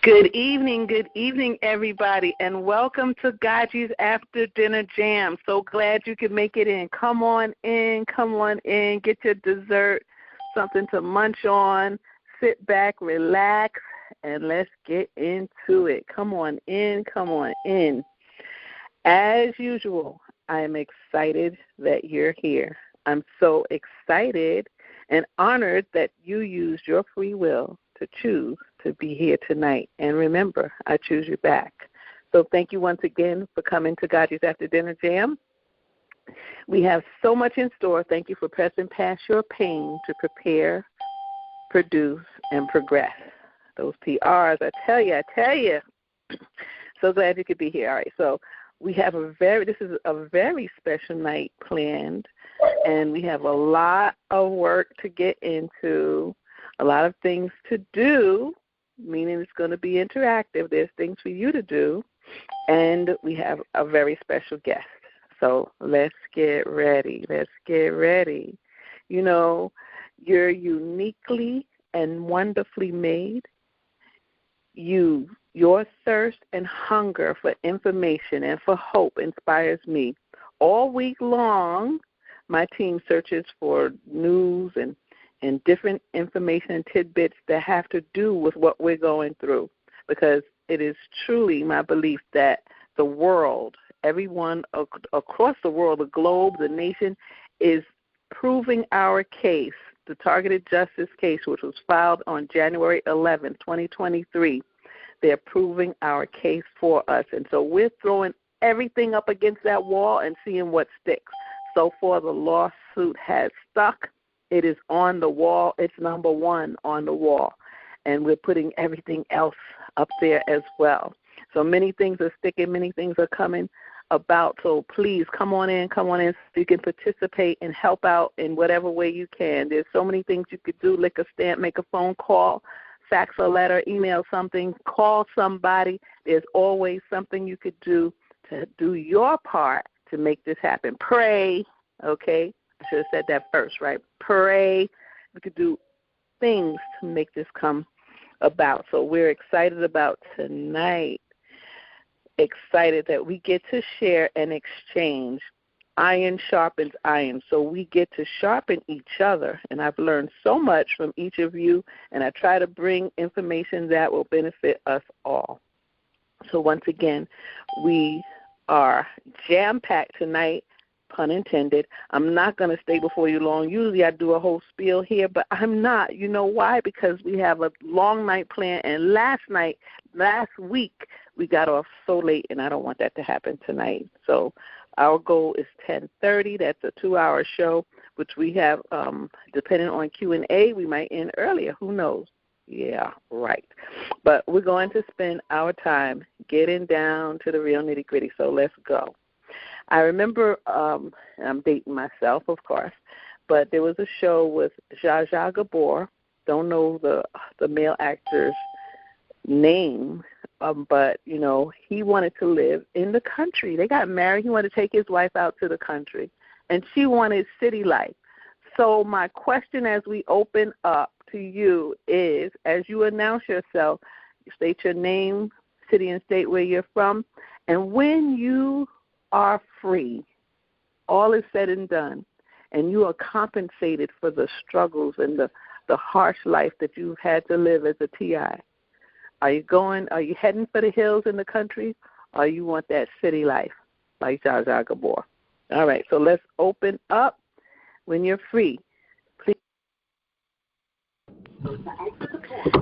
Good evening, everybody, and welcome to GoGi's After Dinner Jam. So glad you could make it in. Come on in, get your dessert, something to munch on, sit back, relax, and let's get into it. Come on in. As usual, I am excited that you're here. I'm so excited and honored that you used your free will to choose to be here tonight. And remember, I choose you back. So thank you once again for coming to GoGi's After Dinner Jam. We have so much in store. Thank you for pressing past your pain to prepare, produce, and progress. Those PRs, I tell you. So glad you could be here. All right, so we have this is a very special night planned, and we have a lot of work to get into, a lot of things to do, meaning it's going to be interactive. There's things for you to do, and we have a very special guest. So let's get ready. You know, you're uniquely and wonderfully made. Your thirst and hunger for information and for hope inspires me. All week long, my team searches for news and different information and tidbits that have to do with what we're going through, because it is truly my belief that the world, everyone across the world, the globe, the nation, is proving our case, the targeted justice case, which was filed on January 11, 2023. They're proving our case for us. And so we're throwing everything up against that wall and seeing what sticks. So far, the lawsuit has stuck. It is on the wall. It's number one on the wall. And we're putting everything else up there as well. So many things are sticking. Many things are coming about. So please come on in so you can participate and help out in whatever way you can. There's so many things you could do: lick a stamp, make a phone call, fax a letter, email something, call somebody. There's always something you could do to do your part to make this happen. Pray, okay? I should have said that first, right? Pray. We could do things to make this come about. So we're excited about tonight. Excited that we get to share and exchange. Iron sharpens iron. So we get to sharpen each other. And I've learned so much from each of you, and I try to bring information that will benefit us all. So once again, we are jam-packed tonight. Pun intended. I'm not going to stay before you long. Usually I do a whole spiel here, but I'm not. You know why? Because we have a long night planned, and last week, we got off so late, and I don't want that to happen tonight. So our goal is 10:30. That's a 2-hour show, which we have, depending on Q&A, we might end earlier. Who knows? Yeah, right. But we're going to spend our time getting down to the real nitty-gritty, so let's go. I remember, and I'm dating myself, of course, but there was a show with Zsa Zsa Gabor. Don't know the male actor's name, but, you know, he wanted to live in the country. They got married. He wanted to take his wife out to the country, and she wanted city life. So my question as we open up to you is, as you announce yourself, state your name, city and state where you're from, and when you are free, all is said and done, and you are compensated for the struggles and the harsh life that you've had to live as a TI. Are you heading for the hills in the country, or you want that city life like Zsa Zsa Gabor? All right, so let's open up when you're free. Please.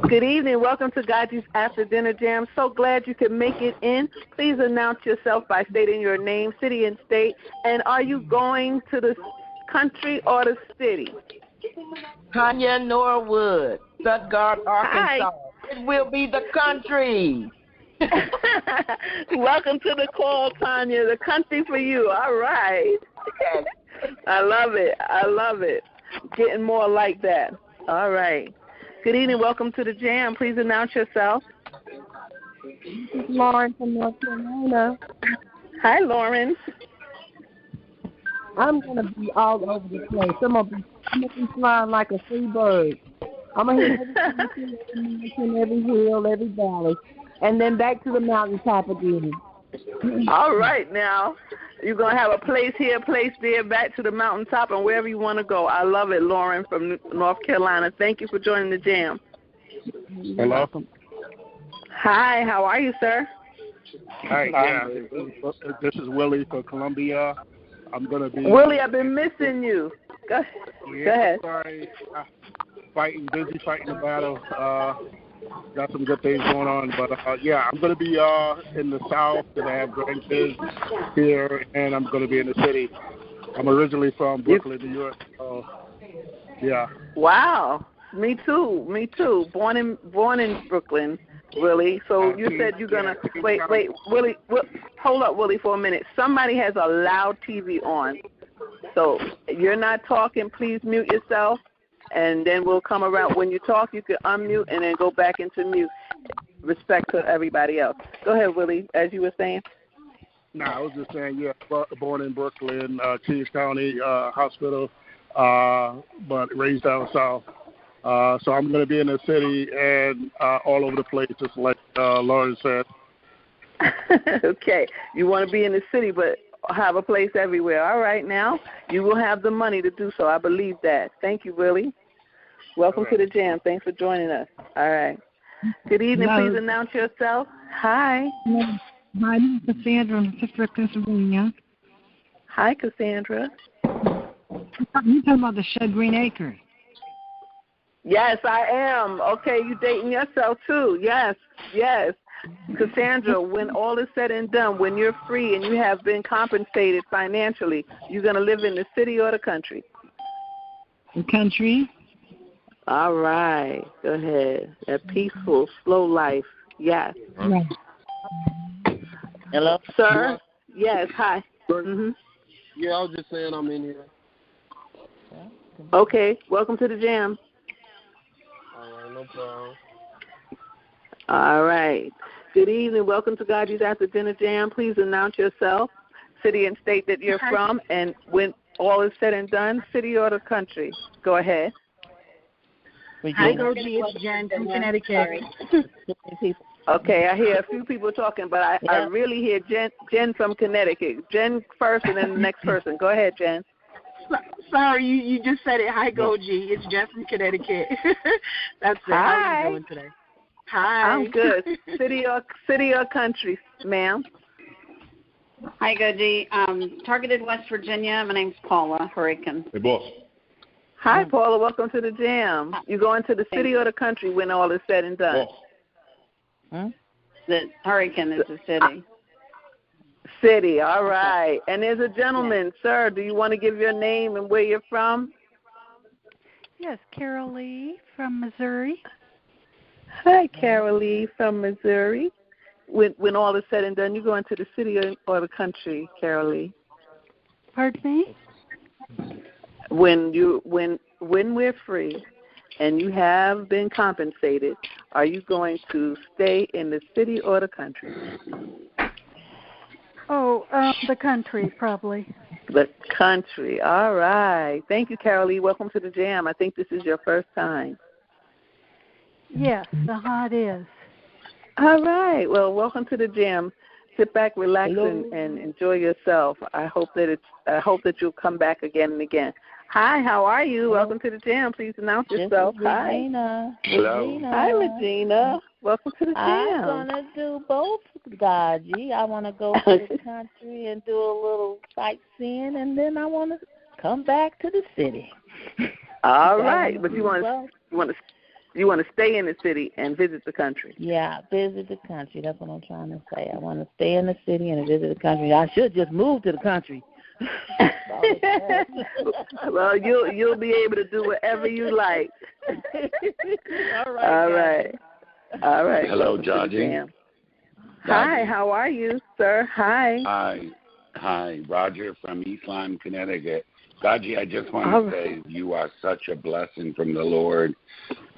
Good evening. Welcome to GoGi's After Dinner Jam. So glad you could make it in. Please announce yourself by stating your name, city, and state. And are you going to the country or the city? Tanya Norwood, Stuttgart, Arkansas. Hi. It will be the country. Welcome to the call, Tanya. The country for you. All right. I love it. Getting more like that. All right. Good evening. Welcome to the Jam. Please announce yourself. This is Lauren from North Carolina. Hi, Lauren. I'm going to be all over the place. I'm going to be flying like a free bird. I'm going to hit every mountain, every hill, every valley, and then back to the mountaintop again. All right, now. You're going to have a place here, a place there, back to the mountaintop, and wherever you want to go. I love it, Lauren from North Carolina. Thank you for joining the jam. You're welcome. Hi, how are you, sir? Hi, yeah. This is Willie for Columbia. I'm going to be... Willie, I've been missing you. Go ahead. Sorry. Busy fighting the battle. Got some good things going on. But, I'm going to be in the South, and I have grandkids here, and I'm going to be in the city. I'm originally from Brooklyn, New York. So, yeah. Wow. Me too. Born in Brooklyn, Willie. So you said you're going to... Wait, Willie, hold up, Willie, for a minute. Somebody has a loud TV on. So you're not talking. Please mute yourself. And then we'll come around. When you talk, you can unmute and then go back into mute. Respect to everybody else. Go ahead, Willie, as you were saying. No, I was just saying, born in Brooklyn, Kings County Hospital, but raised down south. So I'm going to be in the city and all over the place, just like Lauren said. Okay. You want to be in the city, but have a place everywhere. All right, now. You will have the money to do so. I believe that. Thank you, Willie. Welcome to the jam. Thanks for joining us. All right. Good evening. Hello. Please announce yourself. Hi. Hi, I'm Cassandra in Pittsburgh, Pennsylvania. Hi, Cassandra. You're talking about the Shed Green Acres. Yes, I am. Okay, you dating yourself too. Yes. Cassandra, when all is said and done, when you're free and you have been compensated financially, you're going to live in the city or the country? The country. All right. Go ahead. A peaceful, slow life. Yes. Right. Hello? Sir? Yes. Hi. Mm-hmm. Yeah, I was just saying I'm in here. Okay. Welcome to the jam. All right, no problem. All right. Good evening. Welcome to GoGi's After Dinner Jam. Please announce yourself, city and state that you're from, and when all is said and done, city or the country. Go ahead. Hi, GoGi. It's Jen from Connecticut. Okay, I hear a few people talking, but I really hear Jen from Connecticut. Jen first and then the next person. Go ahead, Jen. Sorry, you just said it. Hi, GoGi. It's Jen from Connecticut. That's it. Hi. How are you doing today? Hi. I'm good. City or country, ma'am? Hi, GoGi. Targeted West Virginia. My name's Paula Hurricane. Hey, boss. Hi, Paula. Welcome to the jam. You going to the city or the country when all is said and done? The Hurricane is the city. City. All right. And there's a gentleman, sir. Do you want to give your name and where you're from? Yes, Carol Lee from Missouri. Hi, Carol Lee from Missouri. When all is said and done, you go into the city or the country, Carol Lee? Pardon me? When we're free and you have been compensated, are you going to stay in the city or the country? Oh, the country, probably. The country. All right. Thank you, Carol Lee. Welcome to the jam. I think this is your first time. Yes, it is. All right. Well, welcome to the jam. Sit back, relax, and enjoy yourself. I hope that you'll come back again and again. Hi, how are you? Welcome to the jam. Please announce yourself. Hi. Regina. Hello. Regina. Hi, Regina. Welcome to the jam. I'm going to do both, GoGi. I want to go to the country and do a little sightseeing, and then I want to come back to the city. All right. But you want to stay in the city and visit the country. Yeah, visit the country. That's what I'm trying to say. I want to stay in the city and visit the country. I should just move to the country. Well, you'll be able to do whatever you like. All right. All right. Hello, GoGi. Hi, how are you, sir? Hi. Hi, Roger from East Lyme, Connecticut. GoGi, I just want to say you are such a blessing from the Lord.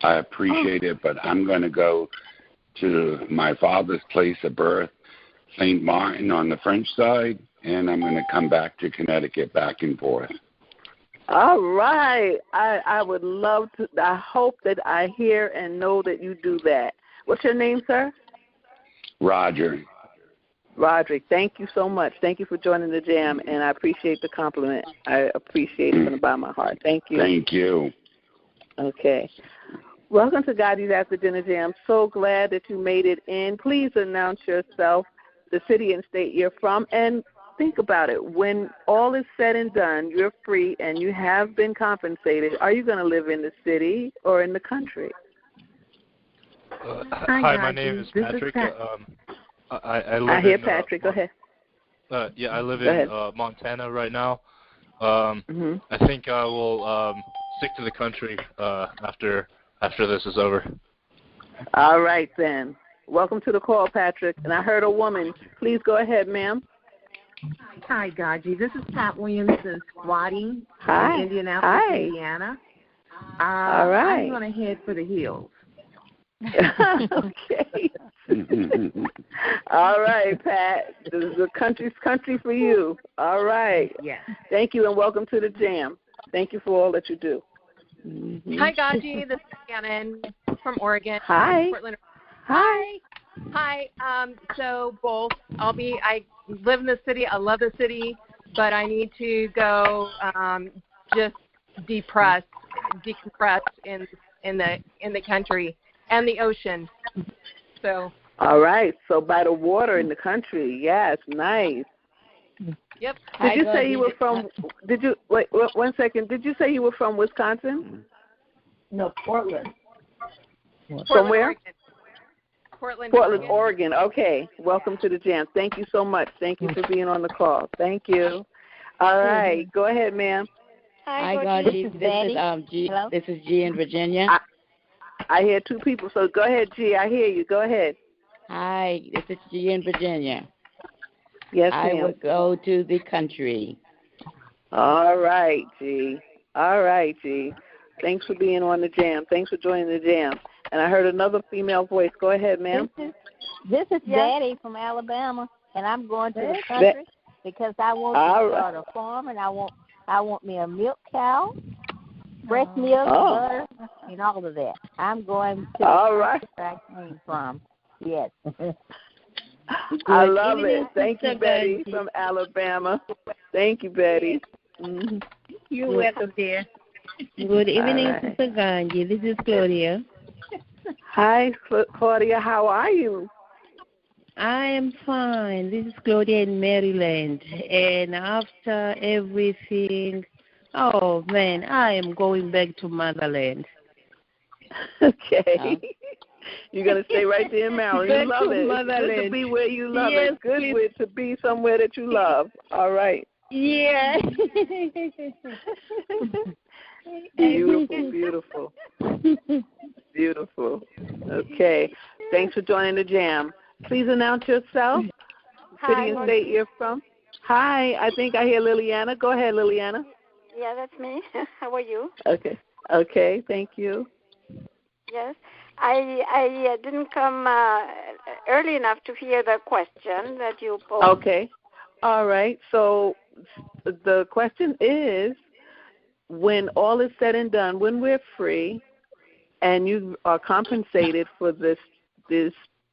I appreciate it, but I'm going to go to my father's place of birth, St. Martin on the French side, and I'm going to come back to Connecticut back and forth. All right. I would love to. I hope that I hear and know that you do that. What's your name, sir? Roger. Roderick, thank you so much. Thank you for joining the jam, and I appreciate the compliment. I appreciate it from the bottom of my heart. Thank you. Thank you. Okay. Welcome to GoGi's After Dinner Jam. So glad that you made it in. Please announce yourself, the city and state you're from, and think about it. When all is said and done, you're free and you have been compensated. Are you going to live in the city or in the country? Hi, my name is Patrick. I live hear Patrick. Go ahead. I live in Montana right now. I think I will stick to the country after this is over. All right, then. Welcome to the call, Patrick. And I heard a woman. Please go ahead, ma'am. Hi, GoGi. This is Pat Williamson squatting Hi. in Indianapolis, Hi. Indiana. All right. I'm going to head for the hills. Okay. All right, Pat. This is the country for you. All right. Yes. Thank you, and welcome to the jam. Thank you for all that you do. Hi, GoGi. This is Shannon from Oregon. Hi. Portland. Hi. Hi. So both. I live in the city. I love the city, but I need to go just decompress in the country and the ocean. So. All right. So by the water in the country. Yes. Nice. Yep. Did you say you were from? Did you wait? 1 second. Did you say you were from Wisconsin? No, Portland. From where? Oregon. Portland, Oregon. Okay. Welcome to the jam. Thank you so much. Thank you for being on the call. Thank you. All right. Go ahead, ma'am. Hi, GoGi. This is G in Virginia. I hear two people, so go ahead, G. I hear you. Go ahead. Hi, this is G in Virginia. Yes, I ma'am. would go to the country. All right, G. All right, G. Thanks for being on the jam. Thanks for joining the jam. And I heard another female voice. Go ahead, ma'am. This is Daddy from Alabama, and I'm going to the country because I want to start a farm, and I want me a milk cow, breast milk, butter, and all of that. I'm going to the country where I came from. Yes. I love it. Thank you, Betty from Alabama. Thank you, Betty. Mm-hmm. You're welcome, dear. Good evening, Sister GoGi. This is Claudia. Hi, Claudia. How are you? I am fine. This is Claudia in Maryland. And after everything, oh, man, I am going back to motherland. Okay. You're going to stay right there in Maryland. You love it. Motherland. It's good to be where you love yes, it. Good to be somewhere that you love. All right. Yeah. Beautiful. Beautiful. Okay. Thanks for joining the jam. Please announce yourself, city and state you're from. Hi. I think I hear Liliana. Go ahead, Liliana. Yeah, that's me. How are you? Okay. Thank you. Yes. I didn't come early enough to hear the question that you posed. Okay. All right. So the question is, when all is said and done, when we're free and you are compensated for this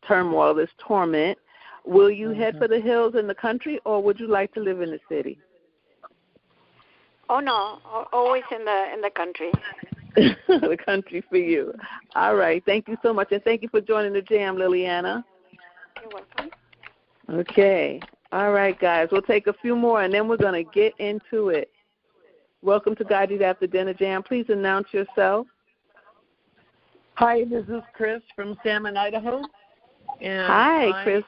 turmoil, this torment, will you head for the hills in the country, or would you like to live in the city? Oh, no. Always in the country. The country for you. All right. Thank you so much. And thank you for joining the jam, Liliana. You're welcome. Okay. All right, guys. We'll take a few more, and then we're going to get into it. Welcome to GoGi's After Dinner Jam. Please announce yourself. Hi, this is Chris from Salmon, Idaho. And hi, Chris.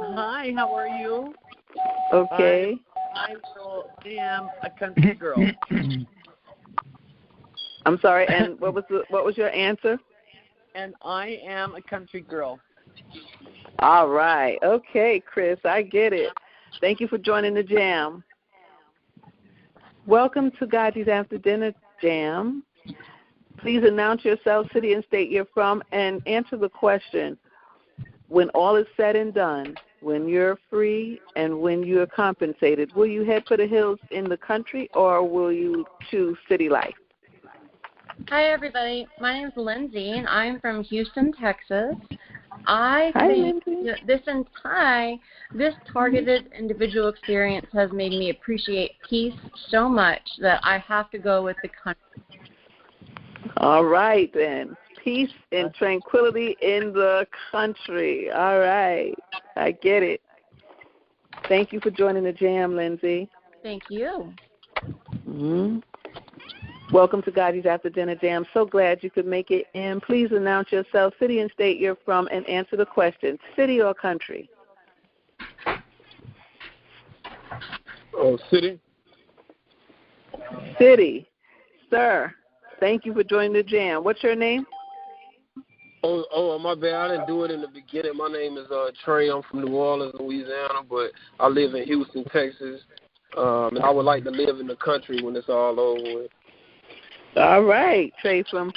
Hi, how are you? Okay. I am a country girl. I'm sorry, and what was your answer? And I am a country girl. All right. Okay, Chris, I get it. Thank you for joining the jam. Welcome to GoGi's After Dinner Jam. Please announce yourself, city and state you're from, and answer the question. When all is said and done, when you're free, and when you're compensated. Will you head for the hills in the country, or will you choose city life? Hi, everybody. My name is Lindsay, and I'm from Houston, Texas. I Hi, think Lindsay. this targeted individual experience has made me appreciate peace so much that I have to go with the country. All right, then. Peace and tranquility in the country. All right. I get it. Thank you for joining the J.A.M, Lindsay. Thank you. Mm-hmm. Welcome to GoGi's After Dinner Jam. So glad you could make it in. Please announce yourself, city and state you're from, and answer the question, city or country? City. City. Sir, thank you for joining the Jam. What's your name? My bad. I didn't do it in the beginning. My name is Trey. I'm from New Orleans, Louisiana, but I live in Houston, Texas. And I would like to live in the country when it's all over with. All right, Trey from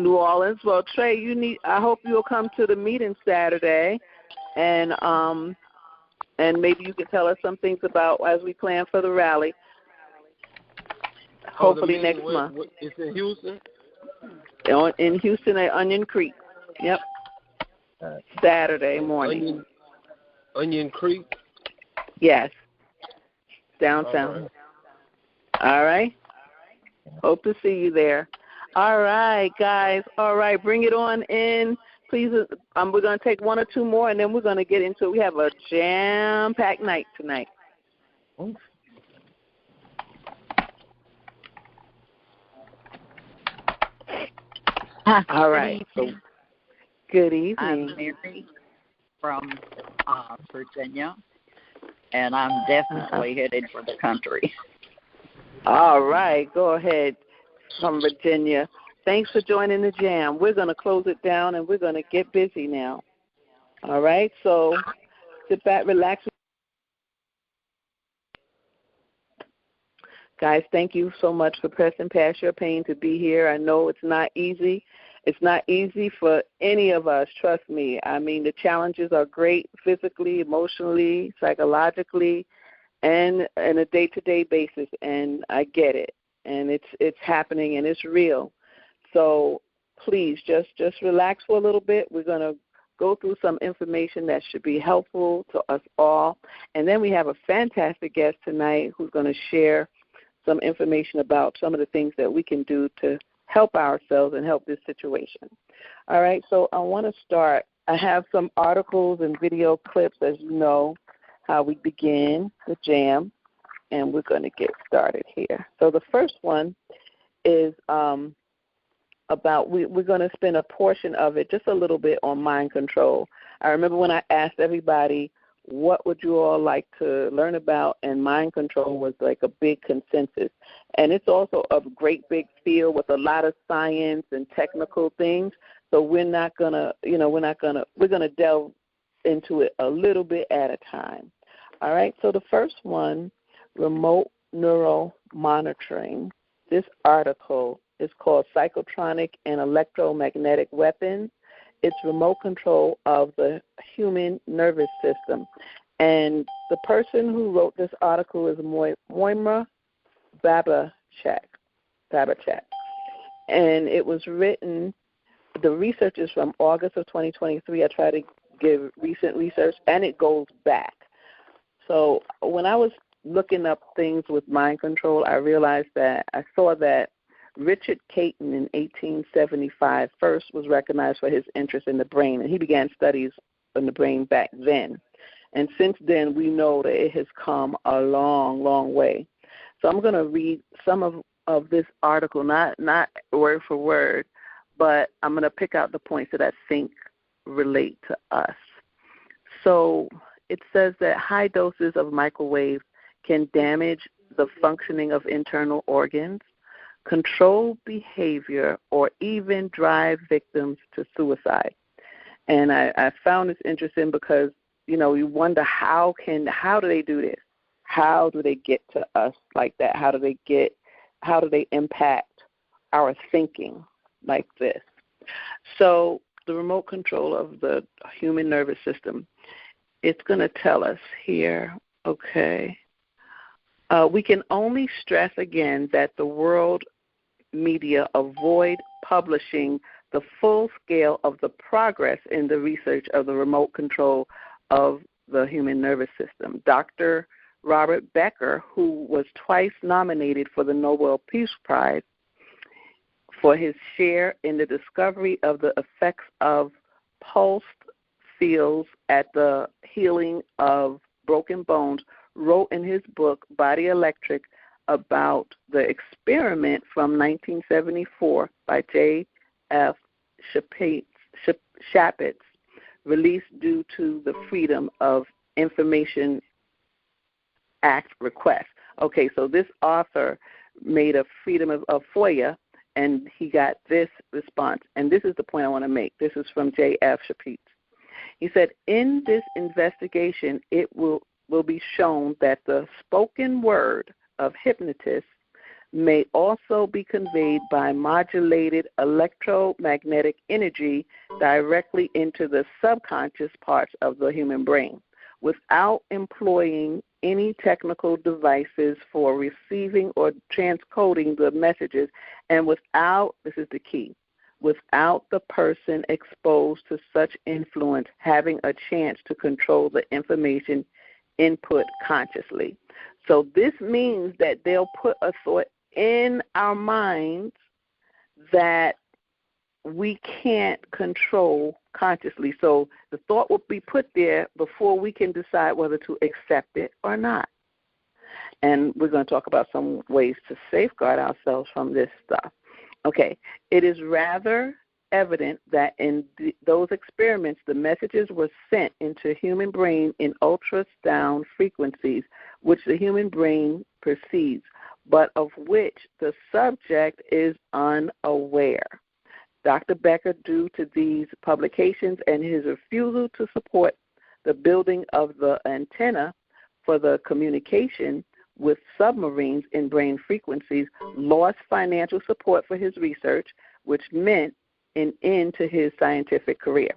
New Orleans. Well, Trey, I hope you'll come to the meeting Saturday, and maybe you can tell us some things about as we plan for the rally. Hopefully next month. It's in Houston? In Houston at Onion Creek. Yep. Saturday morning. Onion Creek? Yes. Downtown. All right. Hope to see you there. All right, guys. All right, bring it on in. Please, we're going to take one or two more, and then we're going to get into it. We have a jam-packed night tonight. All right. So, good evening. I'm Mary from Virginia, and I'm definitely headed for the country. All right. Go ahead from Virginia. Thanks for joining the Jam. We're going to close it down, and we're going to get busy now. All right? So sit back, relax. Guys, thank you so much for pressing past your pain to be here. I know it's not easy. It's not easy for any of us, trust me. I mean, the challenges are great physically, emotionally, psychologically, and on a day-to-day basis, and I get it. And it's happening, and it's real. So please just relax for a little bit. We're going to go through some information that should be helpful to us all. And then we have a fantastic guest tonight who's going to share some information about some of the things that we can do to help ourselves and help this situation. All right, so I want to start. I have some articles and video clips, as you know, how we begin the Jam, and we're going to get started here. So the first one is about, we're going to spend a portion of it, just a little bit, on mind control. I remember when I asked everybody, what would you all like to learn about? And mind control was like a big consensus. And it's also a great big field with a lot of science and technical things. So we're going to delve into it a little bit at a time. All right. So the first one, remote neural monitoring. This article is called Psychotronic and Electromagnetic Weapons. It's remote control of the human nervous system. And the person who wrote this article is Moira Babachek. And it was written, the research is from August of 2023. I try to give recent research, and it goes back. So when I was looking up things with mind control, I saw that Richard Caton in 1875 first was recognized for his interest in the brain, and he began studies on the brain back then. And since then, we know that it has come a long, long way. So I'm going to read some of this article, not word for word, but I'm going to pick out the points that I think relate to us. So it says that high doses of microwaves can damage the functioning of internal organs, control behavior, or even drive victims to suicide. And I found this interesting because, you wonder how do they do this? How do they get to us like that? How do they impact our thinking like this? So the remote control of the human nervous system, it's going to tell us here, okay. We can only stress again that the world media avoid publishing the full scale of the progress in the research of the remote control of the human nervous system. Dr. Robert Becker, who was twice nominated for the Nobel Peace Prize for his share in the discovery of the effects of pulsed fields at the healing of broken bones, wrote in his book, Body Electric, about the experiment from 1974 by J.F. Shapitz, released due to the Freedom of Information Act request. Okay, so this author made a freedom of FOIA, and he got this response. And this is the point I want to make. This is from J.F. Shapitz. He said, in this investigation, it will be shown that the spoken word of hypnotists may also be conveyed by modulated electromagnetic energy directly into the subconscious parts of the human brain without employing any technical devices for receiving or transcoding the messages, and without, this is the key, without the person exposed to such influence having a chance to control the information input consciously. So this means that they'll put a thought in our minds that we can't control consciously. So the thought will be put there before we can decide whether to accept it or not. And we're going to talk about some ways to safeguard ourselves from this stuff. Okay, it is rather evident that in those experiments, the messages were sent into human brain in ultrasound frequencies, which the human brain perceives, but of which the subject is unaware. Dr. Becker, due to these publications and his refusal to support the building of the antenna for the communication with submarines in brain frequencies, lost financial support for his research, which meant an end to his scientific career.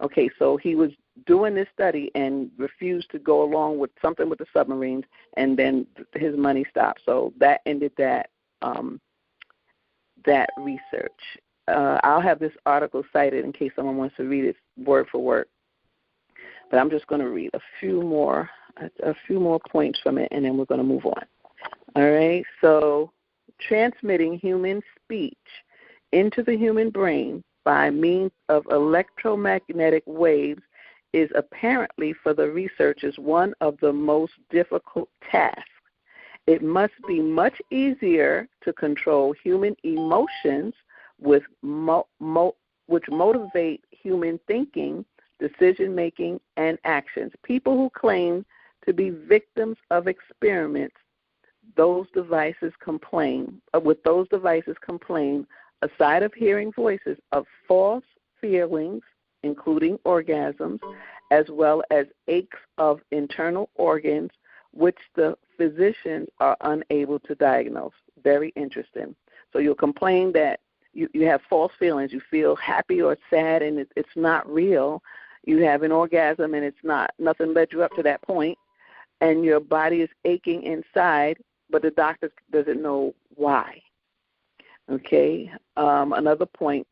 Okay, so he was doing this study and refused to go along with something with the submarines, and then his money stopped. So that ended that research. I'll have this article cited in case someone wants to read it word for word. But I'm just going to read a few more points from it, and then we're going to move on. All right, so transmitting human speech into the human brain by means of electromagnetic waves is apparently for the researchers one of the most difficult tasks. It must be much easier to control human emotions which motivate human thinking, decision-making, and actions. People who claim to be victims of experiments, with those devices complain, aside of hearing voices, of false feelings, including orgasms, as well as aches of internal organs, which the physicians are unable to diagnose. Very interesting. So you'll complain that you have false feelings. You feel happy or sad, and it's not real. You have an orgasm, and it's not. Nothing led you up to that point, and your body is aching inside, but the doctor doesn't know why. Okay. Another point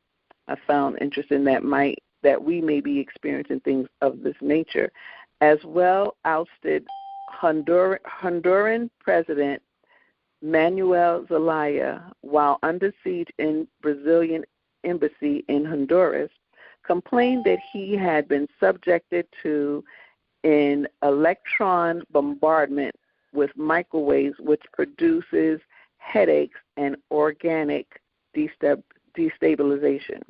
I found interesting that we may be experiencing things of this nature. As well, ousted Honduran President Manuel Zelaya, while under siege in Brazilian embassy in Honduras, complained that he had been subjected to an electron bombardment with microwaves, which produces headaches and organic destabilization.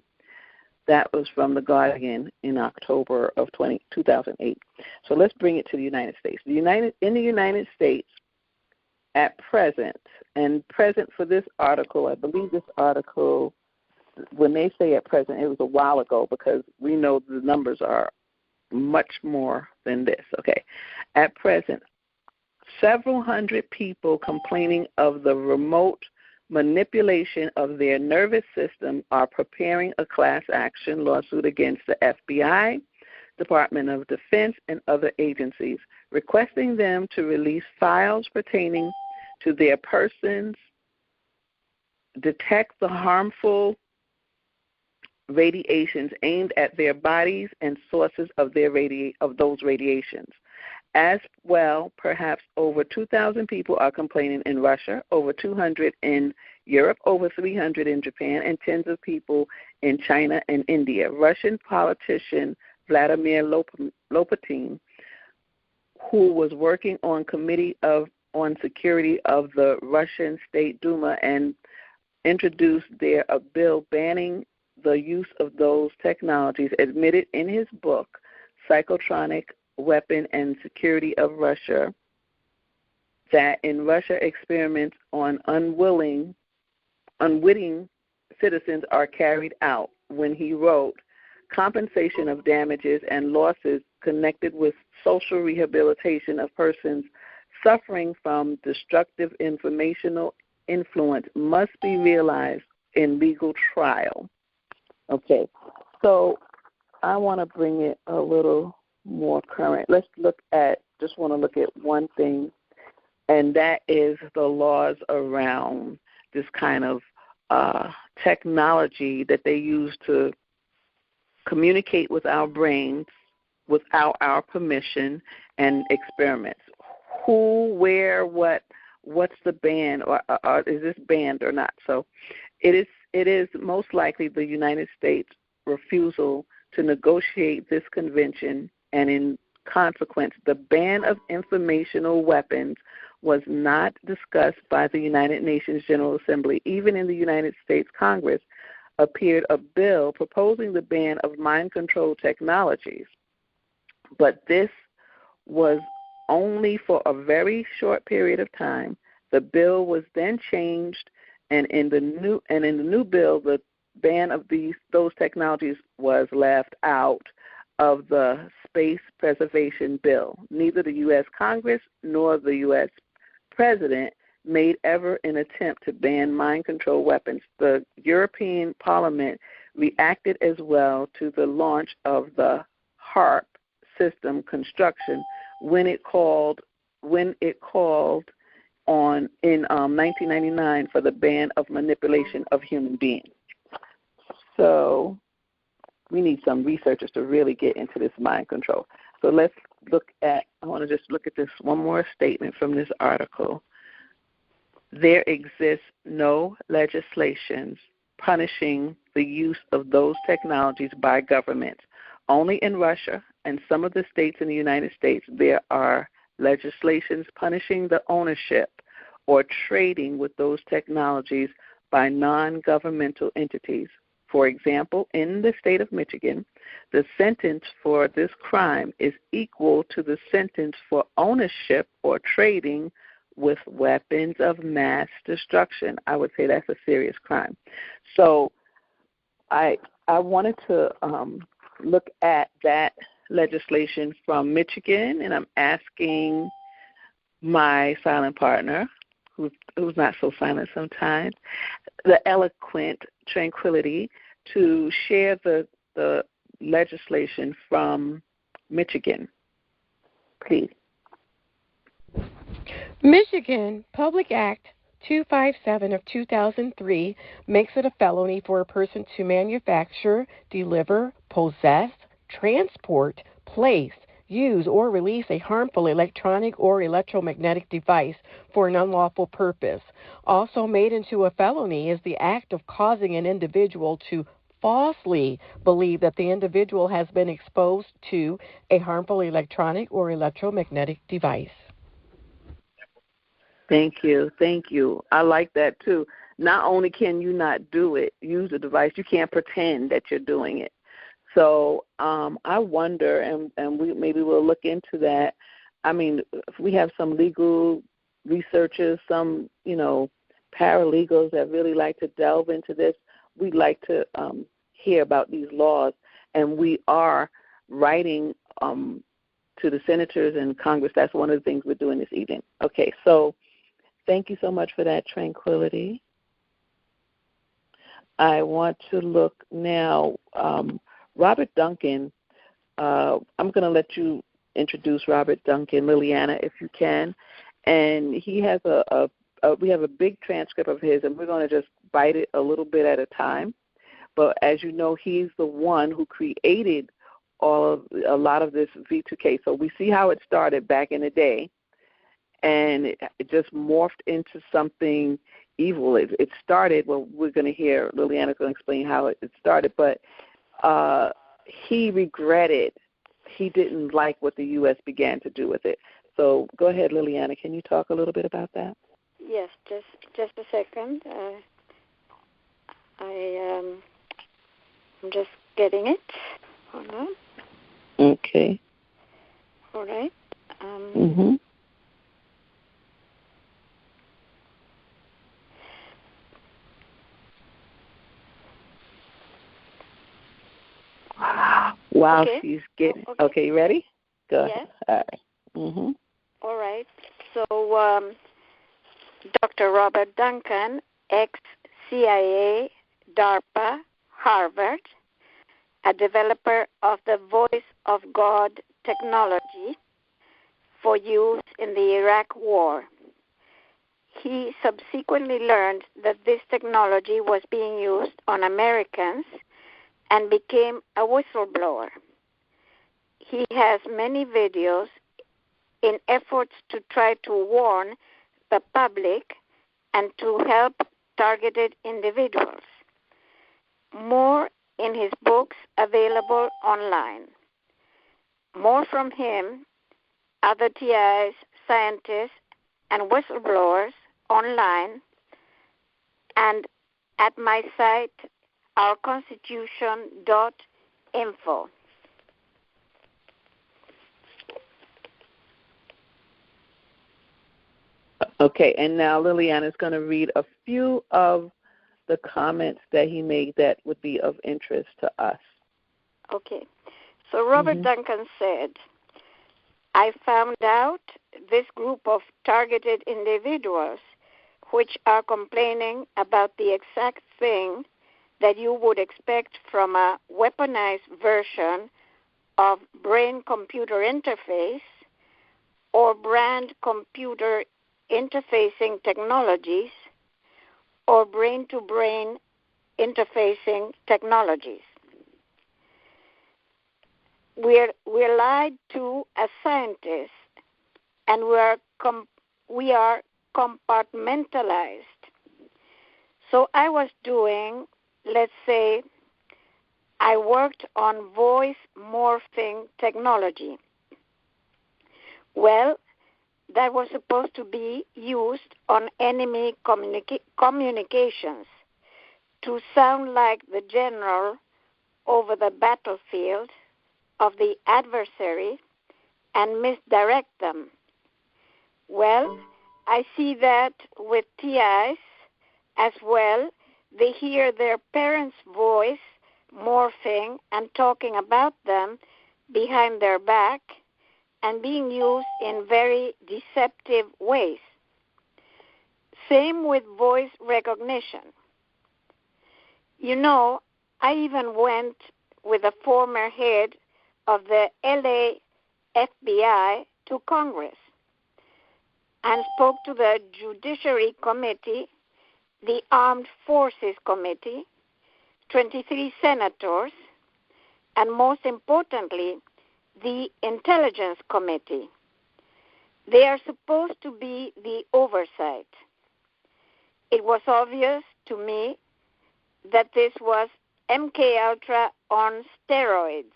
That was from The Guardian in October of 2008. So let's bring it to the United States. In the United States, at present, and present for this article, I believe this article, when they say at present, it was a while ago because we know the numbers are much more than this. Okay. At present, several hundred people complaining of the remote manipulation of their nervous system are preparing a class action lawsuit against the FBI, Department of Defense, and other agencies, requesting them to release files pertaining to their persons, detect the harmful radiations aimed at their bodies and sources of those radiations. As well, perhaps over 2,000 people are complaining in Russia, over 200 in Europe, over 300 in Japan, and tens of people in China and India. Russian politician Vladimir Lopatin, who was working on Committee on Security of the Russian State Duma and introduced there a bill banning the use of those technologies, admitted in his book, Psychotronic Weapon and Security of Russia, that in Russia experiments on unwitting citizens are carried out, when he wrote, compensation of damages and losses connected with social rehabilitation of persons suffering from destructive informational influence must be realized in legal trial. Okay, so I want to bring it a little more current. Let's look at one thing, and that is the laws around this kind of technology that they use to communicate with our brains without our permission and experiments. Who, where, what's the ban, or is this banned or not? So it is most likely the United States' refusal to negotiate this convention, and in consequence, the ban of informational weapons was not discussed by the United Nations General Assembly. Even in the United States Congress appeared a bill proposing the ban of mind control technologies, but this was only for a very short period of time. The bill was then changed, and in the new bill, the ban of those technologies was left out of the Space Preservation Bill. Neither the U.S. Congress nor the U.S. President made ever an attempt to ban mind control weapons. The European Parliament reacted as well to the launch of the HARP system construction when it called on in 1999 for the ban of manipulation of human beings. So we need some researchers to really get into this mind control. So let's I want to just look at this one more statement from this article. There exists no legislations punishing the use of those technologies by governments. Only in Russia and some of the states in the United States there are legislations punishing the ownership or trading with those technologies by non-governmental entities. For example, in the state of Michigan, the sentence for this crime is equal to the sentence for ownership or trading with weapons of mass destruction. I would say that's a serious crime. So I wanted to look at that legislation from Michigan, and I'm asking my silent partner, who's not so silent sometimes, the eloquent Tranquility, to share the legislation from Michigan. Please. Michigan Public Act 257 of 2003 makes it a felony for a person to manufacture, deliver, possess, transport, place, use, or release a harmful electronic or electromagnetic device for an unlawful purpose. Also made into a felony is the act of causing an individual to falsely believe that the individual has been exposed to a harmful electronic or electromagnetic device. Thank you. I like that too. Not only can you not use a device, you can't pretend that you're doing it. So I wonder, and we'll look into that. I mean, if we have some legal researchers, some paralegals that really like to delve into this, we'd like to hear about these laws, and we are writing to the senators and Congress. That's one of the things we're doing this evening. Okay, so thank you so much for that, Tranquility. I want to look now. Robert Duncan I'm going to let you introduce Robert Duncan, Liliana, if you can. And he has we have a big transcript of his, and we're going to just bite it a little bit at a time. But as you know, he's the one who created a lot of this V2K. So we see how it started back in the day, and it just morphed into something evil. It started, well, we're going to hear, Liliana's going to explain how it started, but he regretted, he didn't like what the U.S. began to do with it. So go ahead, Liliana. Can you talk a little bit about that? Yes, just a second. I'm just getting it. Hold on. Okay. All right. Wow, okay. She's getting. Okay, you ready? Go ahead. Yes. All right. All right. So, Dr. Robert Duncan, ex-CIA, DARPA, Harvard, a developer of the Voice of God technology for use in the Iraq War. He subsequently learned that this technology was being used on Americans and became a whistleblower. He has many videos in efforts to try to warn the public and to help targeted individuals. More in his books available online. More from him, other TIs, scientists, and whistleblowers online, and at my site, ourconstitution.info. Okay, and now Liliana is going to read a few of the comments that he made that would be of interest to us. Okay. So Robert Duncan said, I found out this group of targeted individuals which are complaining about the exact thing that you would expect from a weaponized version of brain-computer interface or brand-computer interfacing technologies or brain-to-brain interfacing technologies. We're lied to as scientists, and we are compartmentalized. So I was doing, let's say, I worked on voice morphing technology. Well, that was supposed to be used on enemy communications to sound like the general over the battlefield of the adversary and misdirect them. Well, I see that with TIs as well. They hear their parents' voice morphing and talking about them behind their back and being used in very deceptive ways. Same with voice recognition. You know, I even went with a former head of the LA FBI to Congress and spoke to the Judiciary Committee, the Armed Forces Committee, 23 senators, and most importantly, the Intelligence Committee. They are supposed to be the oversight. It was obvious to me that this was MKUltra on steroids.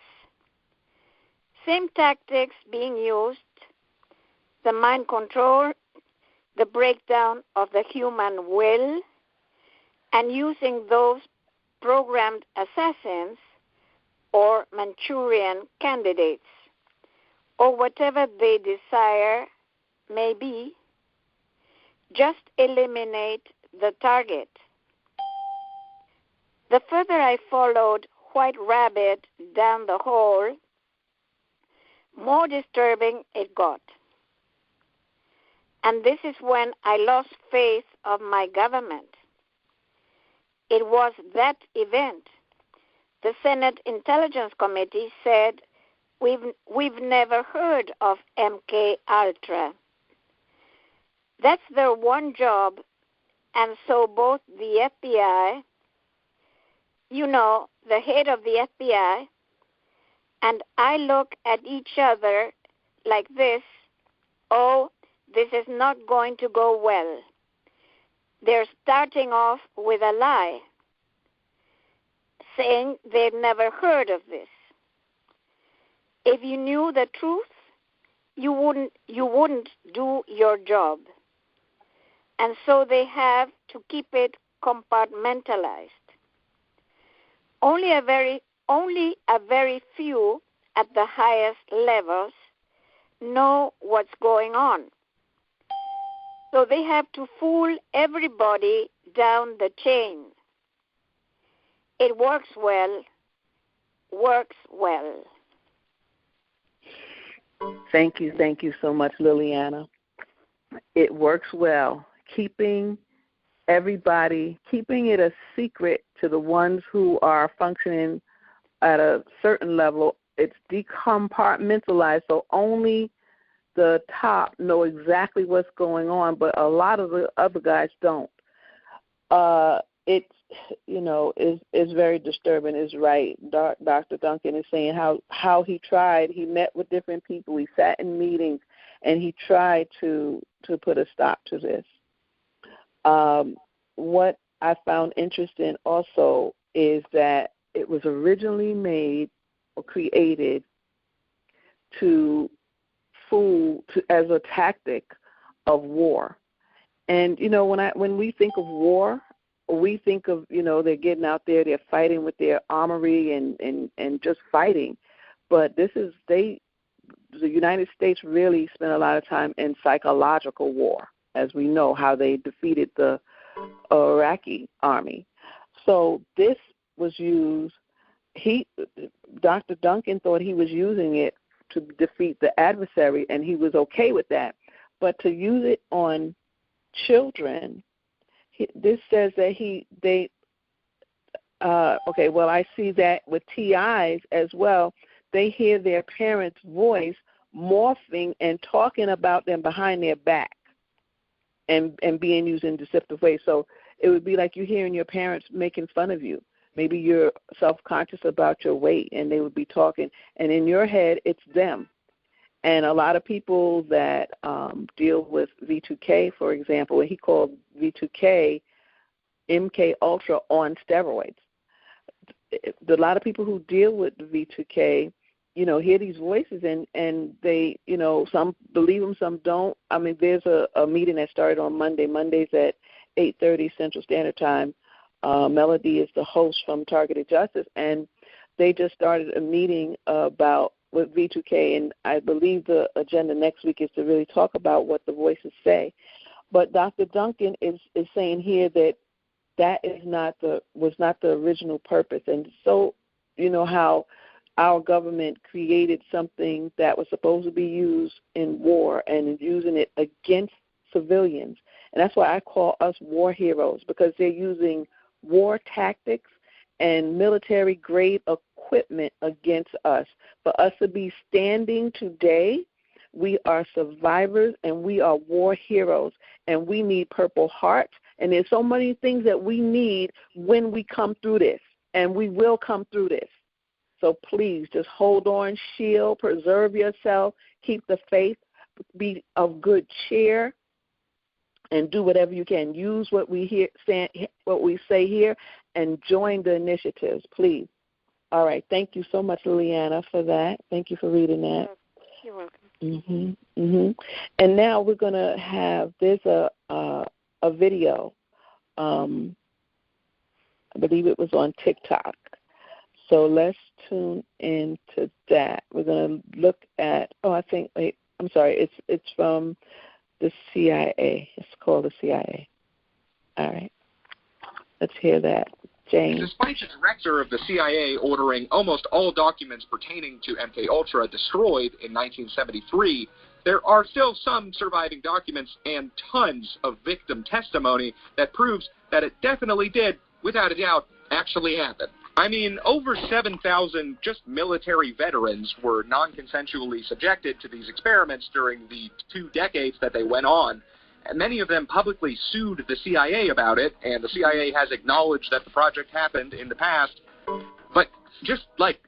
Same tactics being used, the mind control, the breakdown of the human will, and using those programmed assassins or Manchurian candidates, or whatever they desire may be, just eliminate the target. The further I followed White Rabbit down the hole, more disturbing it got. And this is when I lost faith of my government. It was that event. The Senate Intelligence Committee said we've never heard of MK Ultra. That's their one job, and so both the FBI, the head of the FBI, and I look at each other like this, oh, this is not going to go well. They're starting off with a lie, saying they've never heard of this. If you knew the truth, you wouldn't do your job. And so they have to keep it compartmentalized. Only a very few at the highest levels know what's going on. So they have to fool everybody down the chain. It works well. Thank you so much, Liliana. It works well. Keeping it a secret to the ones who are functioning at a certain level. It's decompartmentalized, so only the top know exactly what's going on, but a lot of the other guys don't. It's very disturbing. It's right. Dr. Duncan is saying how he tried. He met with different people. He sat in meetings, and he tried to put a stop to this. What I found interesting also is that it was originally made or created as a tactic of war. And when we think of war, we think of they're getting out there, they're fighting with their armory and just fighting. But the United States really spent a lot of time in psychological war, as we know how they defeated the Iraqi army. So this was used. Dr. Duncan thought he was using it to defeat the adversary, and he was okay with that. But to use it on children, this says that I see that with TIs as well. They hear their parents' voice morphing and talking about them behind their back and being used in deceptive ways. So it would be like you hearing your parents making fun of you. Maybe you're self-conscious about your weight, and they would be talking, and in your head, it's them. And a lot of people that deal with V2K, for example, he called V2K MK Ultra on steroids. A lot of people who deal with V2K, hear these voices, and they, some believe them, some don't. I mean, there's a meeting that started on Mondays at 8:30 Central Standard Time. Melody is the host from Targeted Justice, and they just started a meeting with V2K, and I believe the agenda next week is to really talk about what the voices say. But Dr. Duncan is saying here that was not the original purpose. And so, how our government created something that was supposed to be used in war and using it against civilians. And that's why I call us war heroes, because they're using war tactics and military-grade equipment against us. For us to be standing today, we are survivors and we are war heroes, and we need Purple Hearts. And there's so many things that we need when we come through this, and we will come through this. So please just hold on, shield, preserve yourself, keep the faith, be of good cheer, and do whatever you can. Use what we say here, and join the initiatives, please. All right. Thank you so much, Liliana, for that. Thank you for reading that. You're welcome. And now we're going to have, there's a video. I believe it was on TikTok. So let's tune into that. We're going to look at, it's from the CIA. It's called the CIA. All right. Let's hear that. James. Despite the director of the CIA ordering almost all documents pertaining to MKUltra destroyed in 1973, there are still some surviving documents and tons of victim testimony that proves that it definitely did, without a doubt, actually happen. I mean, over 7,000 just military veterans were non-consensually subjected to these experiments during the 2 decades that they went on. And many of them publicly sued the CIA about it, and the CIA has acknowledged that the project happened in the past. But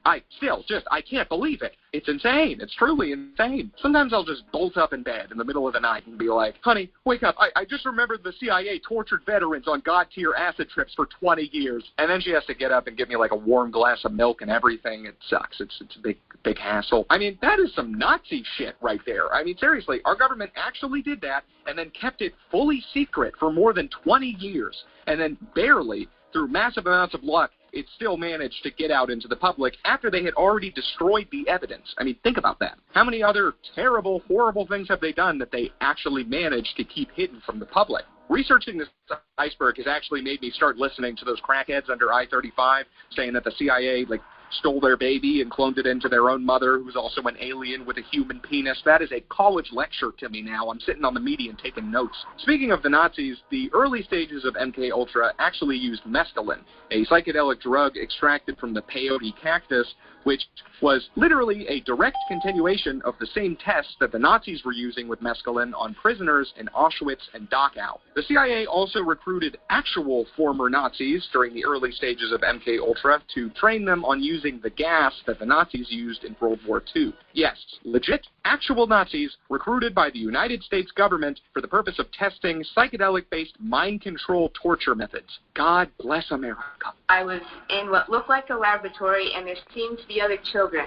I can't believe it. It's insane. It's truly insane. Sometimes I'll just bolt up in bed in the middle of the night and be like, honey, wake up. I just remembered the CIA tortured veterans on God-tier acid trips for 20 years. And then she has to get up and give me like a warm glass of milk and everything. It sucks. It's a big hassle. I mean, that is some Nazi shit right there. I mean, seriously, our government actually did that and then kept it fully secret for more than 20 years. And then barely, through massive amounts of luck, it still managed to get out into the public after they had already destroyed the evidence. I mean, think about that. How many other terrible, horrible things have they done that they actually managed to keep hidden from the public? Researching this iceberg has actually made me start listening to those crackheads under I-35 saying that the CIA, stole their baby and cloned it into their own mother, who's also an alien with a human penis. That is a college lecture to me now. I'm sitting on the median taking notes. Speaking of the Nazis, the early stages of MK-Ultra actually used mescaline, a psychedelic drug extracted from the peyote cactus, which was literally a direct continuation of the same tests that the Nazis were using with mescaline on prisoners in Auschwitz and Dachau. The CIA also recruited actual former Nazis during the early stages of MK-Ultra to train them on using the gas that the Nazis used in World War II. Yes, legit, actual Nazis recruited by the United States government for the purpose of testing psychedelic-based mind control torture methods. God bless America. I was in what looked like a laboratory, and there seemed to be other children.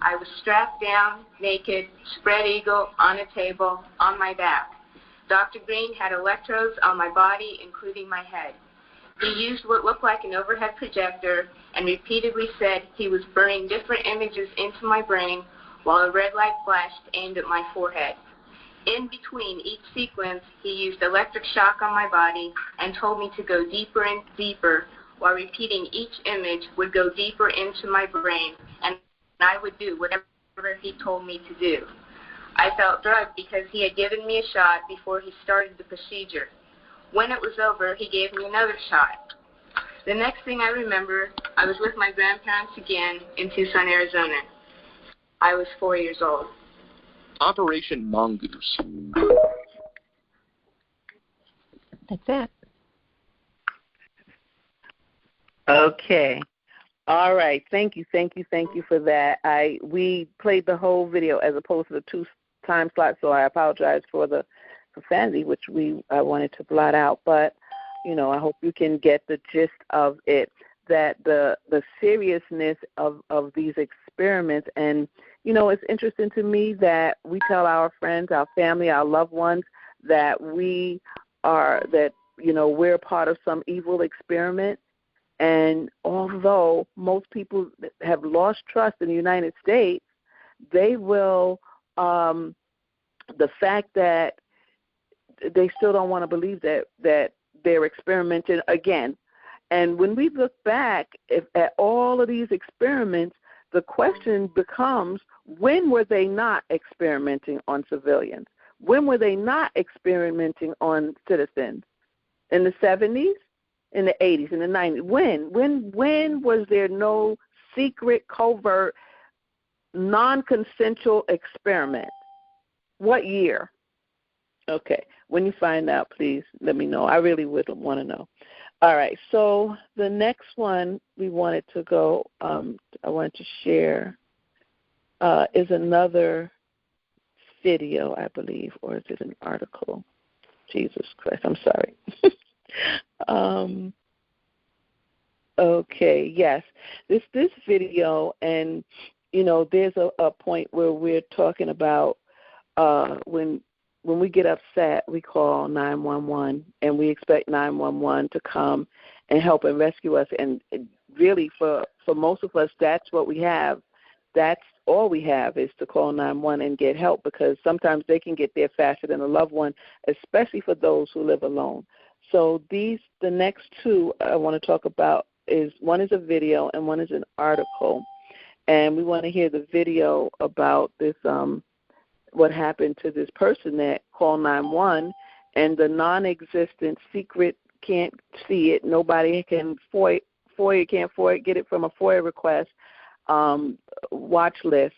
I was strapped down, naked, spread eagle, on a table, on my back. Dr. Green had electrodes on my body, including my head. He used what looked like an overhead projector and repeatedly said he was burning different images into my brain while a red light flashed aimed at my forehead. In between each sequence, he used electric shock on my body and told me to go deeper and deeper, while repeating each image would go deeper into my brain, and I would do whatever he told me to do. I felt drugged because he had given me a shot before he started the procedure. When it was over, he gave me another shot. The next thing I remember, I was with my grandparents again in Tucson, Arizona. I was 4 years old. Operation Mongoose. That's it. Okay. All right. Thank you for that. We played the whole video as opposed to the 2 time slots, so I apologize for the profanity, which I wanted to blot out. But, I hope you can get the gist of it, that the seriousness of these experiments. And, it's interesting to me that we tell our friends, our family, our loved ones that we're part of some evil experiment. And although most people have lost trust in the United States, they will, the fact that they still don't want to believe that they're experimenting again. And when we look back at all of these experiments, the question becomes, when were they not experimenting on civilians? When were they not experimenting on citizens? In the 70s? In the 80s, in the 90s. When was there no secret, covert, non-consensual experiment? What year? Okay. When you find out, please let me know. I really would want to know. All right. So the next one we wanted to go, I wanted to share, is another video, I believe, or is it an article? Jesus Christ, I'm sorry. Okay, yes. This video, and there's a point where we're talking about when we get upset, we call 911, and we expect 911 to come and help and rescue us. And really, for most of us, that's what we have. That's all we have, is to call 911 and get help, because sometimes they can get there faster than a loved one, especially for those who live alone. So the next 2 I want to talk about one is a video and one is an article. And we want to hear the video about this, what happened to this person that called 911, and the non-existent secret, can't see it, nobody can FOIA, can't get it from a FOIA request, watch list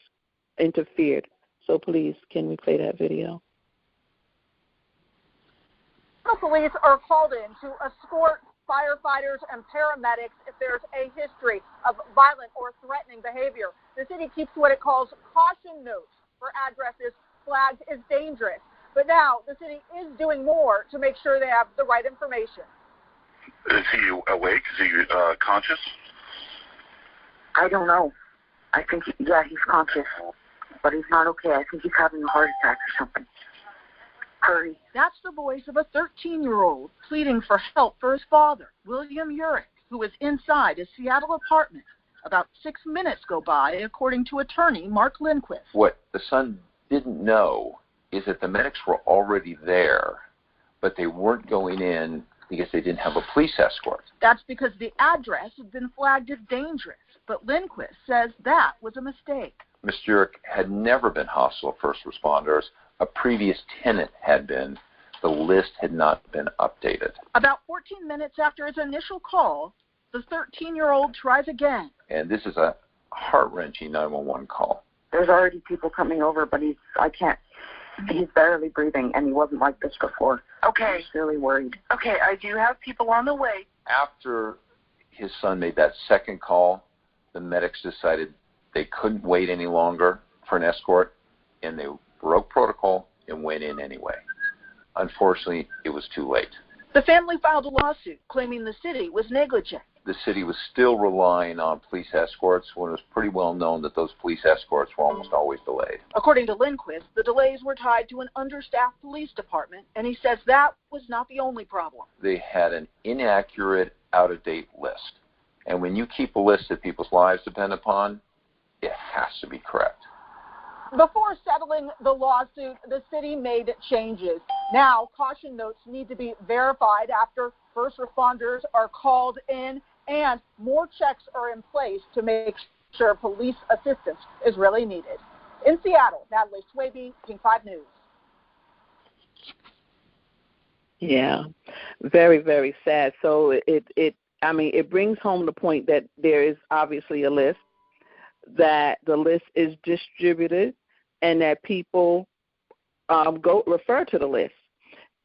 interfered. So please, can we play that video? The police are called in to escort firefighters and paramedics if there's a history of violent or threatening behavior. The city keeps what it calls caution notes for addresses flagged as dangerous. But now the city is doing more to make sure they have the right information. Is he awake? Is he conscious? I don't know. I think, he's conscious, but he's not okay. I think he's having a heart attack or something. Hurry. That's the voice of a 13-year-old pleading for help for his father, William Urich, who was inside a Seattle apartment. About 6 minutes go by, according to attorney Mark Lindquist. What the son didn't know is that the medics were already there, but they weren't going in because they didn't have a police escort. That's because the address had been flagged as dangerous, but Lindquist says that was a mistake. Mr. Urich had never been hostile to first responders. A previous tenant had been. The list had not been updated. About 14 minutes after his initial call, the 13-year-old tries again. And this is a heart-wrenching 911 call. There's already people coming over, but he's barely breathing, and he wasn't like this before. Okay. He's really worried. Okay, I do have people on the way. After his son made that second call, the medics decided they couldn't wait any longer for an escort, and they broke protocol and went in anyway. Unfortunately, it was too late. The family filed a lawsuit claiming the city was negligent. The city was still relying on police escorts when it was pretty well known that those police escorts were almost always delayed. According to Lindquist, the delays were tied to an understaffed police department, and he says that was not the only problem. They had an inaccurate, out-of-date list. And when you keep a list that people's lives depend upon, it has to be correct. Before settling the lawsuit, the city made changes. Now, caution notes need to be verified after first responders are called in, and more checks are in place to make sure police assistance is really needed. In Seattle, Natalie Swaby, King 5 News. Yeah, very, very sad. So it brings home the point that there is obviously a list, that the list is distributed, and that people refer to the list.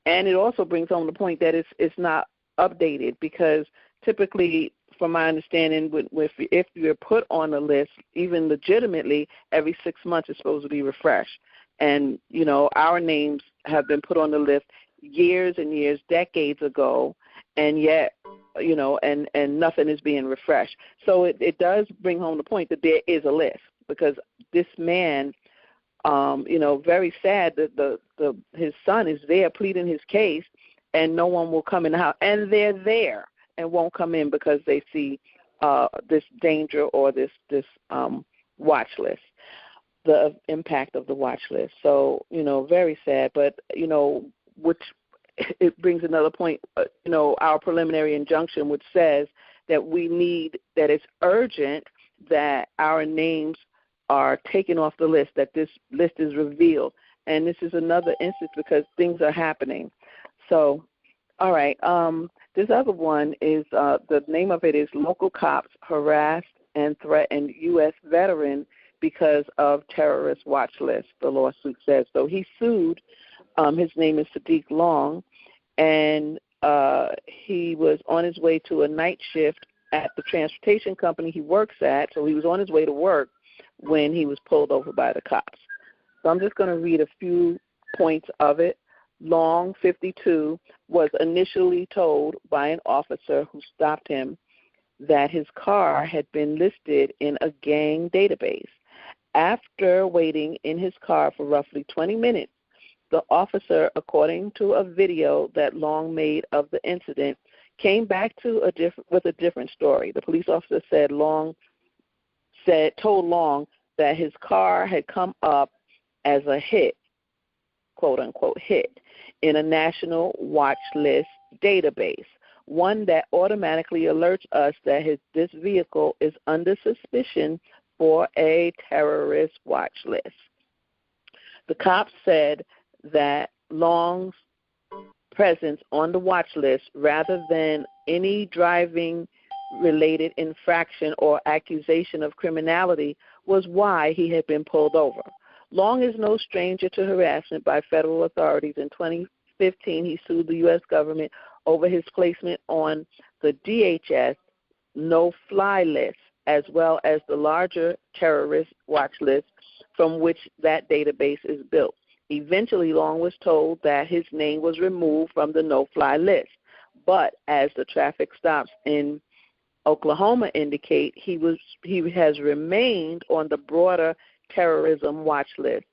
And it also brings home the point that it's not updated, because typically, from my understanding, if you're put on a list, even legitimately, every 6 months it's supposed to be refreshed. And, our names have been put on the list years and years, decades ago, and yet, and nothing is being refreshed. So it does bring home the point that there is a list, because this man, very sad that his son is there pleading his case, and no one will come in the house, and they're there and won't come in because they see this danger or this watch list, the impact of the watch list. So, very sad, but, which it brings another point, our preliminary injunction, which says that that it's urgent that our names are taken off the list, that this list is revealed. And this is another instance because things are happening. So, all right, this other one is, the name of it is Local Cops Harassed and Threatened U.S. Veteran Because of Terrorist Watch List, the lawsuit says. So he sued, his name is Sadiq Long, and he was on his way to a night shift at the transportation company he works at. So he was on his way to work when he was pulled over by the cops. So I'm just going to read a few points of it. Long, 52, was initially told by an officer who stopped him that his car had been listed in a gang database. After waiting in his car for roughly 20 minutes, the officer, according to a video that Long made of the incident, came back with a different story. The police officer told Long that his car had come up as a hit, quote unquote hit, in a national watch list database, one that automatically alerts us that this vehicle is under suspicion for a terrorist watch list. The cops said that Long's presence on the watch list, rather than any driving related infraction or accusation of criminality was why he had been pulled over. Long is no stranger to harassment by federal authorities. In 2015, he sued the U.S. government over his placement on the DHS no-fly list, as well as the larger terrorist watch list from which that database is built. Eventually, Long was told that his name was removed from the no-fly list. But as the traffic stops in Oklahoma indicate, he has remained on the broader terrorism watch list,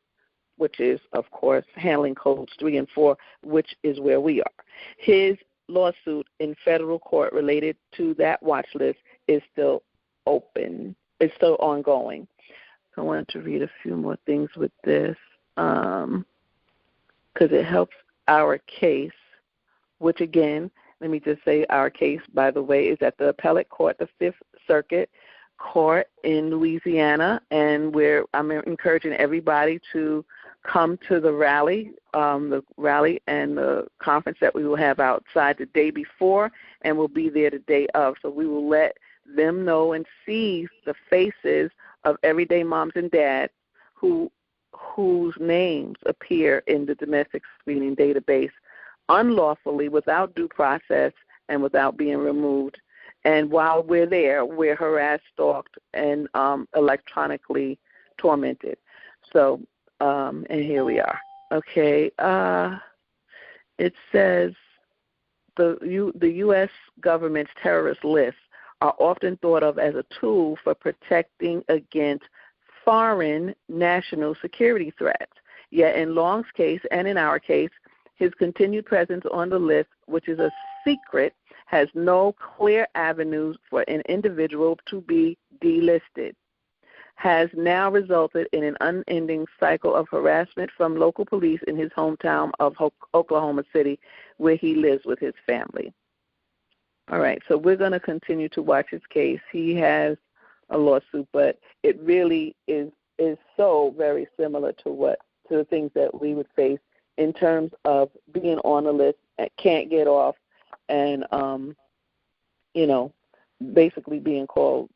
which is, of course, handling codes 3 and 4, which is where we are. His lawsuit in federal court related to that watch list is still open. It's still ongoing. I wanted to read a few more things with this because it helps our case, which, again, let me just say our case, by the way, is at the appellate court, the Fifth Circuit Court in Louisiana, and I'm encouraging everybody to come to the rally and the conference that we will have outside the day before, and we'll be there the day of. So we will let them know and see the faces of everyday moms and dads whose names appear in the domestic screening database unlawfully, without due process, and without being removed. And while we're there, we're harassed, stalked, and electronically tormented. So, and here we are. Okay. It says the U.S. government's terrorist lists are often thought of as a tool for protecting against foreign national security threats. Yet in Long's case and in our case, his continued presence on the list, which is a secret, has no clear avenues for an individual to be delisted, has now resulted in an unending cycle of harassment from local police in his hometown of Oklahoma City, where he lives with his family. All right, so we're going to continue to watch his case. He has a lawsuit, but it really is so very similar to the things that we would face in terms of being on the list, can't get off, and, basically being called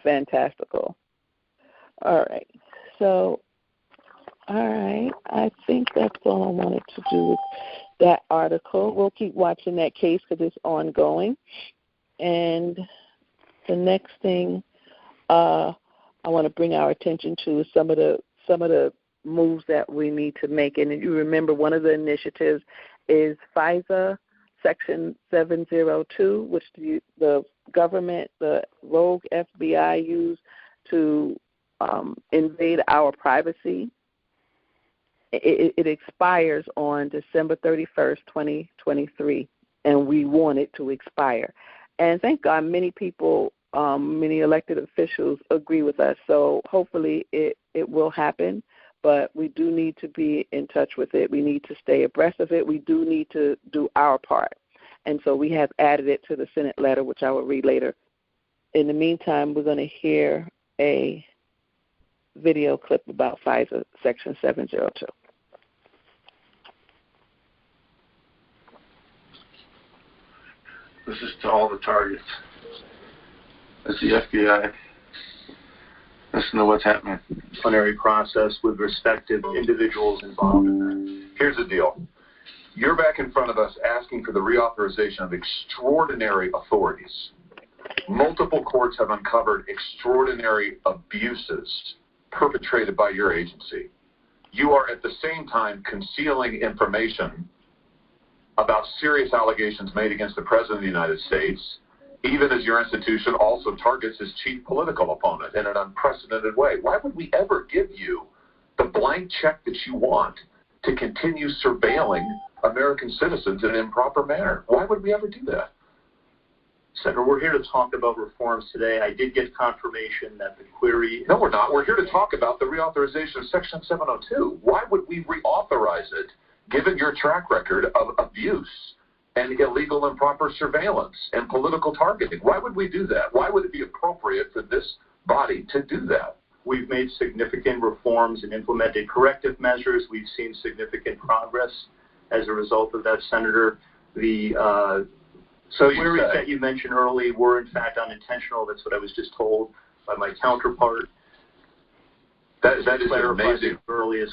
fantastical. All right. So, I think that's all I wanted to do with that article. We'll keep watching that case because it's ongoing. And the next thing I want to bring our attention to is some of the moves that we need to make. And you remember one of the initiatives is FISA Section 702, which the government, the rogue FBI used to invade our privacy. It expires on December 31st, 2023, and we want it to expire. And thank God many people, many elected officials agree with us, so hopefully it will happen. But we do need to be in touch with it. We need to stay abreast of it. We do need to do our part. And so we have added it to the Senate letter, which I will read later. In the meantime, we're going to hear a video clip about FISA Section 702. This is to all the targets. That's the FBI. Listen to what's happening. Disciplinary process with respect to individuals involved in that. Here's the deal. You're back in front of us asking for the reauthorization of extraordinary authorities. Multiple courts have uncovered extraordinary abuses perpetrated by your agency. You are at the same time concealing information about serious allegations made against the President of the United States, even as your institution also targets his chief political opponent in an unprecedented way. Why would we ever give you the blank check that you want to continue surveilling American citizens in an improper manner? Why would we ever do that? Senator, we're here to talk about reforms today. I did get confirmation that the query... No, we're not. We're here to talk about the reauthorization of Section 702. Why would we reauthorize it, given your track record of abuse and illegal improper surveillance and political targeting? Why would we do that? Why would it be appropriate for this body to do that? We've made significant reforms and implemented corrective measures. We've seen significant progress as a result of that, Senator. The So queries that you mentioned early were in fact unintentional. That's what I was just told by my counterpart. That is amazing. The earlier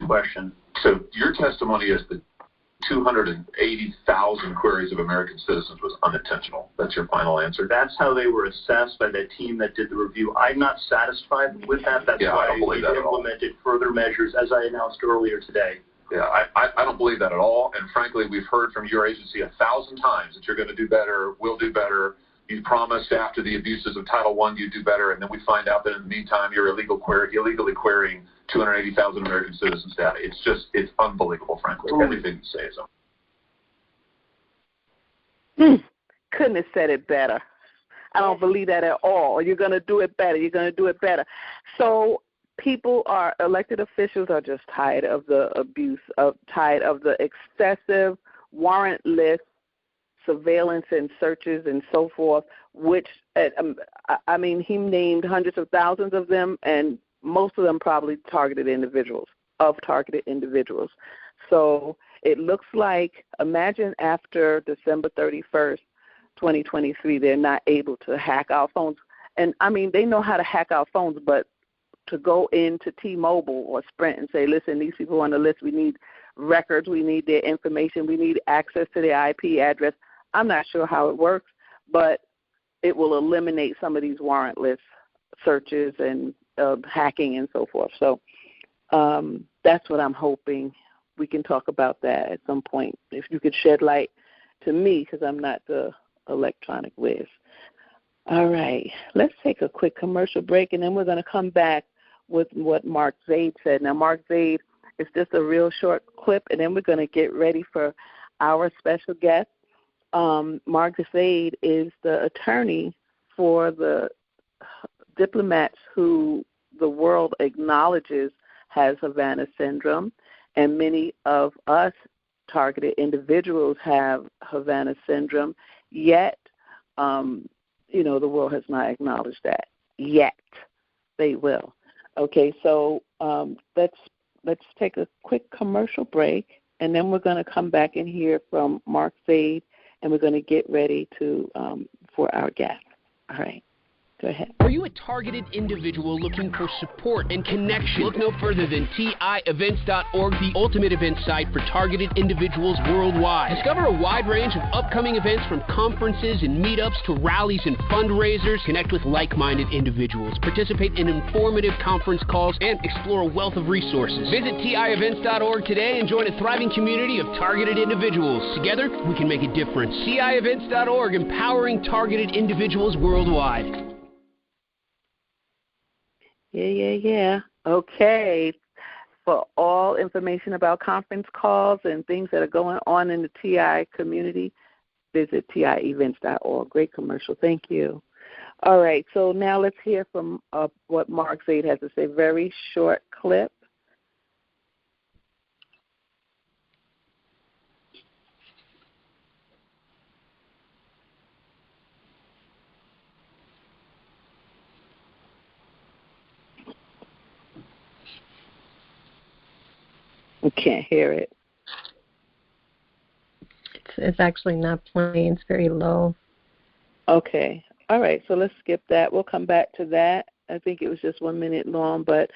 question. So your testimony is that 280,000 queries of American citizens was unintentional. That's your final answer? That's how they were assessed by that team that did the review. I'm not satisfied with that. That's why we implemented further measures, as I announced earlier today. Yeah, I don't believe that at all. And frankly, we've heard from your agency 1,000 times that you're going to do better, will do better. You promised after the abuses of Title I you'd do better, and then we find out that in the meantime you're illegally querying 280,000 American citizens' data. It's unbelievable, frankly. Everything you say is unbelievable. Couldn't have said it better. I don't believe that at all. You're going to do it better. You're going to do it better. So elected officials are just tired of the abuse, tired of the excessive warrantless surveillance and searches and so forth, which, he named hundreds of thousands of them, and most of them probably targeted individuals. So it looks like, imagine after December 31st, 2023, they're not able to hack our phones. And, they know how to hack our phones, but to go into T-Mobile or Sprint and say, listen, these people on the list, we need records, we need their information, we need access to their IP address. I'm not sure how it works, but it will eliminate some of these warrantless searches and hacking and so forth. So that's what I'm hoping. We can talk about that at some point. If you could shed light to me, because I'm not the electronic whiz. All right, let's take a quick commercial break, and then we're going to come back with what Mark Zaid said. Now, Mark Zaid is just a real short clip, and then we're going to get ready for our special guest. Mark Zaid is the attorney for the diplomats who the world acknowledges has Havana syndrome, and many of us targeted individuals have Havana syndrome, yet the world has not acknowledged that yet. They will. Okay, so let's take a quick commercial break, and then we're going to come back and hear from Mark Zaid, and we're going to get ready to for our guest. All right. Go ahead. Are you a targeted individual looking for support and connection? Look no further than TIEvents.org, the ultimate event site for targeted individuals worldwide. Discover a wide range of upcoming events, from conferences and meetups to rallies and fundraisers. Connect with like-minded individuals, participate in informative conference calls, and explore a wealth of resources. Visit TIEvents.org today and join a thriving community of targeted individuals. Together, we can make a difference. TIEvents.org, empowering targeted individuals worldwide. Yeah. Okay. For all information about conference calls and things that are going on in the TI community, visit TIEvents.org. Great commercial. Thank you. All right. So now let's hear from what Mark Zaid has to say. Very short clip. We can't hear it. It's actually not playing. It's very low. Okay. All right. So let's skip that. We'll come back to that. I think it was just 1 minute long, but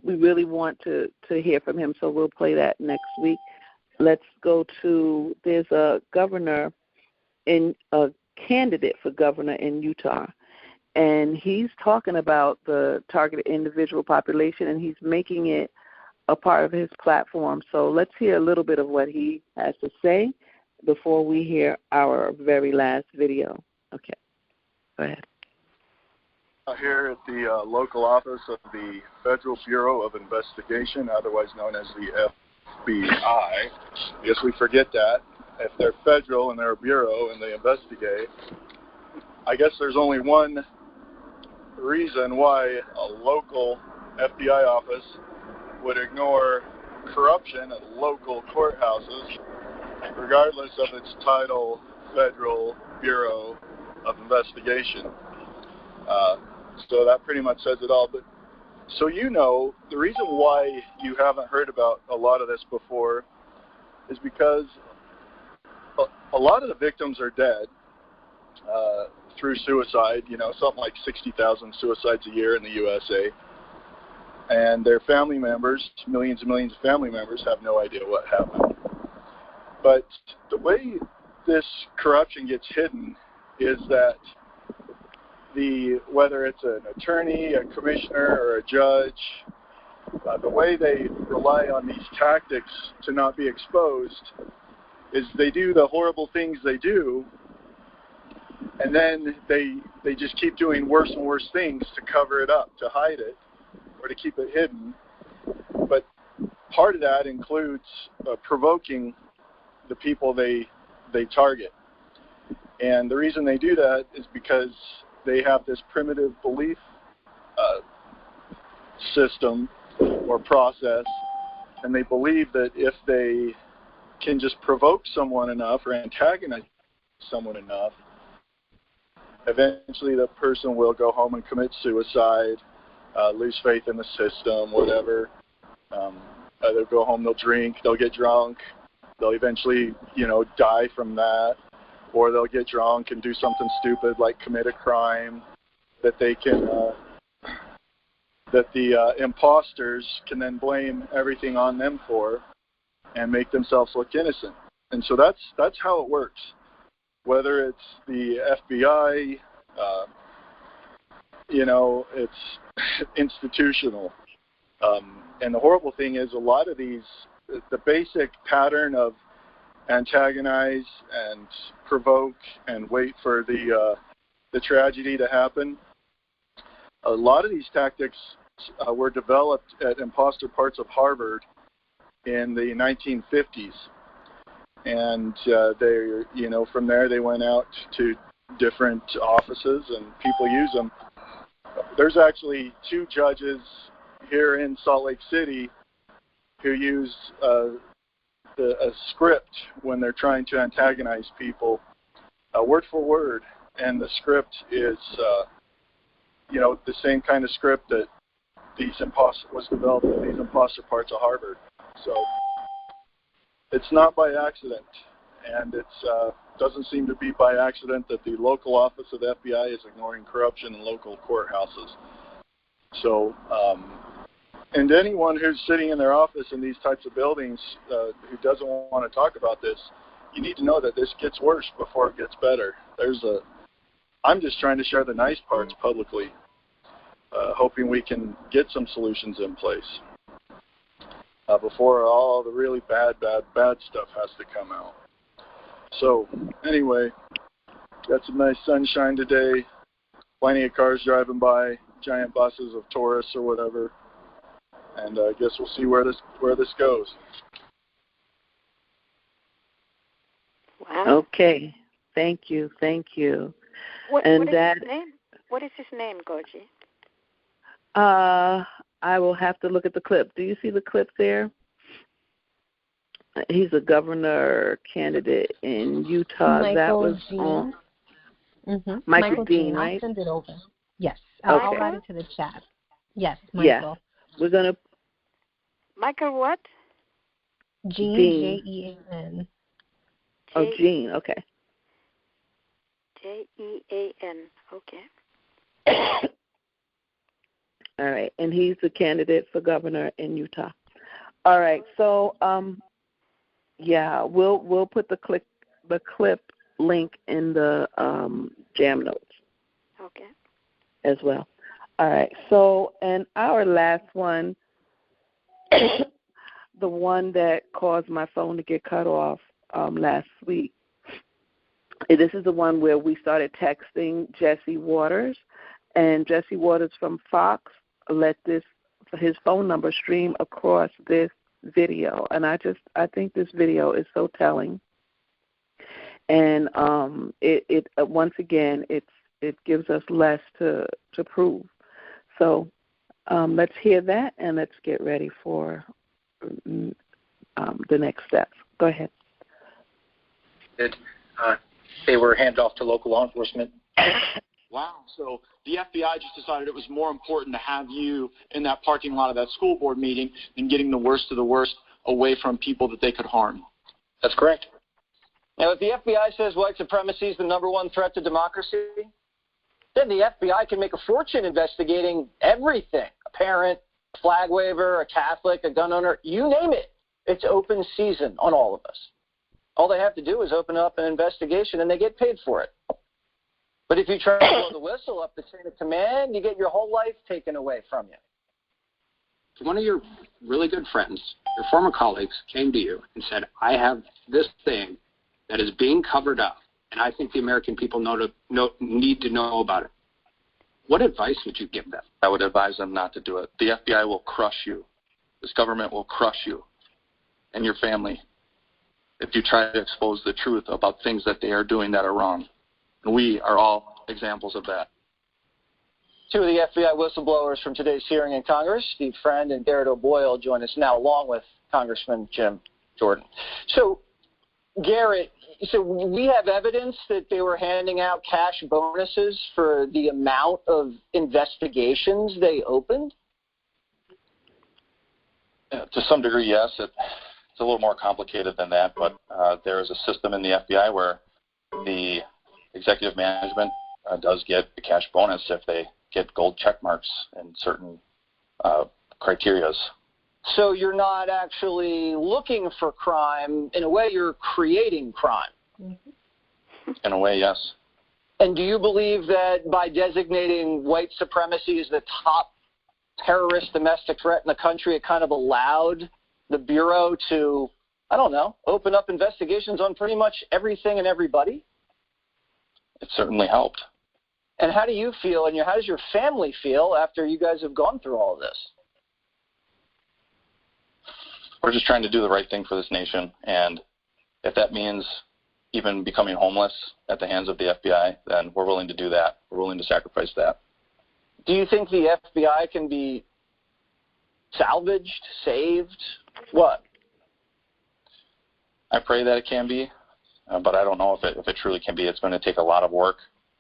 we really want to hear from him, so we'll play that next week. Let's go to, there's a candidate for governor in Utah, and he's talking about the targeted individual population, and he's making it a part of his platform. So let's hear a little bit of what he has to say before we hear our very last video. Okay, go ahead. Here at the local office of the Federal Bureau of Investigation, otherwise known as the FBI. Because we forget that. If they're federal and they're a bureau and they investigate, I guess there's only one reason why a local FBI office would ignore corruption at local courthouses, regardless of its title, Federal Bureau of Investigation. So that pretty much says it all. But so the reason why you haven't heard about a lot of this before is because a lot of the victims are dead through suicide, something like 60,000 suicides a year in the USA. And their family members, millions and millions of family members, have no idea what happened. But the way this corruption gets hidden is that whether it's an attorney, a commissioner, or a judge, the way they rely on these tactics to not be exposed is they do the horrible things they do, and then they just keep doing worse and worse things to cover it up, to hide it, or to keep it hidden. But part of that includes provoking the people they target. And the reason they do that is because they have this primitive belief system or process, and they believe that if they can just provoke someone enough or antagonize someone enough, eventually the person will go home and commit suicide, lose faith in the system, whatever. They'll go home, they'll drink, they'll get drunk, they'll eventually, die from that. Or they'll get drunk and do something stupid like commit a crime that they can, that the imposters can then blame everything on them for and make themselves look innocent. And so that's how it works. Whether it's the FBI, it's institutional. And the horrible thing is a lot of these, the basic pattern of antagonize and provoke and wait for the tragedy to happen. A lot of these tactics were developed at imposter parts of Harvard in the 1950s, and from there they went out to different offices and people use them. There's actually 2 judges here in Salt Lake City who use a script when they're trying to antagonize people, word for word, and the script is, the same kind of script that was developed in these imposter parts of Harvard. So it's not by accident, and it doesn't seem to be by accident that the local office of the FBI is ignoring corruption in local courthouses. So, and anyone who's sitting in their office in these types of buildings who doesn't want to talk about this, you need to know that this gets worse before it gets better. I'm just trying to share the nice parts publicly, hoping we can get some solutions in place before all the really bad stuff has to come out. So, anyway, got some nice sunshine today, plenty of cars driving by, giant buses of tourists or whatever. And I guess we'll see where this goes. Wow. Okay. Thank you. What is his name? What is his name, GoGi? I will have to look at the clip. Do you see the clip there? He's a governor candidate in Utah. Michael that was Dean. on Mm-hmm. Michael Dean, right? I'll send it over. Yes. Okay. I'll add it to the chat. Yes, Michael. Yeah. We're going to... Michael what? Jean, J-E-A-N. Oh, Jean, okay. J-E-A-N, okay. All right, and he's the candidate for governor in Utah. All right, so, we'll put the clip link in the J.A.M notes. Okay. As well. All right, so, and our last one, the one that caused my phone to get cut off last week. This is the one where we started texting Jesse Waters, and Jesse Waters from Fox let his phone number stream across this video, and I think this video is so telling. And it once again it gives us less to prove. So let's hear that, and let's get ready for the next steps. Go ahead. They were handed off to local law enforcement. Wow. So the FBI just decided it was more important to have you in that parking lot of that school board meeting than getting the worst of the worst away from people that they could harm. That's correct. Now, if the FBI says white supremacy is the #1 threat to democracy, then the FBI can make a fortune investigating everything. A parent, a flag waver, a Catholic, a gun owner, you name it. It's open season on all of us. All they have to do is open up an investigation, and they get paid for it. But if you try to blow the whistle up the chain of command, you get your whole life taken away from you. One of your really good friends, your former colleagues, came to you and said, I have this thing that is being covered up, and I think the American people need to know about it. What advice would you give them? I would advise them not to do it. The FBI will crush you. This government will crush you and your family if you try to expose the truth about things that they are doing that are wrong. And we are all examples of that. Two of the FBI whistleblowers from today's hearing in Congress, Steve Friend and Garrett O'Boyle, join us now, along with Congressman Jim Jordan. So, Garrett, we have evidence that they were handing out cash bonuses for the amount of investigations they opened? To some degree, yes. It's a little more complicated than that, but there is a system in the FBI where the executive management does get a cash bonus if they get gold check marks in certain criterias. So you're not actually looking for crime. In a way, you're creating crime. Mm-hmm. In a way, yes. And do you believe that by designating white supremacy as the top terrorist domestic threat in the country, it kind of allowed the Bureau to, I don't know, open up investigations on pretty much everything and everybody? It certainly helped. And how do you feel, and how does your family feel after you guys have gone through all of this? We're just trying to do the right thing for this nation, and if that means even becoming homeless at the hands of the FBI, then we're willing to do that. We're willing to sacrifice that. Do you think the FBI can be salvaged, saved? What? I pray that it can be, but I don't know if it truly can be. It's going to take a lot of work.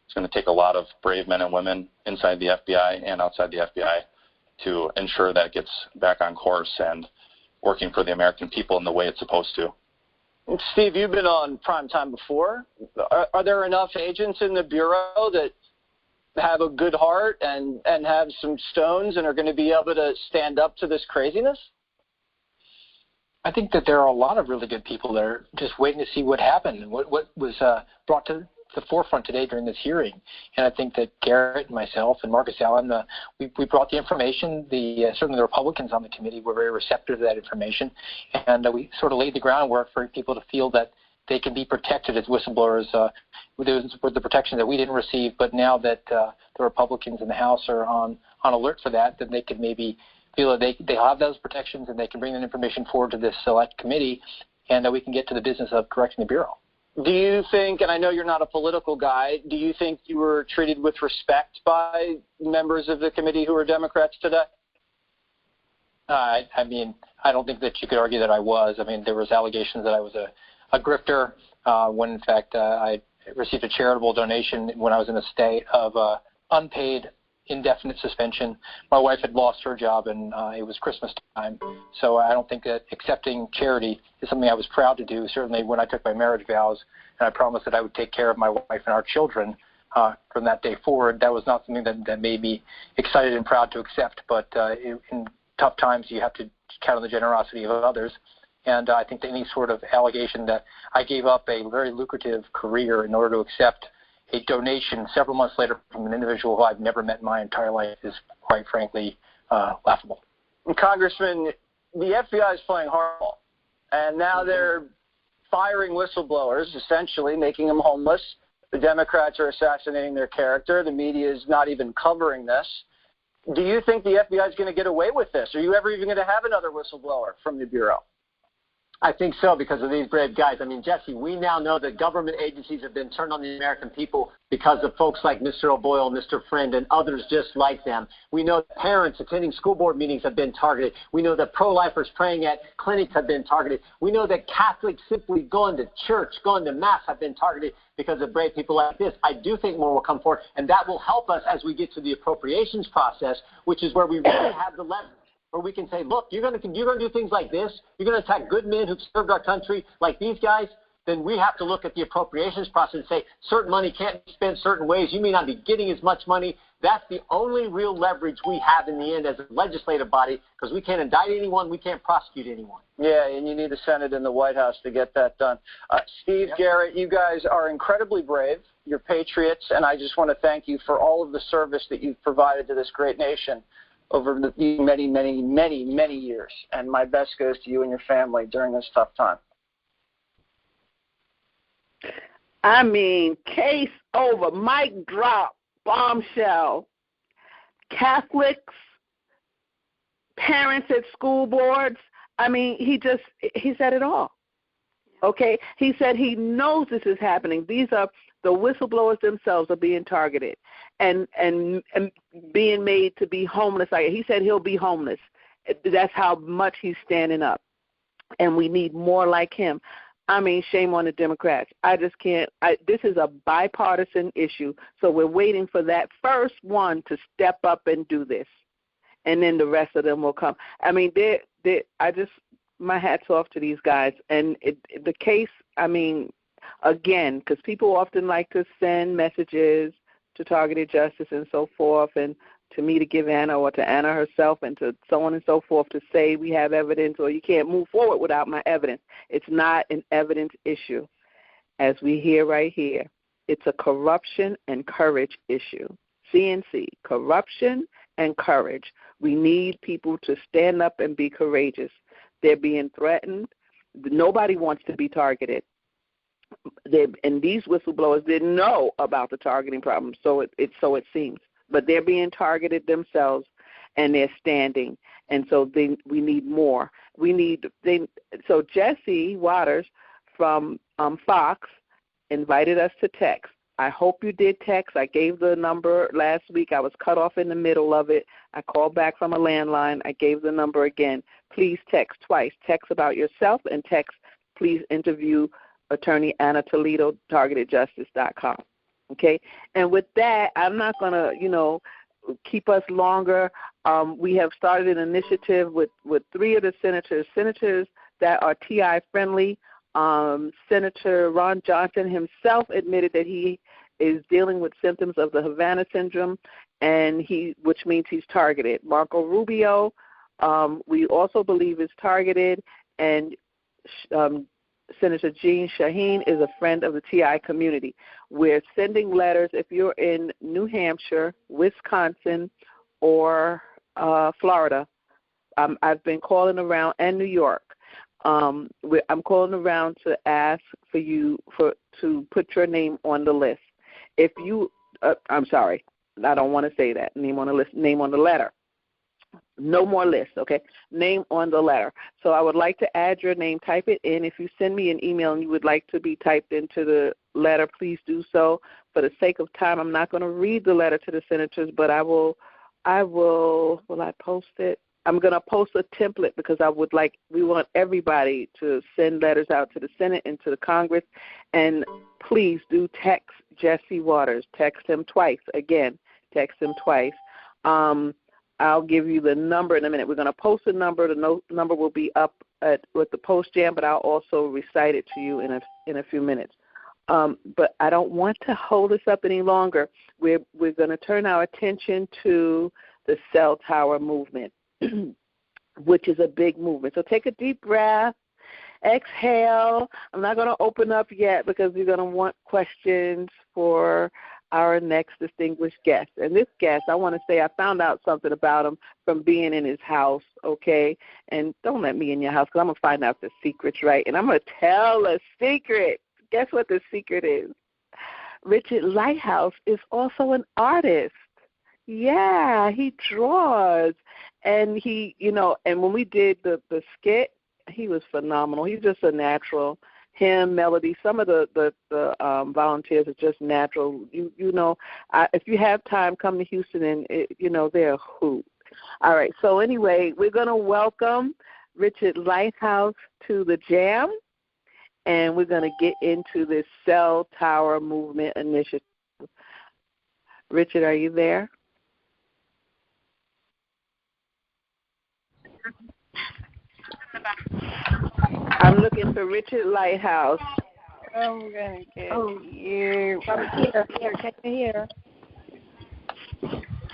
It's going to take a lot of brave men and women inside the FBI and outside the FBI to ensure that it gets back on course and working for the American people in the way it's supposed to. Steve, you've been on prime time before. Are there enough agents in the Bureau that have a good heart and have some stones and are going to be able to stand up to this craziness? I think that there are a lot of really good people that are just waiting to see what happened and what was brought to the forefront today during this hearing. And I think that Garrett and myself and Marcus Allen, we brought the information. Certainly the Republicans on the committee were very receptive to that information. And we sort of laid the groundwork for people to feel that they can be protected as whistleblowers with the protection that we didn't receive. But now that the Republicans in the House are on alert for that, then they could maybe feel that they have those protections and they can bring that information forward to this select committee, and we can get to the business of correcting the Bureau. Do you think, and I know you're not a political guy, do you think you were treated with respect by members of the committee who are Democrats today? I mean, I don't think that you could argue that I was. I mean, there was allegations that I was a grifter when, in fact, I received a charitable donation when I was in a state of unpaid indefinite suspension. My wife had lost her job, and it was Christmas time. So I don't think that accepting charity is something I was proud to do. Certainly when I took my marriage vows and I promised that I would take care of my wife and our children from that day forward, that was not something that made me excited and proud to accept. But in tough times, you have to count on the generosity of others. And I think that any sort of allegation that I gave up a very lucrative career in order to accept a donation several months later from an individual who I've never met in my entire life is, quite frankly, laughable. Congressman, the FBI is playing hardball, and now they're firing whistleblowers, essentially making them homeless. The Democrats are assassinating their character. The media is not even covering this. Do you think the FBI is going to get away with this? Are you ever even going to have another whistleblower from the Bureau? I think so, because of these brave guys. I mean, Jesse, we now know that government agencies have been turned on the American people because of folks like Mr. O'Boyle, Mr. Friend, and others just like them. We know that parents attending school board meetings have been targeted. We know that pro-lifers praying at clinics have been targeted. We know that Catholics simply going to church, going to Mass have been targeted because of brave people like this. I do think more will come forward, and that will help us as we get to the appropriations process, which is where we really have the leverage. Or we can say, look, you're going to do things like this. You're going to attack good men who've served our country like these guys. then we have to look at the appropriations process and say certain money can't be spent certain ways. You may not be getting as much money. That's the only real leverage we have in the end as a legislative body, because we can't indict anyone, we can't prosecute anyone. Yeah, and you need the Senate and the White House to get that done. Steve, Garrett, you guys are incredibly brave. You're patriots, and I just want to thank you for all of the service that you've provided to this great nation over the many, many, many, many years. And my best goes to you and your family during this tough time. I mean, case over, mic drop, bombshell. Catholics, parents at school boards. I mean, he said it all. Okay? He said he knows this is happening. These are the whistleblowers themselves are being targeted and being made to be homeless. He said he'll be homeless. That's how much he's standing up. And we need more like him. I mean, shame on the Democrats. I just can't. This is a bipartisan issue, so we're waiting for that first one to step up and do this, and then the rest of them will come. I mean, my hat's off to these guys. And the case, I mean, again, because people often like to send messages to targeted justice and so forth, and to me to give Anna or to Anna herself and to so on and so forth to say we have evidence or you can't move forward without my evidence. It's not an evidence issue. As we hear right here, it's a corruption and courage issue. CNC, corruption and courage. We need people to stand up and be courageous. They're being threatened. Nobody wants to be targeted. And these whistleblowers didn't know about the targeting problem, so it seems. But they're being targeted themselves, and they're standing. And so we need more. So Jesse Waters from Fox invited us to text. I hope you did text. I gave the number last week. I was cut off in the middle of it. I called back from a landline. I gave the number again. Please text twice. Text about yourself and text, please interview Attorney Anna Toledo, targetedjustice.com. Okay? And with that, I'm not going to, keep us longer. We have started an initiative with 3 of the senators that are TI friendly. Senator Ron Johnson himself admitted that he is dealing with symptoms of the Havana syndrome, which means he's targeted. Marco Rubio, we also believe is targeted, and Senator Jean Shaheen is a friend of the TI community. We're sending letters if you're in New Hampshire, Wisconsin, or Florida. I've been calling around, and New York. I'm calling around to ask for you to put your name on the list. If you, I'm sorry, I don't want to say that. Name on the list, name on the letter. No more lists, okay? Name on the letter. So I would like to add your name. Type it in. If you send me an email and you would like to be typed into the letter, please do so. For the sake of time, I'm not going to read the letter to the senators, but will I post it? I'm going to post a template because we want everybody to send letters out to the Senate and to the Congress. And please do text Jesse Waters. Text him twice. Again, text him twice. I'll give you the number in a minute. We're going to post a number. The number will be up with the Post Jam, but I'll also recite it to you in a few minutes. But I don't want to hold this up any longer. We're going to turn our attention to the cell tower movement, which is a big movement. So take a deep breath. Exhale. I'm not going to open up yet because you're going to want questions for our next distinguished guest. And this guest, I want to say I found out something about him from being in his house, okay? And don't let me in your house because I'm going to find out the secrets, right? And I'm going to tell a secret. Guess what the secret is? Richard Lighthouse is also an artist. Yeah, he draws. And he, and when we did the skit, he was phenomenal. He's just a natural. Him, Melody, some of the volunteers are just natural. If you have time, come to Houston, and they're a hoot. All right. So anyway, we're going to welcome Richard Lighthouse to the J.A.M, and we're going to get into this cell tower movement initiative. Richard, are you there? I'm looking for Richard Lighthouse. I'm gonna get you. Can you hear?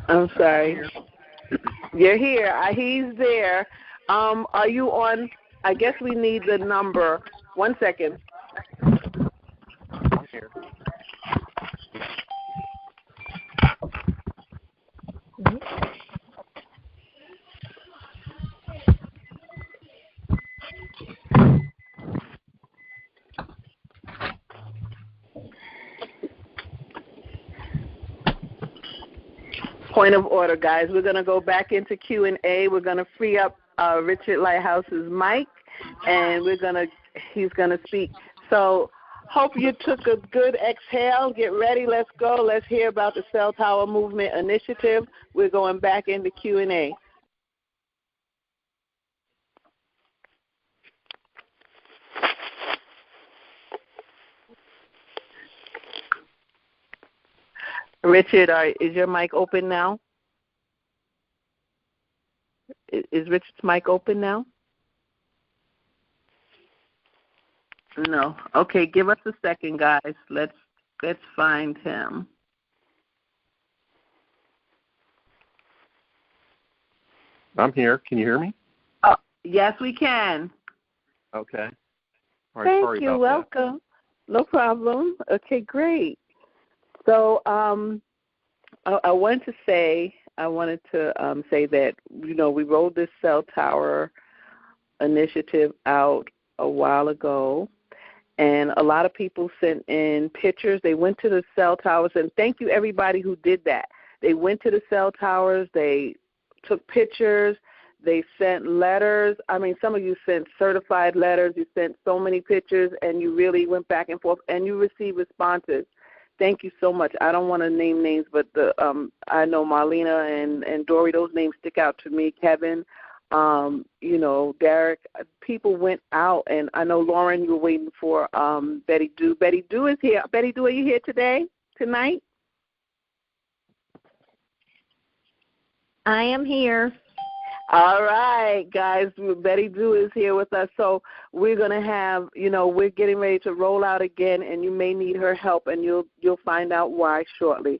I'm sorry. You're here. He's there. Are you on? I guess we need the number. 1 second. Here. Point of order, guys. We're going to go back into Q&A. We're going to free up Richard Lighthouse's mic, and he's going to speak. So hope you took a good exhale. Get ready. Let's go. Let's hear about the Cell Tower Movement Initiative. We're going back into Q&A. Richard, is your mic open now? Is Richard's mic open now? No. Okay, give us a second, guys. Let's find him. I'm here. Can you hear me? Oh, yes, we can. Okay. All right, Thank sorry you. about Welcome. That. No problem. Okay, great. So I wanted to say that, we rolled this cell tower initiative out a while ago, and a lot of people sent in pictures. They went to the cell towers, and thank you everybody who did that. They went to the cell towers. They took pictures. They sent letters. I mean, some of you sent certified letters. You sent so many pictures, and you really went back and forth, and you received responses. Thank you so much. I don't want to name names, but I know Marlena and Dory, those names stick out to me. Kevin, Derek, people went out, and I know, Lauren, you were waiting for Betty Doo. Betty Doo is here. Betty Doo, are you here tonight? I am here. All right, guys, Betty Doo is here with us. So we're going to have, we're getting ready to roll out again, and you may need her help, and you'll find out why shortly.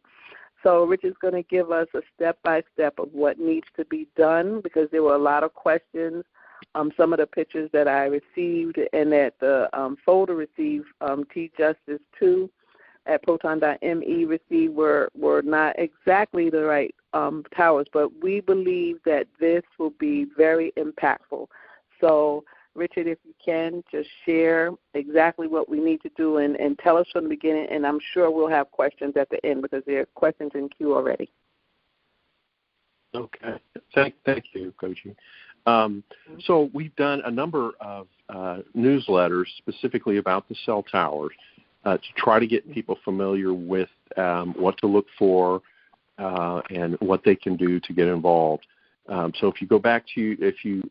So Richard's going to give us a step-by-step of what needs to be done, because there were a lot of questions. Some of the pictures that I received and that the folder received, T-Justice 2 at proton.me received were not exactly the right towers, but we believe that this will be very impactful. So, Richard, if you can, just share exactly what we need to do and tell us from the beginning, and I'm sure we'll have questions at the end because there are questions in queue already. Okay. Thank you, Koji. So we've done a number of newsletters specifically about the cell towers to try to get people familiar with what to look for and what they can do to get involved. So if you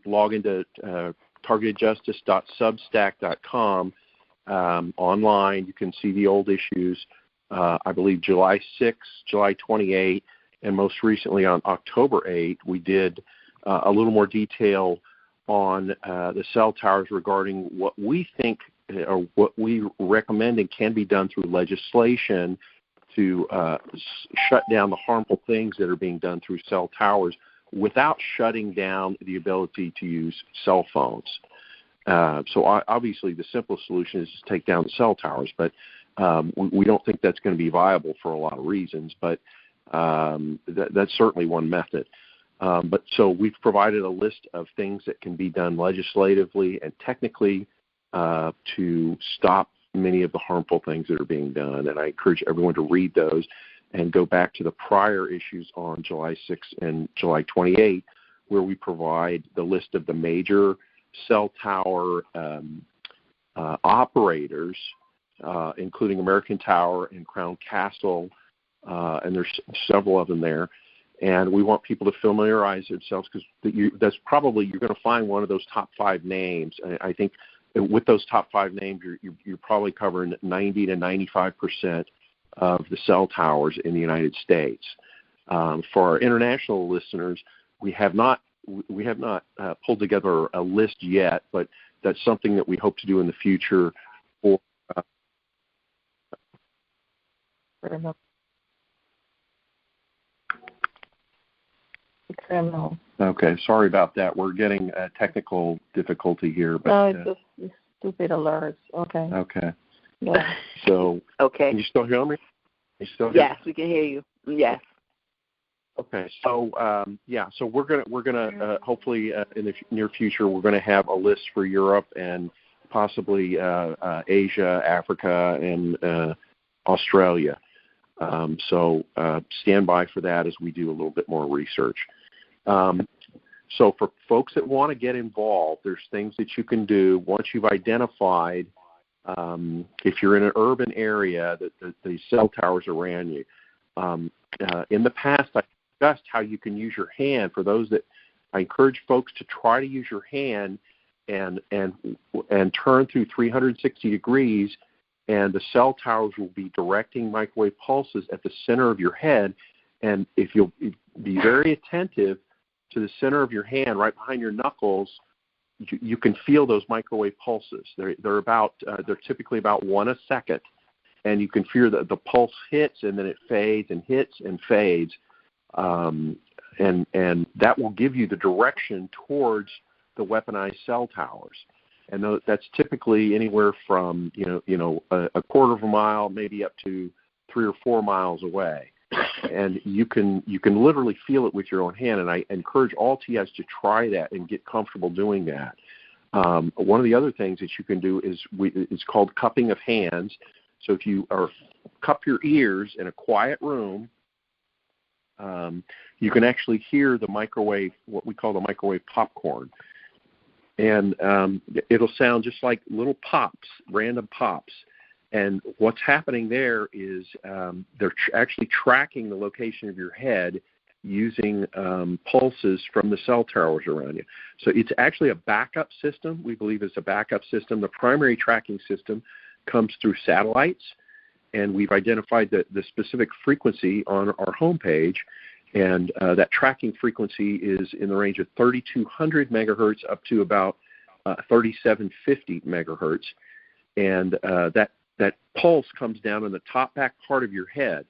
log into targetedjustice.substack.com online, you can see the old issues. I believe July 6, July 28, and most recently on October 8, we did a little more detail on the cell towers regarding what we think or what we recommend and can be done through legislation to shut down the harmful things that are being done through cell towers without shutting down the ability to use cell phones. So obviously the simplest solution is to take down the cell towers, but we don't think that's going to be viable for a lot of reasons, but that's certainly one method. But so we've provided a list of things that can be done legislatively and technically to stop many of the harmful things that are being done. And I encourage everyone to read those and go back to the prior issues on July 6 and July 28, where we provide the list of the major cell tower operators, including American Tower and Crown Castle, and there's several of them there. And we want people to familiarize themselves because you're going to find one of those top 5 names. I think with those top 5 names, you're probably covering 90 to 95% of the cell towers in the United States. For our international listeners, we have not pulled together a list yet, but that's something that we hope to do in the future for Criminal. Okay, sorry about that. We're getting a technical difficulty here. But, no, it's just stupid alerts. Okay. Okay. Yeah. So, okay. Can you still hear me? You still hear Yes, we can hear you. Yes. Okay, so so we're gonna hopefully in the near future we're gonna have a list for Europe and possibly Asia, Africa, and Australia. So stand by for that as we do a little bit more research. So for folks that want to get involved, there's things that you can do once you've identified. If you're in an urban area, that the cell towers around you. In the past, I discussed how you can use your hand. For those that, I encourage folks to try to use your hand and turn through 360 degrees, and the cell towers will be directing microwave pulses at the center of your head. And if you'll be very attentive to the center of your hand, right behind your knuckles, you can feel those microwave pulses. They're typically about 1 a second, and you can feel the pulse hits and then it fades and hits and fades, and that will give you the direction towards the weaponized cell towers. And that's typically anywhere from a quarter of a mile, maybe up to 3 or 4 miles away. And you can literally feel it with your own hand, and I encourage all TIs to try that and get comfortable doing that. One of the other things that you can do is it's called cupping of hands. So if you cup your ears in a quiet room, you can actually hear the microwave, what we call the microwave popcorn. And it'll sound just like little pops, random pops. And what's happening there is they're actually tracking the location of your head using pulses from the cell towers around you. So it's actually a backup system. We believe it's a backup system. The primary tracking system comes through satellites, and we've identified the specific frequency on our homepage. And that tracking frequency is in the range of 3,200 megahertz up to about 3,750 megahertz. And that pulse comes down in the top back part of your head.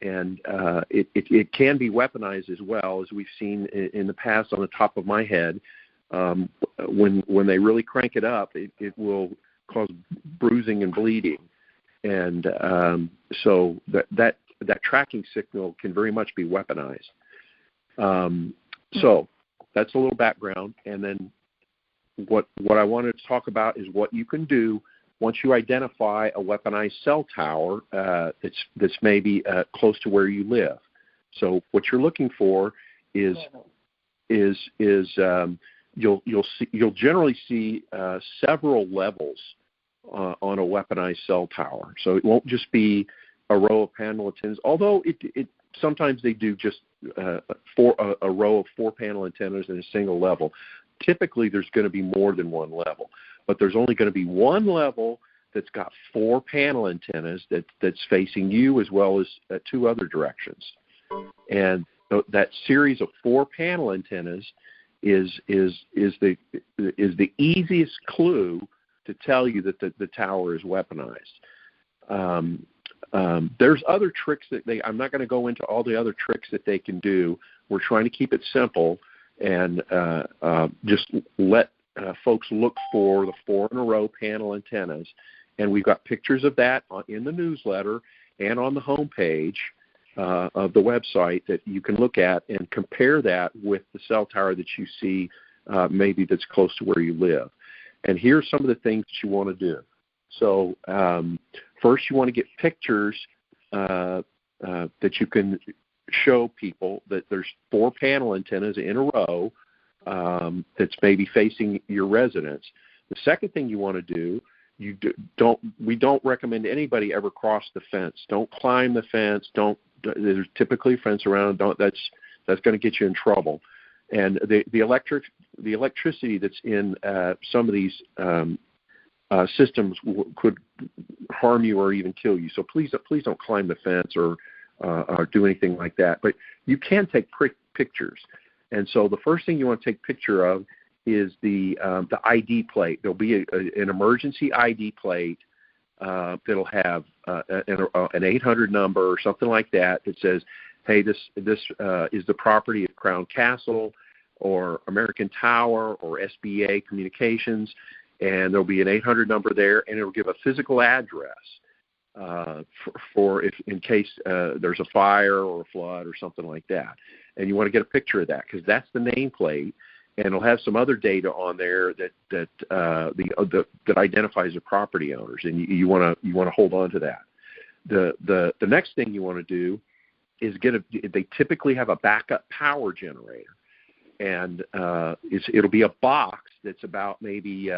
And it can be weaponized as well, as we've seen in the past on the top of my head. When they really crank it up, it will cause bruising and bleeding. And so that tracking signal can very much be weaponized. So that's a little background. And then what I wanted to talk about is what you can do once you identify a weaponized cell tower that's maybe close to where you live. So what you're looking for is you'll generally see several levels on a weaponized cell tower. So it won't just be a row of panel antennas, although it sometimes they do just a row of 4 panel antennas in a single level. Typically, there's going to be more than one level, but there's only going to be one level that's got 4 panel antennas that's facing you as well as 2 other directions. And that series of 4 panel antennas is the easiest clue to tell you that the tower is weaponized. There's other tricks that I'm not going to go into all the other tricks that they can do. We're trying to keep it simple and just let folks look for the 4 in a row panel antennas. And we've got pictures of that in the newsletter and on the homepage of the website that you can look at and compare that with the cell tower that you see maybe that's close to where you live. And here's some of the things that you want to do. So first you want to get pictures that you can show people that there's 4 panel antennas in a row that's maybe facing your residence. The second thing you want to do, we don't recommend anybody ever cross the fence. Don't climb the fence. There's typically a fence around. That's going to get you in trouble. And the electricity that's in some of these systems could harm you or even kill you. So please don't climb the fence or do anything like that. But you can take pictures. And so the first thing you want to take a picture of is the ID plate. There'll be an emergency ID plate that'll have an 800 number or something like that that says, hey, this is the property of Crown Castle or American Tower or SBA Communications, and there'll be an 800 number there, and it'll give a physical address for if in case there's a fire or a flood or something like that. And you want to get a picture of that because that's the nameplate, and it'll have some other data on there that identifies the property owners, and you want to hold on to that. The next thing you want to do is they typically have a backup power generator, and it'll be a box that's about maybe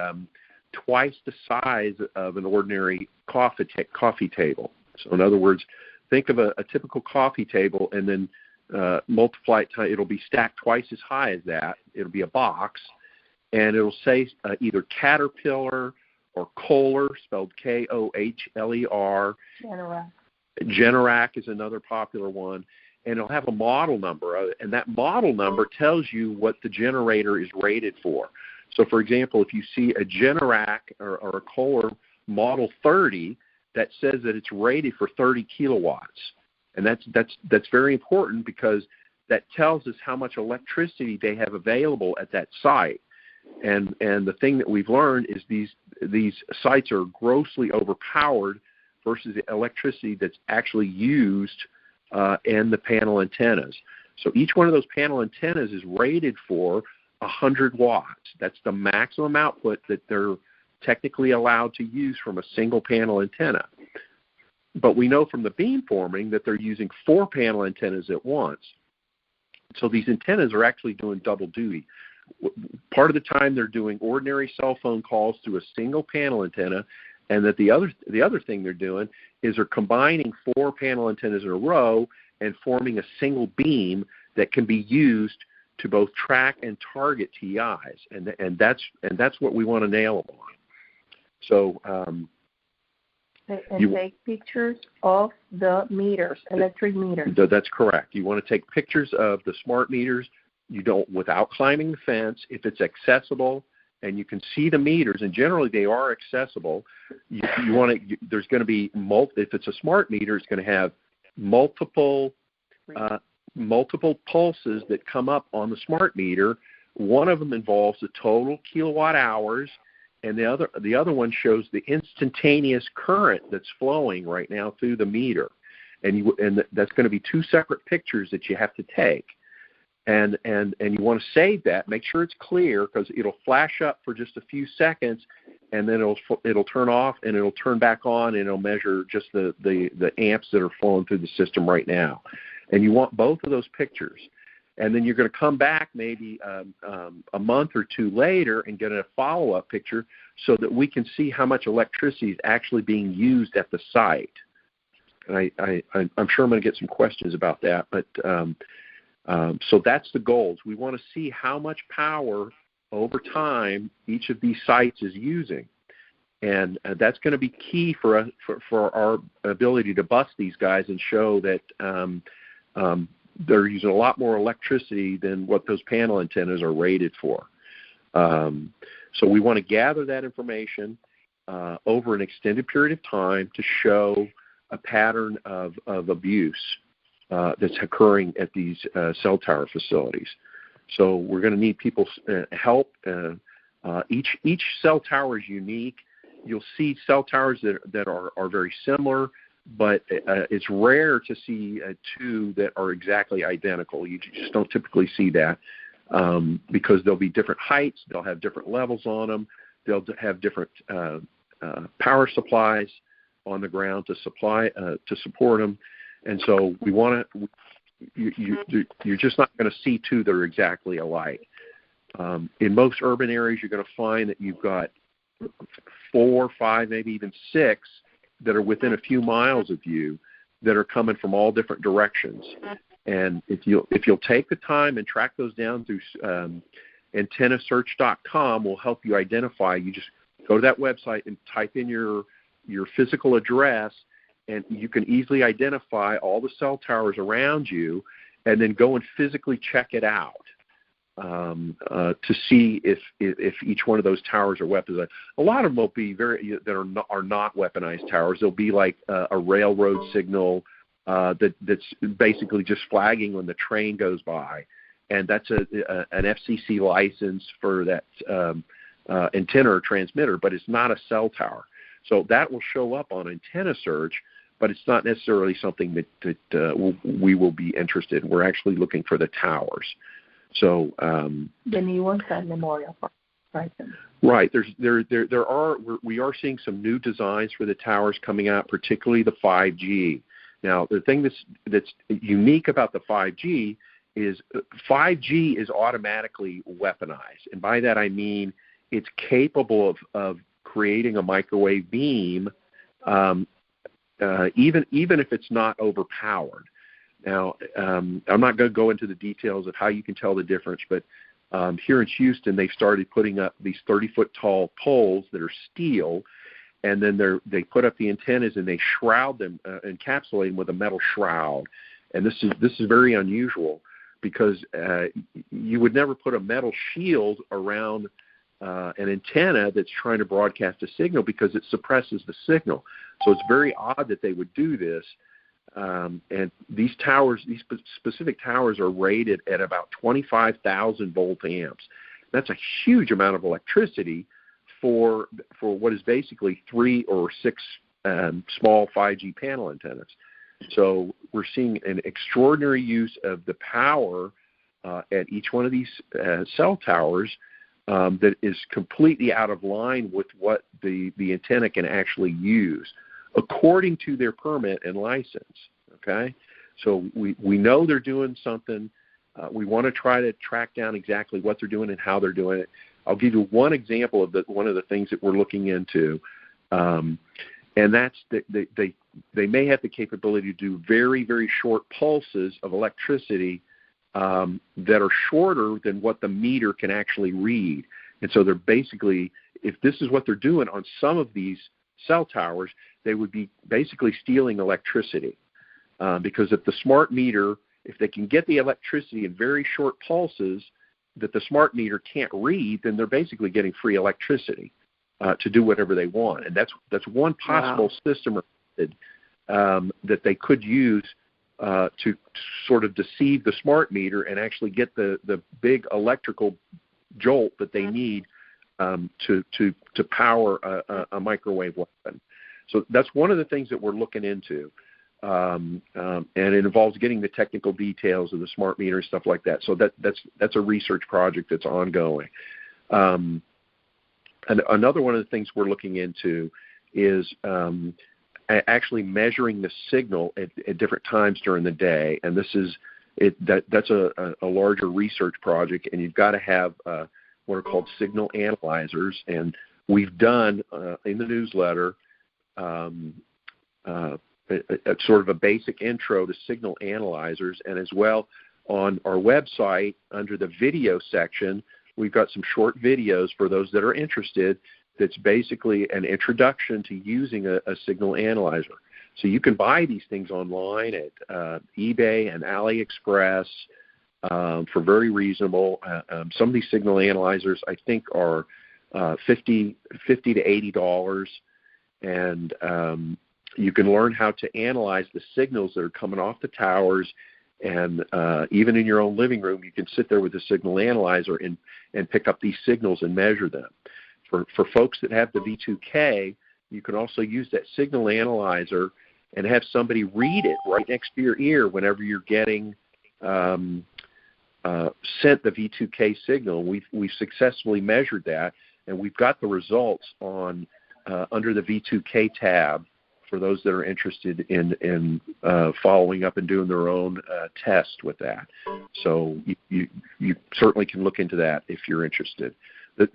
twice the size of an ordinary coffee table. So in other words, think of a typical coffee table and then multiply it. It'll be stacked twice as high as that. It'll be a box, and it'll say either Caterpillar or Kohler, spelled Kohler. Generac is another popular one, and it'll have a model number, and that model number tells you what the generator is rated for. So, for example, if you see a Generac or a Kohler Model 30, that says that it's rated for 30 kilowatts, and that's very important because that tells us how much electricity they have available at that site. And the thing that we've learned is these sites are grossly overpowered versus the electricity that's actually used in the panel antennas. So each one of those panel antennas is rated for 100 watts. That's the maximum output that they're technically allowed to use from a single panel antenna. But we know from the beamforming that they're using 4 panel antennas at once. So these antennas are actually doing double duty. Part of the time they're doing ordinary cell phone calls through a single panel antenna, and that the other thing they're doing is they're combining 4 panel antennas in a row and forming a single beam that can be used to both track and target TIs, and that's what we want to nail them on. So take pictures of the meters, electric meters. That's correct. You want to take pictures of the smart meters. You don't without climbing the fence. If it's accessible and you can see the meters, and generally they are accessible, you want to. There's going to be if it's a smart meter, it's going to have multiple pulses that come up on the smart meter. One of them involves the total kilowatt hours, and the other one shows the instantaneous current that's flowing right now through the meter. And that's going to be 2 separate pictures that you have to take. And you want to save that. Make sure it's clear because it'll flash up for just a few seconds, and then it'll turn off and it'll turn back on, and it'll measure just the amps that are flowing through the system right now. And you want both of those pictures. And then you're going to come back maybe a month or 2 later and get a follow-up picture so that we can see how much electricity is actually being used at the site. And I'm sure I'm going to get some questions about that, but so that's the goals. We want to see how much power over time each of these sites is using. And that's going to be key for our ability to bust these guys and show that they're using a lot more electricity than what those panel antennas are rated for. So we want to gather that information over an extended period of time to show a pattern of abuse that's occurring at these cell tower facilities. So we're going to need people's help. Each cell tower is unique. You'll see cell towers that are very similar, but it's rare to see 2 that are exactly identical. You just don't typically see that because they'll be different heights, they'll have different levels on them, they'll have different power supplies on the ground to support them, and so we want to. You're just not going to see 2 that are exactly alike. In most urban areas, you're going to find that you've got 4, 5, maybe even 6 that are within a few miles of you that are coming from all different directions. And if you'll take the time and track those down through antennasearch.com, will help you identify. You just go to that website and type in your physical address, and you can easily identify all the cell towers around you, and then go and physically check it out. to see if each one of those towers are weaponized. A lot of them will be that are not weaponized towers. They'll be like a railroad signal that's basically just flagging when the train goes by, and that's an FCC license for that antenna or transmitter, but it's not a cell tower. So that will show up on antenna search, but it's not necessarily something that we will be interested in. We're actually looking for the towers. So the new ones at Memorial Park, right? Right. We are seeing some new designs for the towers coming out, particularly the 5G. Now, the thing that's unique about the 5G is 5G is automatically weaponized, and by that I mean it's capable of creating a microwave beam, even if it's not overpowered. Now, I'm not going to go into the details of how you can tell the difference, but here in Houston, they've started putting up these 30-foot tall poles that are steel, and then they put up the antennas and they shroud them, encapsulate them with a metal shroud. And this is very unusual because you would never put a metal shield around an antenna that's trying to broadcast a signal because it suppresses the signal. So it's very odd that they would do this. And these towers, these specific towers, are rated at about 25,000 volt amps. That's a huge amount of electricity for what is basically 3 or 6 small 5G panel antennas. So we're seeing an extraordinary use of the power at each one of these cell towers that is completely out of line with what the antenna can actually use, according to their permit and license. Okay, so we know they're doing something. We want to try to track down exactly what they're doing and how they're doing it. I'll give you one example of one of the things that we're looking into, and that's that they may have the capability to do very, very short pulses of electricity that are shorter than what the meter can actually read. And so they're basically, if this is what they're doing on some of these cell towers, they would be basically stealing electricity because if the smart meter, if they can get the electricity in very short pulses that the smart meter can't read, then they're basically getting free electricity to do whatever they want. And that's one possible system or method that they could use to sort of deceive the smart meter and actually get the big electrical jolt that they need to power a microwave weapon. So that's one of the things that we're looking into. And it involves getting the technical details of the smart meter and stuff like that. So that's a research project that's ongoing. And another one of the things we're looking into is actually measuring the signal at different times during the day. And that's a larger research project, and you've got to have what are called signal analyzers. And we've done in the newsletter sort of a basic intro to signal analyzers, and as well on our website under the video section, we've got some short videos for those that are interested. That's basically an introduction to using a signal analyzer. So you can buy these things online at eBay and AliExpress for very reasonable. Some of these signal analyzers I think are $50 to $80, and you can learn how to analyze the signals that are coming off the towers. And even in your own living room, you can sit there with a signal analyzer and pick up these signals and measure them. For folks that have the V2K, you can also use that signal analyzer and have somebody read it right next to your ear whenever you're getting sent the V2K signal. We've successfully measured that, and we've got the results on under the V2K tab for those that are interested in following up and doing their own test with that. So you certainly can look into that if you're interested.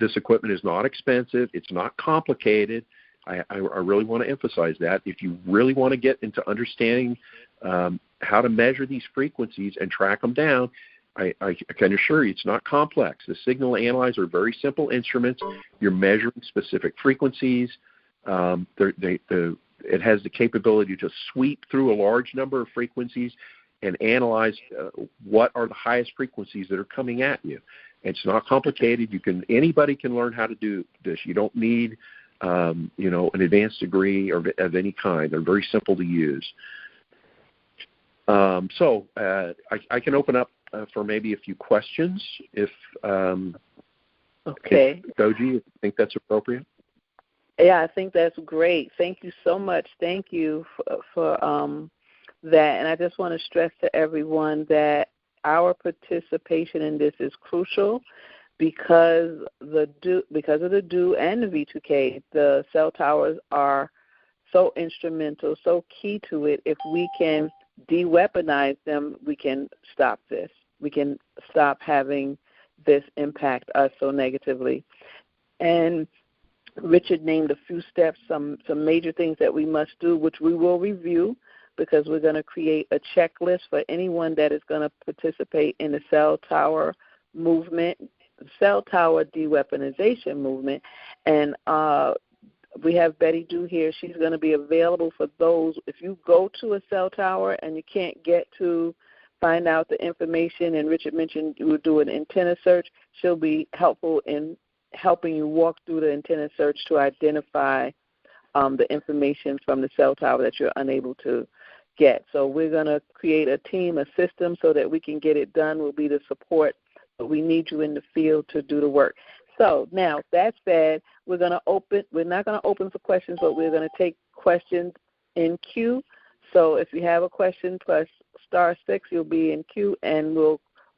This equipment is not expensive. It's not complicated. I really want to emphasize that. If you really want to get into understanding how to measure these frequencies and track them down, I can assure you it's not complex. The signal analyzer are very simple instruments. You're measuring specific frequencies. It has the capability to sweep through a large number of frequencies and analyze what are the highest frequencies that are coming at you. It's not complicated. Anybody can learn how to do this. You don't need an advanced degree of any kind. They're very simple to use. So I can open up for maybe a few questions if okay. If GoGi, if you think that's appropriate. Yeah, I think that's great. Thank you so much. Thank you for that. And I just want to stress to everyone that our participation in this is crucial because of the DO and the V2K. The cell towers are so instrumental, so key to it. If we can de-weaponize them, we can stop this. We can stop having this impact us so negatively. And Richard named a few steps, some major things that we must do, which we will review because we're going to create a checklist for anyone that is going to participate in the cell tower movement, cell tower de-weaponization movement. And we have Betty Dew here. She's going to be available for those. If you go to a cell tower and you can't get to find out the information, and Richard mentioned you would do an antenna search, she'll be helpful in helping you walk through the antenna search to identify the information from the cell tower that you're unable to get. So we're going to create a team, a system, so that we can get it done. We'll be the support, but we need you in the field to do the work. So now, that said, we're not going to open for questions, but we're going to take questions in queue. So if you have a question, plus *6, you'll be in queue, and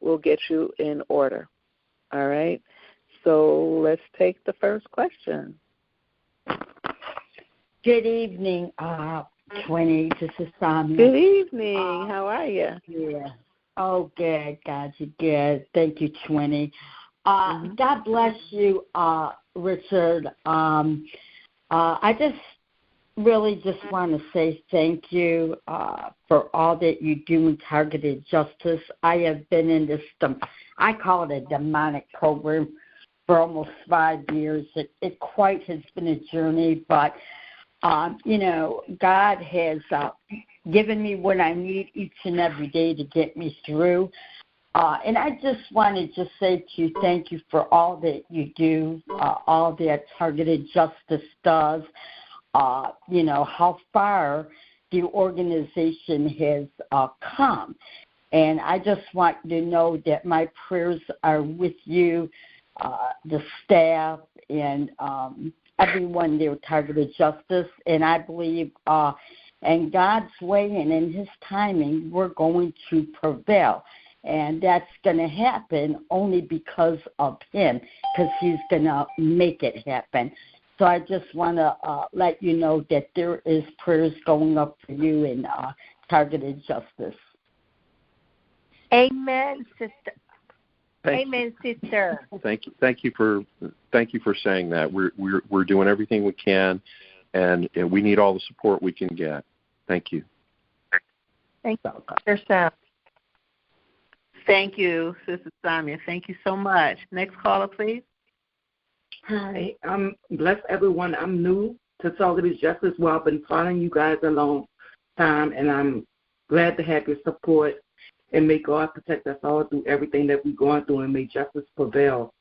we'll get you in order. All right? So let's take the first question. Good evening, 20. This is Sonia. Good evening. How are you? Yeah. Oh, good. God, you're good. Thank you, 20. God bless you, Richard. I just really want to say thank you for all that you do in targeted justice. I have been in this, I call it a demonic program, for almost 5 years. It quite has been a journey, but, God has given me what I need each and every day to get me through. And I just wanted to say to you, thank you for all that you do, all that targeted justice does, how far the organization has come. And I just want you to know that my prayers are with you, the staff, and everyone there targeted justice. And I believe in God's way and in His timing, we're going to prevail. And that's going to happen only because of Him, because He's going to make it happen. So I just want to let you know that there is prayers going up for you in targeted justice. Amen, sister. Amen, sister. Thank you for saying that. We're doing everything we can, and we need all the support we can get. Thank you. Thank you, Sister Sam. Thank you, Sister Samia. Thank you so much. Next caller, please. Hi, bless everyone. I'm new to targeted justice. Well, I've been following you guys a long time, and I'm glad to have your support. And may God protect us all through everything that we're going through, and may justice prevail.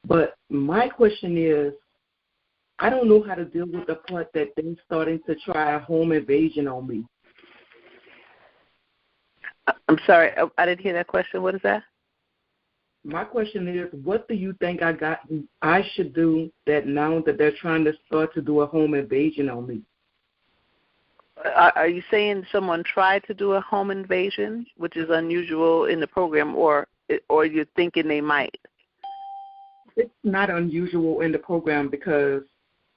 But my question is, I don't know how to deal with the part that they're starting to try a home invasion on me. I'm sorry, I didn't hear that question. What is that? My question is, what do you think I should do that now that they're trying to start to do a home invasion on me? Are you saying someone tried to do a home invasion, which is unusual in the program, or you're thinking they might? It's not unusual in the program because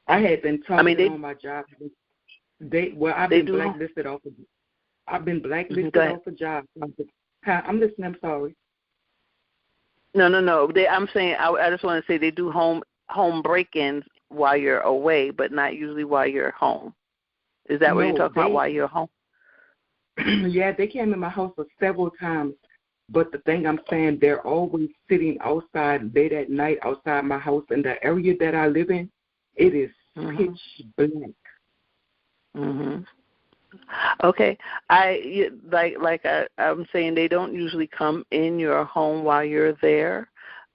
I had been talking on my job. I've been blacklisted off of jobs. I'm listening. I'm sorry. No. I'm saying I just want to say they do home break-ins while you're away, but not usually while you're home. Is that what you're talking about, while you're home? Yeah, they came in my house several times. But the thing I'm saying, they're always sitting outside late at night outside my house. In the area that I live in, it is pitch black. Mm-hmm. Okay, I'm saying, they don't usually come in your home while you're there.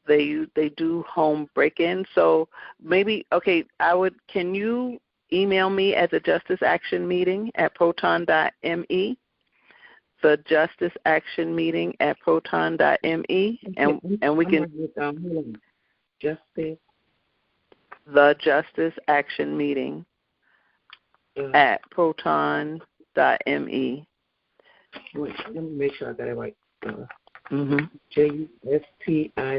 They do home break-in. So maybe, okay, can you email me at the Justice Action Meeting at proton.me? The Justice Action Meeting at proton.me, and we can Justice. The Justice Action Meeting at proton.me. Wait, let me make sure I got it right. JUSTICEPOOCON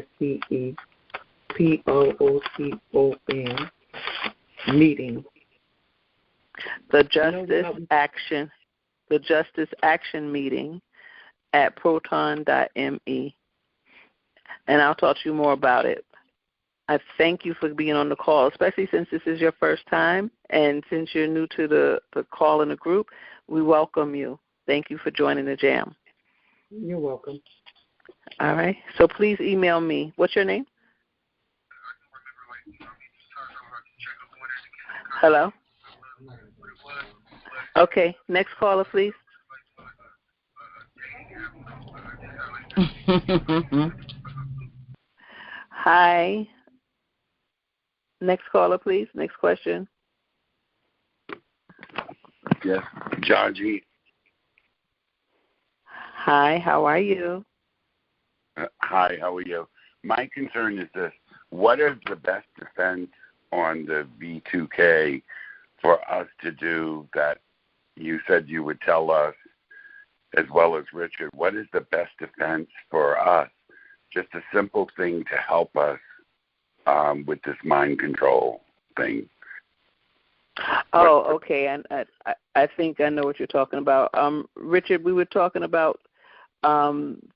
meeting. The Justice Action Meeting at proton.me. And I'll talk to you more about it. I thank you for being on the call, especially since this is your first time, and since you're new to the call in the group, we welcome you. Thank you for joining the J.A.M. You're welcome. All right. So please email me. What's your name? Hello? Okay. Next caller, please. Hi. Next caller, please. Next question. Yes, John G. Hi, how are you? Hi, how are you? My concern is this. What is the best defense on the V2K for us to do that you said you would tell us, as well as Richard? What is the best defense for us? Just a simple thing to help us with this mind control thing. Oh, okay. And I think I know what you're talking about. Richard, we were talking about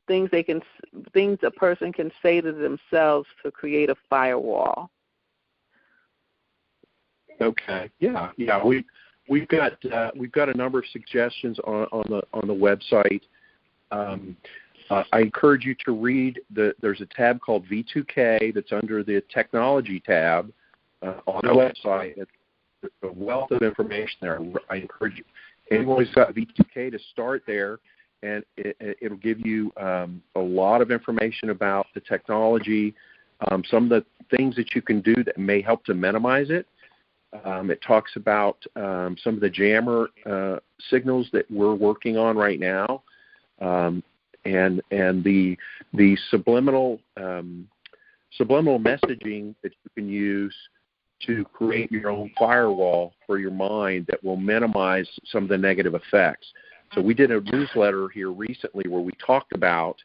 things a person can say to themselves to create a firewall. Okay. Yeah. We've got a number of suggestions on the website. I encourage you to read there's a tab called V2K that's under the technology tab on the website. It's a wealth of information there. I encourage anyone who's got V2K to start there, and it'll give you a lot of information about the technology, some of the things that you can do that may help to minimize it. It talks about some of the jammer signals that we're working on right now, and the subliminal messaging that you can use to create your own firewall for your mind that will minimize some of the negative effects. So we did a newsletter here recently where we talked about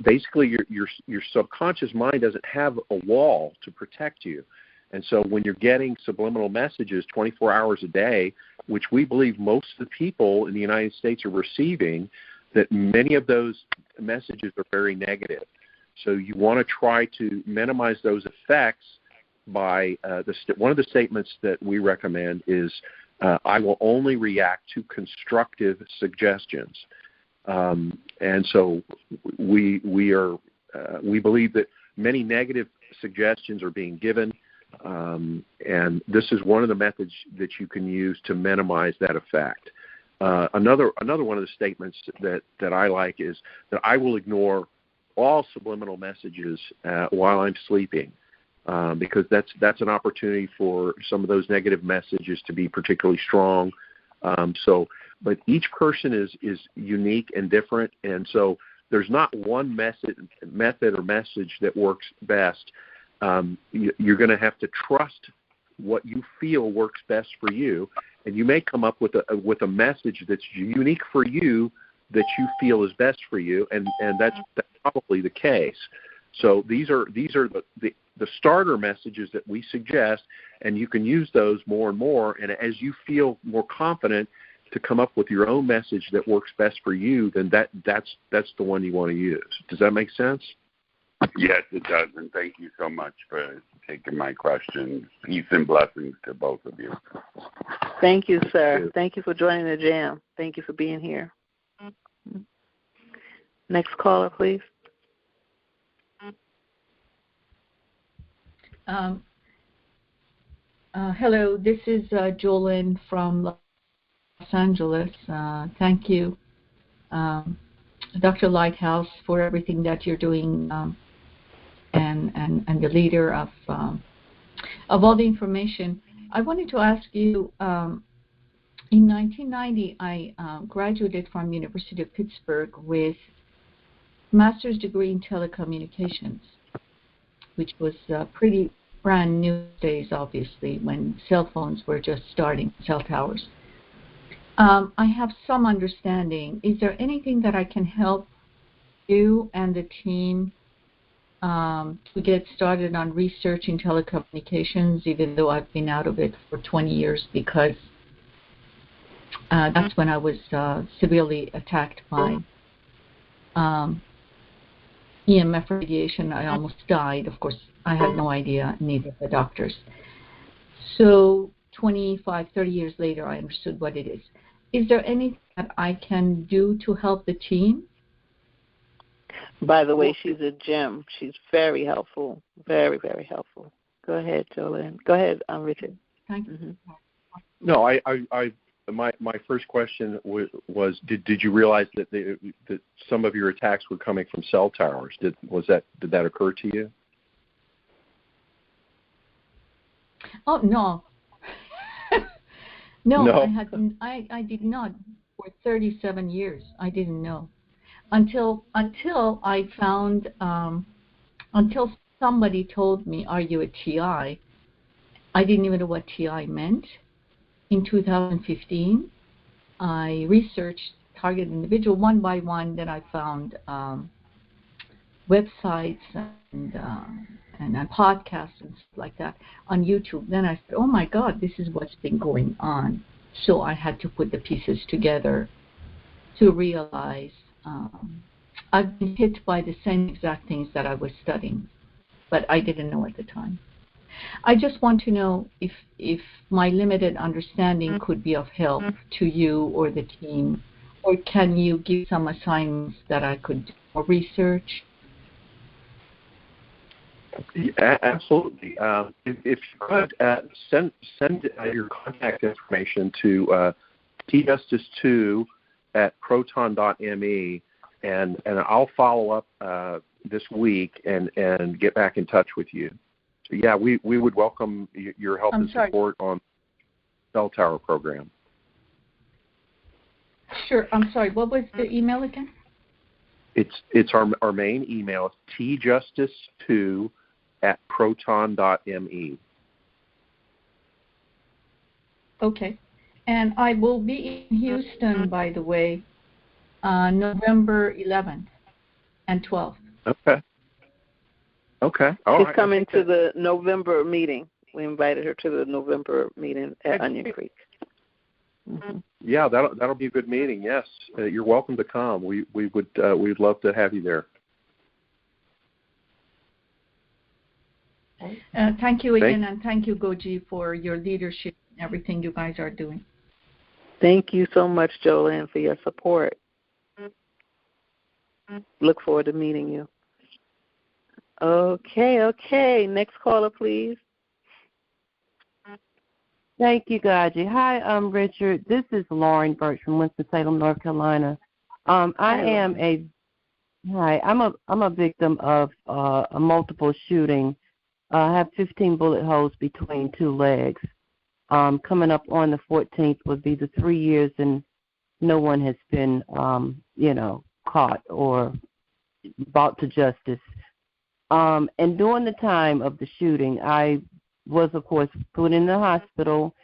basically your subconscious mind doesn't have a wall to protect you. And so when you're getting subliminal messages 24 hours a day, which we believe most of the people in the United States are receiving, that many of those messages are very negative. So you want to try to minimize those effects by one of the statements that we recommend is, I will only react to constructive suggestions. And so we believe that many negative suggestions are being given, and this is one of the methods that you can use to minimize that effect. Another one of the statements that I like is that I will ignore all subliminal messages while I'm sleeping, because that's an opportunity for some of those negative messages to be particularly strong. But each person is unique and different, and so there's not one method or message that works best. You're going to have to trust what you feel works best for you, and you may come up with a message that's unique for you that you feel is best for you, and that's probably the case. So these are the starter messages that we suggest, and you can use those more and more. And as you feel more confident to come up with your own message that works best for you, then that's the one you want to use. Does that make sense? Yes, it does, and thank you so much for taking my questions. Peace and blessings to both of you. Thank you, sir. Thank you for joining the J.A.M. Thank you for being here. Next caller, please. Hello, this is Jolyn from Angeles. Thank you, Dr. Lighthouse, for everything that you're doing, and the leader of all the information. I wanted to ask you, in 1990, I graduated from University of Pittsburgh with master's degree in telecommunications, which was pretty brand new days, obviously, when cell phones were just starting, cell towers. I have some understanding. Is there anything that I can help you and the team to get started on researching telecommunications, even though I've been out of it for 20 years, because that's when I was severely attacked by EMF radiation. I almost died. Of course, I had no idea, neither the doctors. So 25, 30 years later, I understood what it is. Is there anything that I can do to help the team? By the way, she's a gem. She's very helpful, very, very helpful. Go ahead, Jolene. Go ahead, Richard. Thank you. No, my first question was did you realize that some of your attacks were coming from cell towers? Did that occur to you? Oh no. No, I did not. For 37 years, I didn't know until I found until somebody told me, "Are you a TI?" I didn't even know what TI meant. In 2015, I researched target individual one by one. Then I found websites and podcasts and stuff like that on YouTube. Then I said, oh my God, this is what's been going on. So I had to put the pieces together to realize I've been hit by the same exact things that I was studying, but I didn't know at the time. I just want to know if my limited understanding could be of help to you or the team, or can you give some assignments that I could do more research? Yeah, absolutely. If you could send your contact information to tjustice2 at proton.me, and I'll follow up this week and get back in touch with you. So yeah, we would welcome your help and support on the cell tower program. Sure. I'm sorry. What was the email again? It's our main email. It's tjustice2 at proton.me. Okay. And I will be in Houston, by the way, November 11th and 12th. Okay. She's coming to the November meeting. We invited her to the November meeting at Onion Creek. Mm-hmm. Yeah, that'll be a good meeting. Yes, you're welcome to come. We'd love to have you there. Thank you again, and thank you, GoGi, for your leadership and everything you guys are doing. Thank you so much, Jolene, for your support. Look forward to meeting you. Okay. Next caller, please. Thank you, GoGi. Hi, Richard. This is Lauren Birch from Winston-Salem, North Carolina. I'm a victim of a multiple shooting. I have 15 bullet holes between two legs. Coming up on the 14th would be the 3 years, and no one has been, caught or brought to justice. And during the time of the shooting, I was, of course, put in the hospital,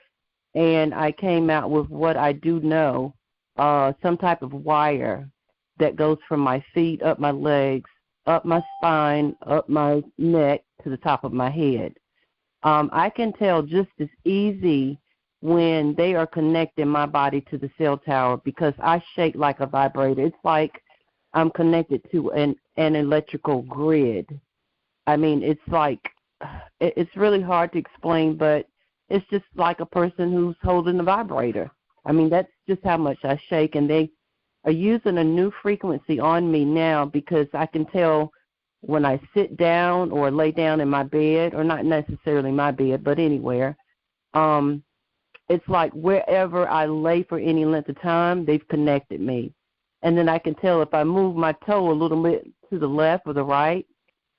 and I came out with what I do know, some type of wire that goes from my feet, up my legs, up my spine, up my neck, to the top of my head. I can tell just as easy when they are connecting my body to the cell tower because I shake like a vibrator. It's like I'm connected to an electrical grid. I mean, it's really hard to explain, but it's just like a person who's holding a vibrator. I mean, that's just how much I shake, and they are using a new frequency on me now because I can tell when I sit down or lay down in my bed, or not necessarily my bed, but anywhere, it's like wherever I lay for any length of time, they've connected me. And then I can tell if I move my toe a little bit to the left or the right,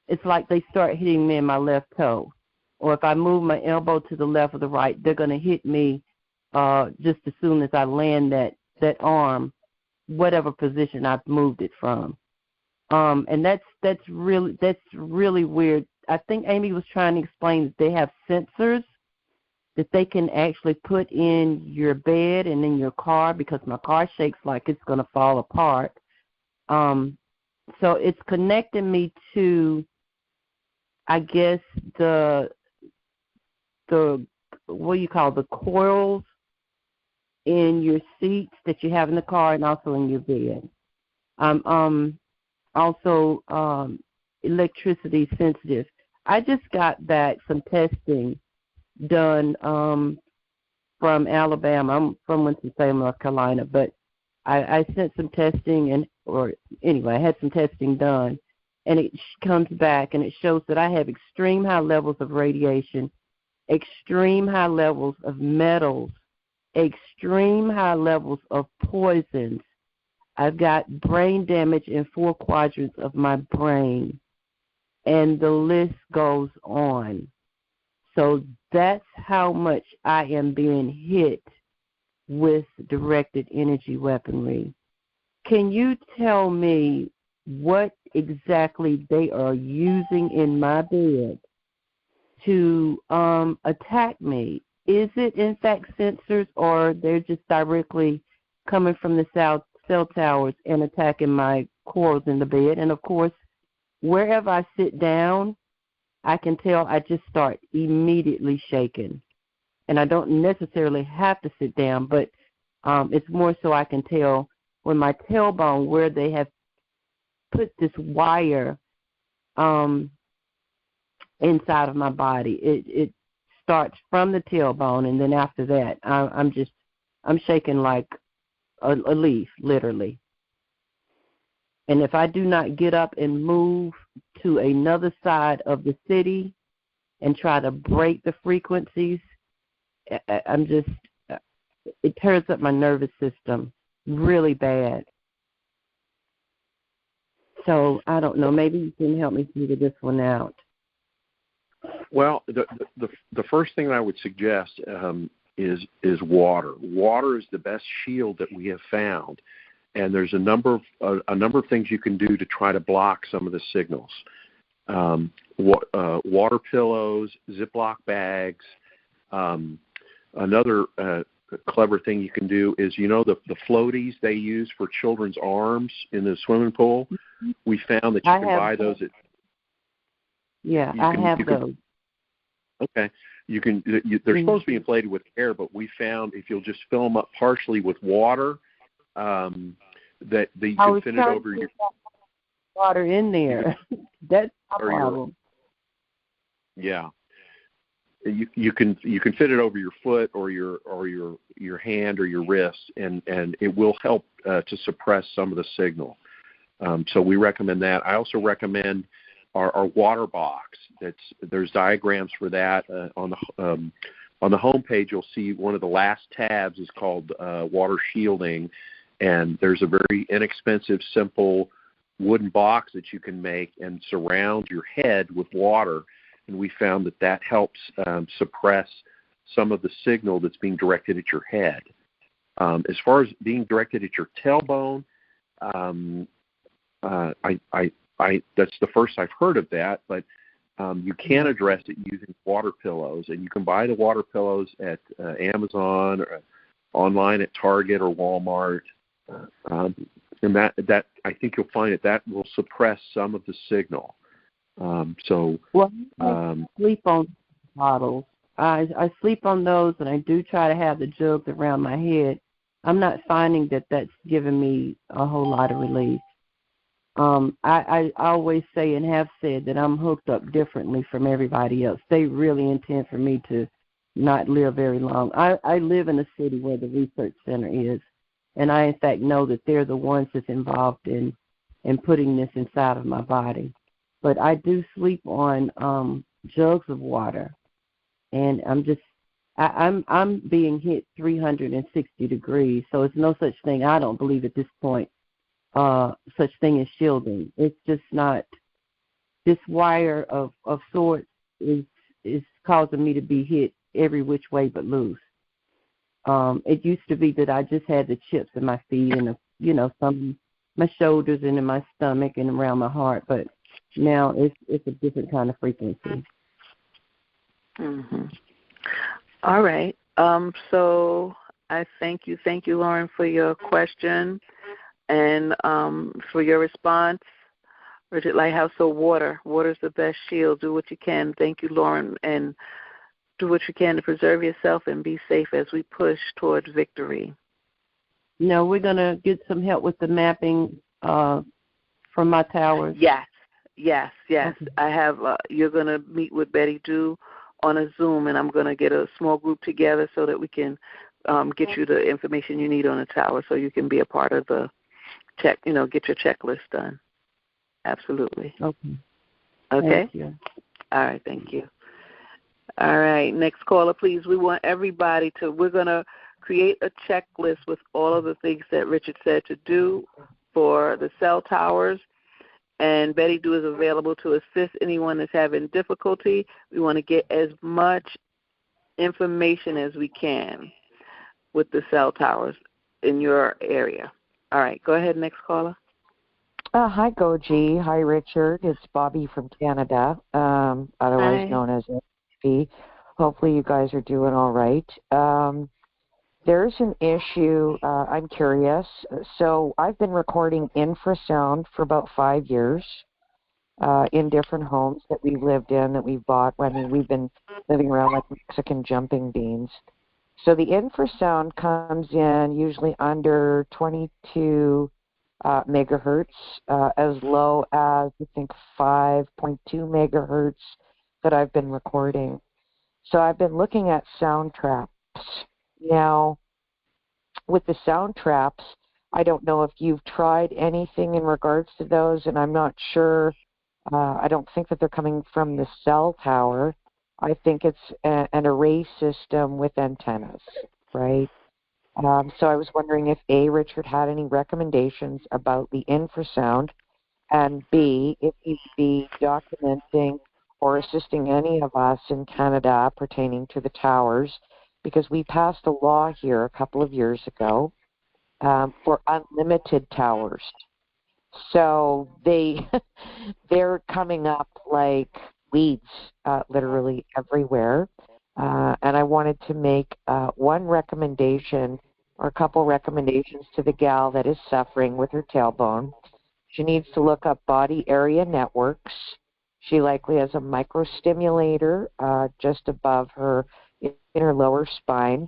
it's like they start hitting me in my left toe. Or if I move my elbow to the left or the right, they're going to hit me just as soon as I land that arm, whatever position I've moved it from. And that's really weird. I think Amy was trying to explain that they have sensors that they can actually put in your bed and in your car, because my car shakes like it's going to fall apart. So it's connecting me to, I guess, the what do you call, the coils in your seats that you have in the car and also in your bed. Also electricity sensitive. I just got back some testing done from Alabama. I'm from Winston-Salem, North Carolina, but I sent some testing I had some testing done, and it comes back and it shows that I have extreme high levels of radiation, extreme high levels of metals, extreme high levels of poisons. I've got brain damage in 4 quadrants of my brain, and the list goes on. So that's how much I am being hit with directed energy weaponry. Can you tell me what exactly they are using in my bed to attack me? Is it, in fact, sensors, or they're just directly coming from the cell towers and attacking my coils in the bed? And, of course, wherever I sit down, I can tell I just start immediately shaking. And I don't necessarily have to sit down, but it's more so I can tell when my tailbone, where they have put this wire inside of my body, it starts from the tailbone, and then after that, I'm shaking like a leaf, literally. And if I do not get up and move to another side of the city and try to break the frequencies, it tears up my nervous system really bad. So I don't know. Maybe you can help me figure this one out. Well, the first thing I would suggest is water. Water is the best shield that we have found, and there's a number of things you can do to try to block some of the signals. Water pillows, Ziploc bags. Another clever thing you can do is, the floaties they use for children's arms in the swimming pool. We found that you can buy those at. Yeah, I have those. Okay. They're supposed to be inflated with air, but we found if you'll just fill them up partially with water, that you can fit it over your water in there. That's a problem. Yeah. You can fit it over your foot or your hand or your wrist, and it will help to suppress some of the signal. So we recommend that. I also recommend our water box. There's diagrams for that on the home page. You'll see one of the last tabs is called water shielding, and there's a very inexpensive, simple wooden box that you can make and surround your head with water. And we found that helps suppress some of the signal that's being directed at your head. As far as being directed at your tailbone, that's the first I've heard of that, but you can address it using water pillows, and you can buy the water pillows at Amazon or online at Target or Walmart. And that I think you'll find that will suppress some of the signal. Sleep on bottles. I sleep on those, and I do try to have the jugs around my head. I'm not finding that that's giving me a whole lot of relief. I always say and have said that I'm hooked up differently from everybody else. They really intend for me to not live very long. I live in a city where the research center is, and I, in fact, know that they're the ones that's involved in putting this inside of my body. But I do sleep on jugs of water, and I'm being hit 360 degrees, so it's no such thing. I don't believe at this point such thing as shielding. It's just not. This wire of sorts is causing me to be hit every which way but loose. It used to be that I just had the chips in my feet and some my shoulders and in my stomach and around my heart, but now it's a different kind of frequency. Mhm. All right. So I thank you, Lauren, for your question and for your response. Richard Lighthouse. So water's the best shield. Do what you can. Thank you, Lauren, and do what you can to preserve yourself and be safe as we push towards victory. No, we're going to get some help with the mapping from my towers. Yes. Okay. I have. You're going to meet with Betty Dew on a Zoom, and I'm going to get a small group together so that we can get you the information you need on the tower, so you can be a part of the check. Get your checklist done. Absolutely. Okay. Okay. Thank you. All right. Thank you. All right. Next caller, please. We want everybody to. We're going to create a checklist with all of the things that Richard said to do for the cell towers, and Betty Dew is available to assist anyone that's having difficulty. We want to get as much information as we can with the cell towers in your area. All right. Go ahead, next caller. Hi, GoGi. Hi, Richard. It's Bobby from Canada, otherwise known as FB. Hopefully you guys are doing all right. There's an issue. I'm curious. So I've been recording infrasound for about 5 years in different homes that we've lived in, that we've bought. I mean, we've been living around like Mexican jumping beans. So the infrasound comes in usually under 22 megahertz, as low as, I think, 5.2 megahertz that I've been recording. So I've been looking at sound traps. Now, with the sound traps, I don't know if you've tried anything in regards to those, and I'm not sure. I don't think that they're coming from the cell tower. I think it's an array system with antennas, right? So I was wondering if A, Richard had any recommendations about the infrasound, and B, if he'd be documenting or assisting any of us in Canada pertaining to the towers, because we passed a law here a couple of years ago for unlimited towers. So they're coming up like weeds, literally everywhere. And I wanted to make one recommendation or a couple recommendations to the gal that is suffering with her tailbone. She needs to look up body area networks. She likely has a microstimulator just above her inner lower spine.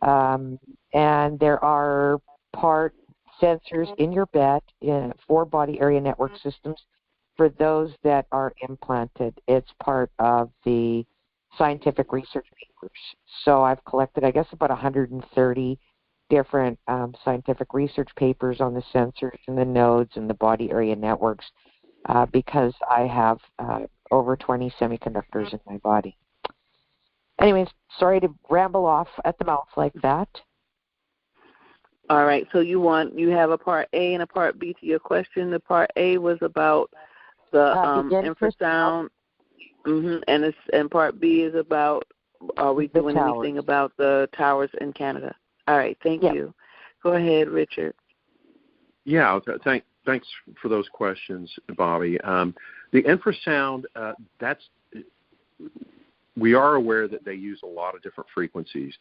And there are part sensors in your bed for body area network systems for those that are implanted. It's part of the scientific research papers. So I've collected, I guess, about 130 different scientific research papers on the sensors and the nodes and the body area networks because I have over 20 semiconductors in my body. Anyways, sorry to ramble off at the mouth like that. All right, so you have a part A and a part B to your question. The part A was about the infrasound, and part B is about are we doing anything about the towers in Canada? All right, thank you. Go ahead, Richard. Yeah, thanks for those questions, Bobby. The infrasound, we are aware that they use a lot of different frequencies,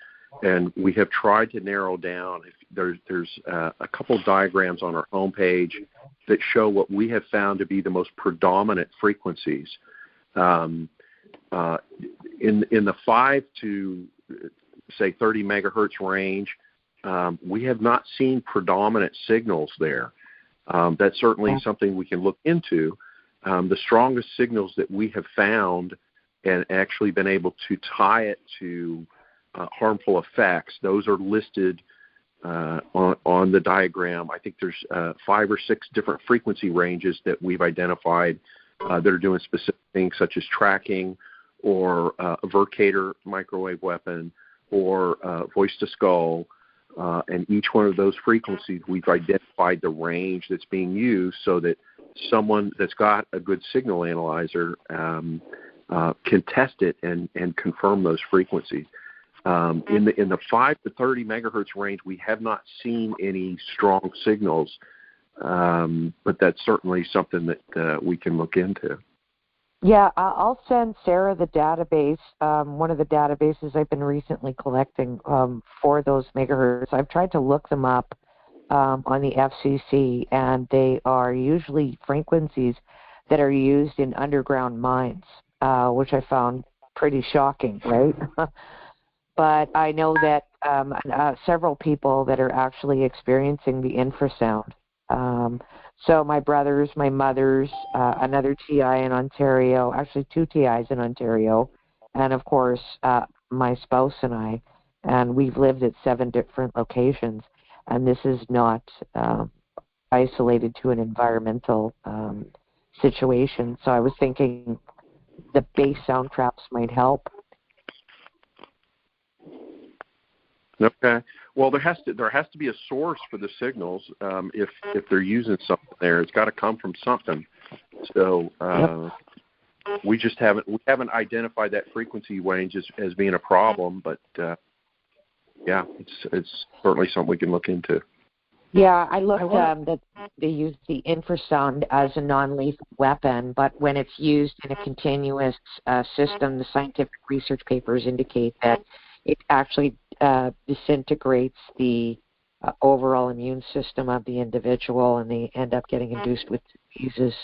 and we have tried to narrow down. There's a couple of diagrams on our homepage that show what we have found to be the most predominant frequencies. In the 5 to, say, 30 megahertz range, we have not seen predominant signals there. That's certainly something we can look into. The strongest signals that we have found and actually been able to tie it to harmful effects, those are listed on the diagram. I think there's 5 or 6 different frequency ranges that we've identified that are doing specific things such as tracking or a Vercator microwave weapon, or voice to skull, and each one of those frequencies, we've identified the range that's being used so that someone that's got a good signal analyzer can test it and confirm those frequencies. In the 5 to 30 megahertz range, we have not seen any strong signals, but that's certainly something that we can look into. Yeah, I'll send Sarah the database, one of the databases I've been recently collecting for those megahertz. I've tried to look them up on the FCC, and they are usually frequencies that are used in underground mines, which I found pretty shocking, right? But I know that several people that are actually experiencing the infrasound. So my brothers, my mother's, another TI in Ontario, actually 2 TIs in Ontario, and of course my spouse and I, and we've lived at 7 different locations, and this is not isolated to an environmental situation. So I was thinking the bass sound traps might help. Okay. Well, there has to be a source for the signals. If they're using something there, it's got to come from something. So we haven't identified that frequency range as being a problem. But yeah, it's certainly something we can look into. Yeah, I looked that they use the infrasound as a non-lethal weapon, but when it's used in a continuous system, the scientific research papers indicate that it actually disintegrates the overall immune system of the individual, and they end up getting induced with diseases.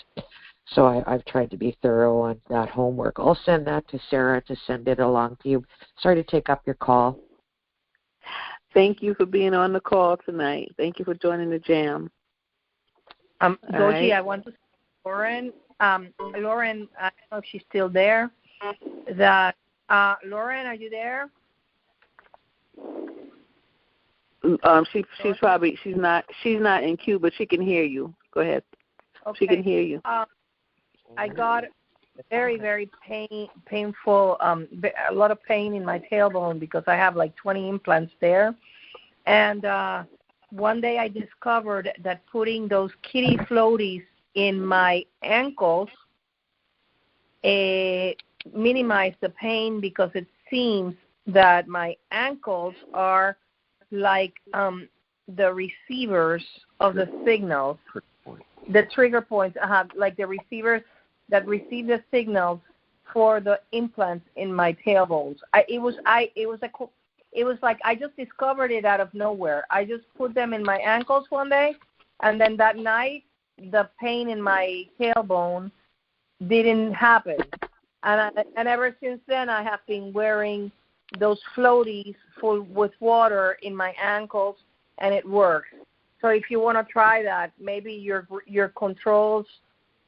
So I've tried to be thorough on that homework. I'll send that to Sarah to send it along to you. Sorry to take up your call. Thank you for being on the call tonight. Thank you for joining the J.A.M. GoGi, right. I want to say Lauren. Lauren, I don't know if she's still there. Lauren, are you there? She's not in queue, but she can hear you. Go ahead. Okay. She can hear you. I got very, very painful, a lot of pain in my tailbone because I have like 20 implants there. And one day I discovered that putting those kitty floaties in my ankles minimized the pain, because it seems that my ankles are like the receivers of the signals, the trigger points, like the receivers that receive the signals for the implants in my tailbones. It was like I just discovered it out of nowhere. I just put them in my ankles one day, and then that night the pain in my tailbone didn't happen. And ever since then I have been wearing those floaties full with water in my ankles, and it works. So if you want to try that, maybe your controls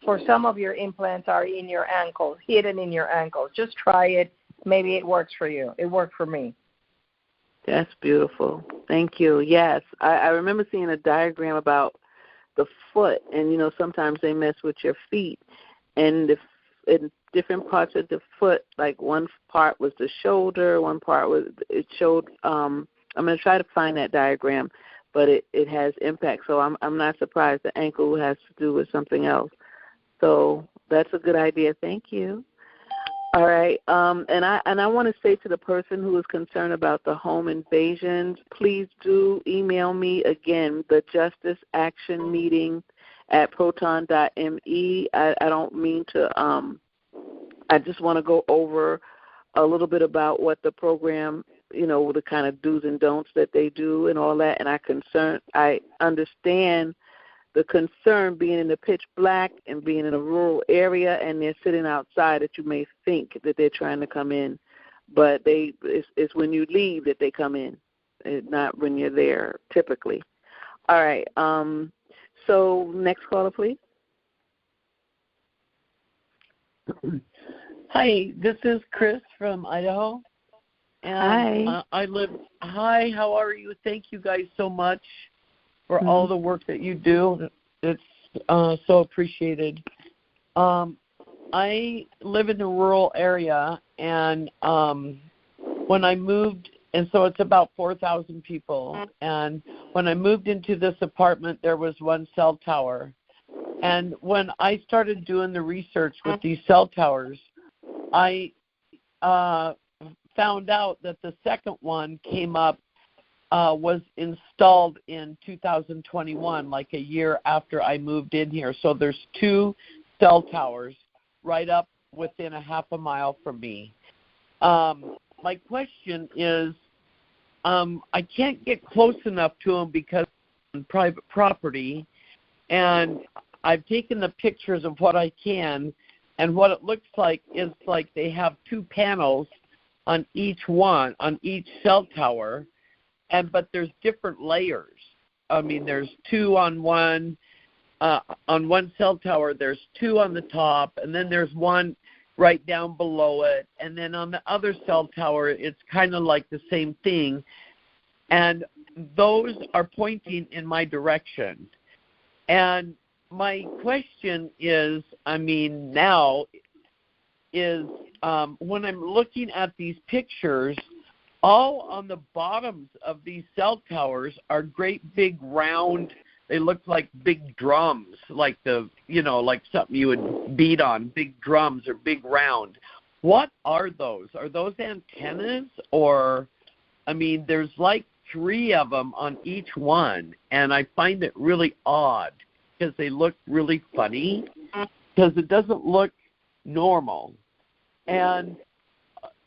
for some of your implants are in your ankles, hidden in your ankles. Just try it. Maybe it works for you. It worked for me. That's beautiful. Thank you. Yes, I remember seeing a diagram about the foot, and sometimes they mess with your feet, and in different parts of the foot, like one part was the shoulder, one part it showed. I'm going to try to find that diagram, but it has impact. So I'm not surprised the ankle has to do with something else. So that's a good idea. Thank you. All right, and I want to say to the person who is concerned about the home invasions, please do email me again, the Justice Action Meeting at proton.me. I don't mean to. I just want to go over a little bit about what the program, the kind of do's and don'ts that they do and all that. And I understand the concern being in the pitch black and being in a rural area, and they're sitting outside, that you may think that they're trying to come in, but it's when you leave that they come in, not when you're there typically. All right. So next caller, please. Hi, this is Chris from Idaho. And hi. Hi, how are you? Thank you guys so much for all the work that you do. It's so appreciated. I live in a rural area, and when I moved And so it's about 4,000 people. And when I moved into this apartment, there was one cell tower. And when I started doing the research with these cell towers, I found out that the second one came up, was installed in 2021, like a year after I moved in here. So there's 2 cell towers right up within a half a mile from me. My question is, I can't get close enough to them because I'm on private property, and I've taken the pictures of what I can, and what it looks like is like they have 2 panels on each cell tower, but there's different layers. I mean, there's 2 on one cell tower, there's 2 on the top, and then there's 1 right down below it, and then on the other cell tower, it's kind of like the same thing, and those are pointing in my direction. And my question is, now is when I'm looking at these pictures, all on the bottoms of these cell towers are great big round, they look like big drums, like like something you would beat on, big drums or big round. What are those? Are those antennas? Or, there's like 3 of them on each one, and I find it really odd because they look really funny because it doesn't look normal. And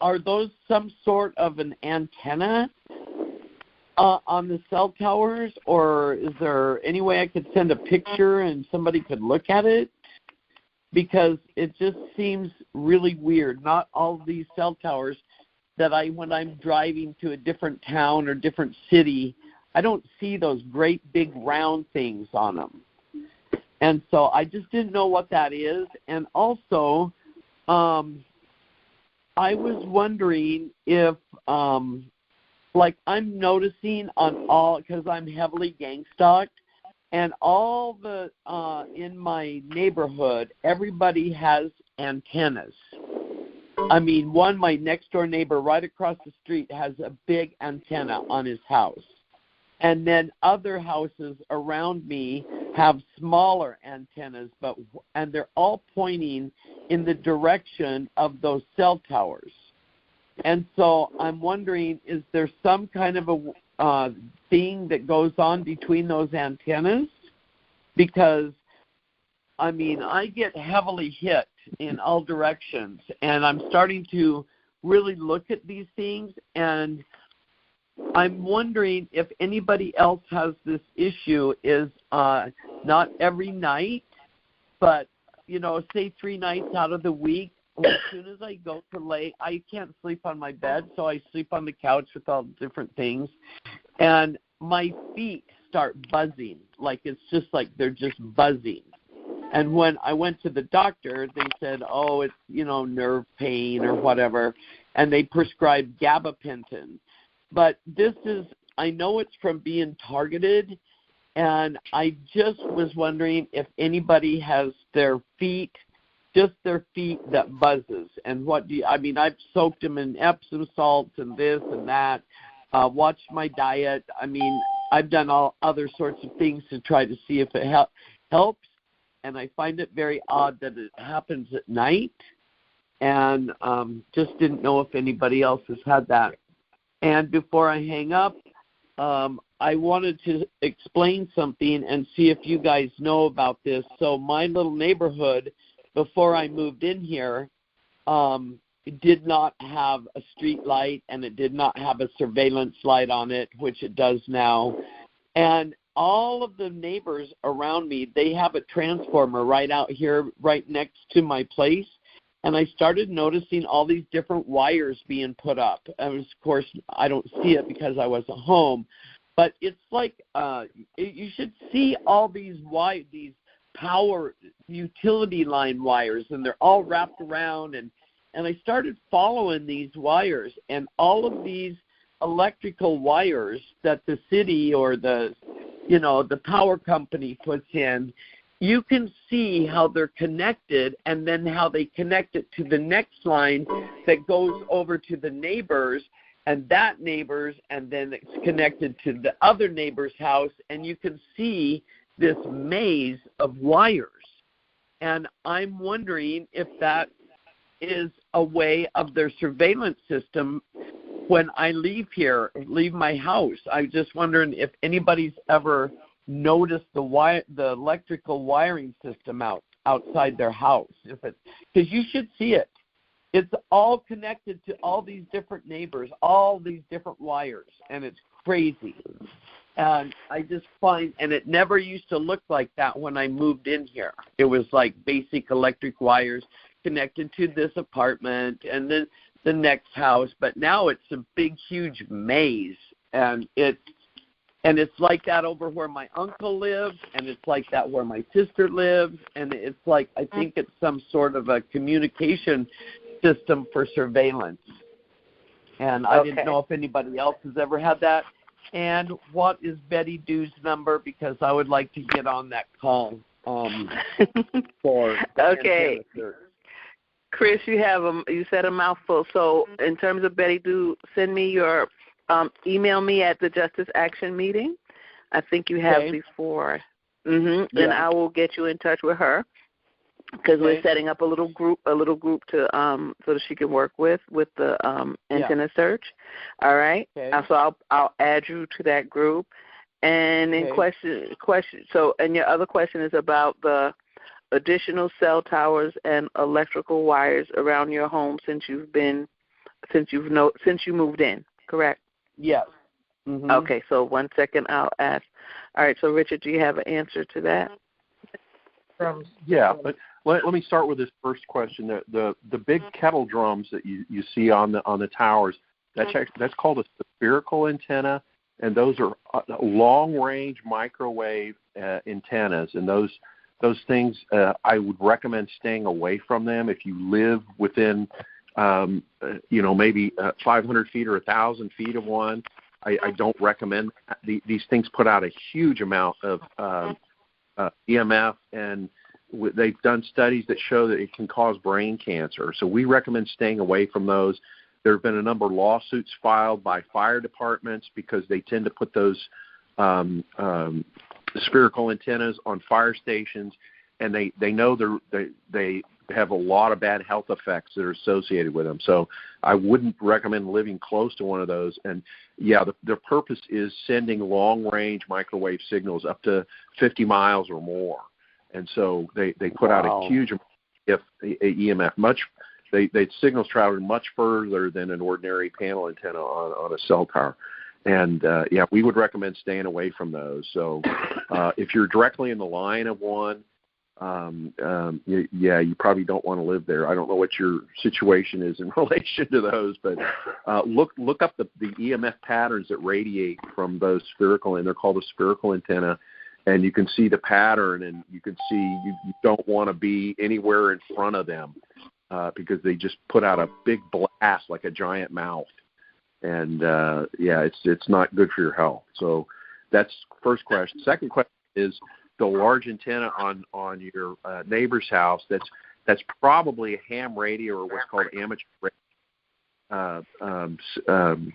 are those some sort of an antenna on the cell towers, or is there any way I could send a picture and somebody could look at it? Because it just seems really weird. Not all of these cell towers that when I'm driving to a different town or different city, I don't see those great big round things on them. And so I just didn't know what that is. And also, I was wondering if, I'm noticing on all, because I'm heavily gang stalked, and all the, in my neighborhood, everybody has antennas. My next door neighbor right across the street has a big antenna on his house. And then other houses around me have smaller antennas, and they're all pointing in the direction of those cell towers. And so I'm wondering, is there some kind of a thing that goes on between those antennas? Because, I get heavily hit in all directions, and I'm starting to really look at these things, and I'm wondering if anybody else has this issue, is not every night, but, say 3 nights out of the week, as soon as I go to lay, I can't sleep on my bed, so I sleep on the couch with all different things, and my feet start buzzing, like it's just like they're just buzzing. And when I went to the doctor, they said, oh, it's, nerve pain or whatever, and they prescribed gabapentin. But I know it's from being targeted, and I just was wondering if anybody has their feet that buzzes. And I've soaked them in Epsom salts and this and that, watched my diet. I've done all other sorts of things to try to see if it helps, and I find it very odd that it happens at night, and just didn't know if anybody else has had that. And before I hang up, I wanted to explain something and see if you guys know about this. So my little neighborhood, before I moved in here, it did not have a street light, and it did not have a surveillance light on it, which it does now. And all of the neighbors around me, they have a transformer right out here, right next to my place. And I started noticing all these different wires being put up. And of course, I don't see it because I wasn't home. But it's like you should see all these power utility line wires, and they're all wrapped around. And I started following these wires, and all of these electrical wires that the city or the power company puts in, you can see how they're connected, and then how they connect it to the next line that goes over to the neighbors, and that neighbor's, and then it's connected to the other neighbor's house, and you can see this maze of wires. And I'm wondering if that is a way of their surveillance system when I leave my house. I'm just wondering if anybody's ever noticed the electrical wiring system outside their house. Because you should see it. It's all connected to all these different neighbors, all these different wires, and it's crazy. And I just find, and it never used to look like that when I moved in here. It was like basic electric wires connected to this apartment and then the next house. But now it's a big, huge maze, and it's like that over where my uncle lives, and it's like that where my sister lives, and it's like, I think it's some sort of a communication system for surveillance. And I didn't know if anybody else has ever had that. And what is Betty Du's number? Because I would like to get on that call for okay. Chris, you said a mouthful. So in terms of Betty Du, send me your email me at the Justice Action meeting. I think you have before. Then I will get you in touch with her, because we're setting up a little group to so that she can work with the antenna search. All right. So I'll add you to that group. And in question. So, and your other question is about the additional cell towers and electrical wires around your home since you moved in. Correct? Yes. Okay. So 1 second, I'll ask. All right. So Richard, do you have an answer to that? Yeah, but let me start with this first question. The big kettle drums that you see on the towers, that's called a spherical antenna, and those are long range microwave antennas, and those things I would recommend staying away from them if you live within maybe 500 feet or 1,000 feet of one. I don't recommend that. These things put out a huge amount of EMF, and they've done studies that show that it can cause brain cancer. So we recommend staying away from those. There have been a number of lawsuits filed by fire departments because they tend to put those spherical antennas on fire stations, and they know they have a lot of bad health effects that are associated with them. So I wouldn't recommend living close to one of those. And their purpose is sending long-range microwave signals up to 50 miles or more. And so they put out a huge amount of EMF. They signals traveling much further than an ordinary panel antenna on a cell tower. And we would recommend staying away from those. So if you're directly in the line of one, you probably don't want to live there. I don't know what your situation is in relation to those, but look up the EMF patterns that radiate from those spherical, and they're called a spherical antenna, and you can see the pattern, and you can see you don't want to be anywhere in front of them because they just put out a big blast like a giant mouth, and it's not good for your health. So that's first question. Second question is the large antenna on your neighbor's house. That's probably a ham radio or what's called amateur radio.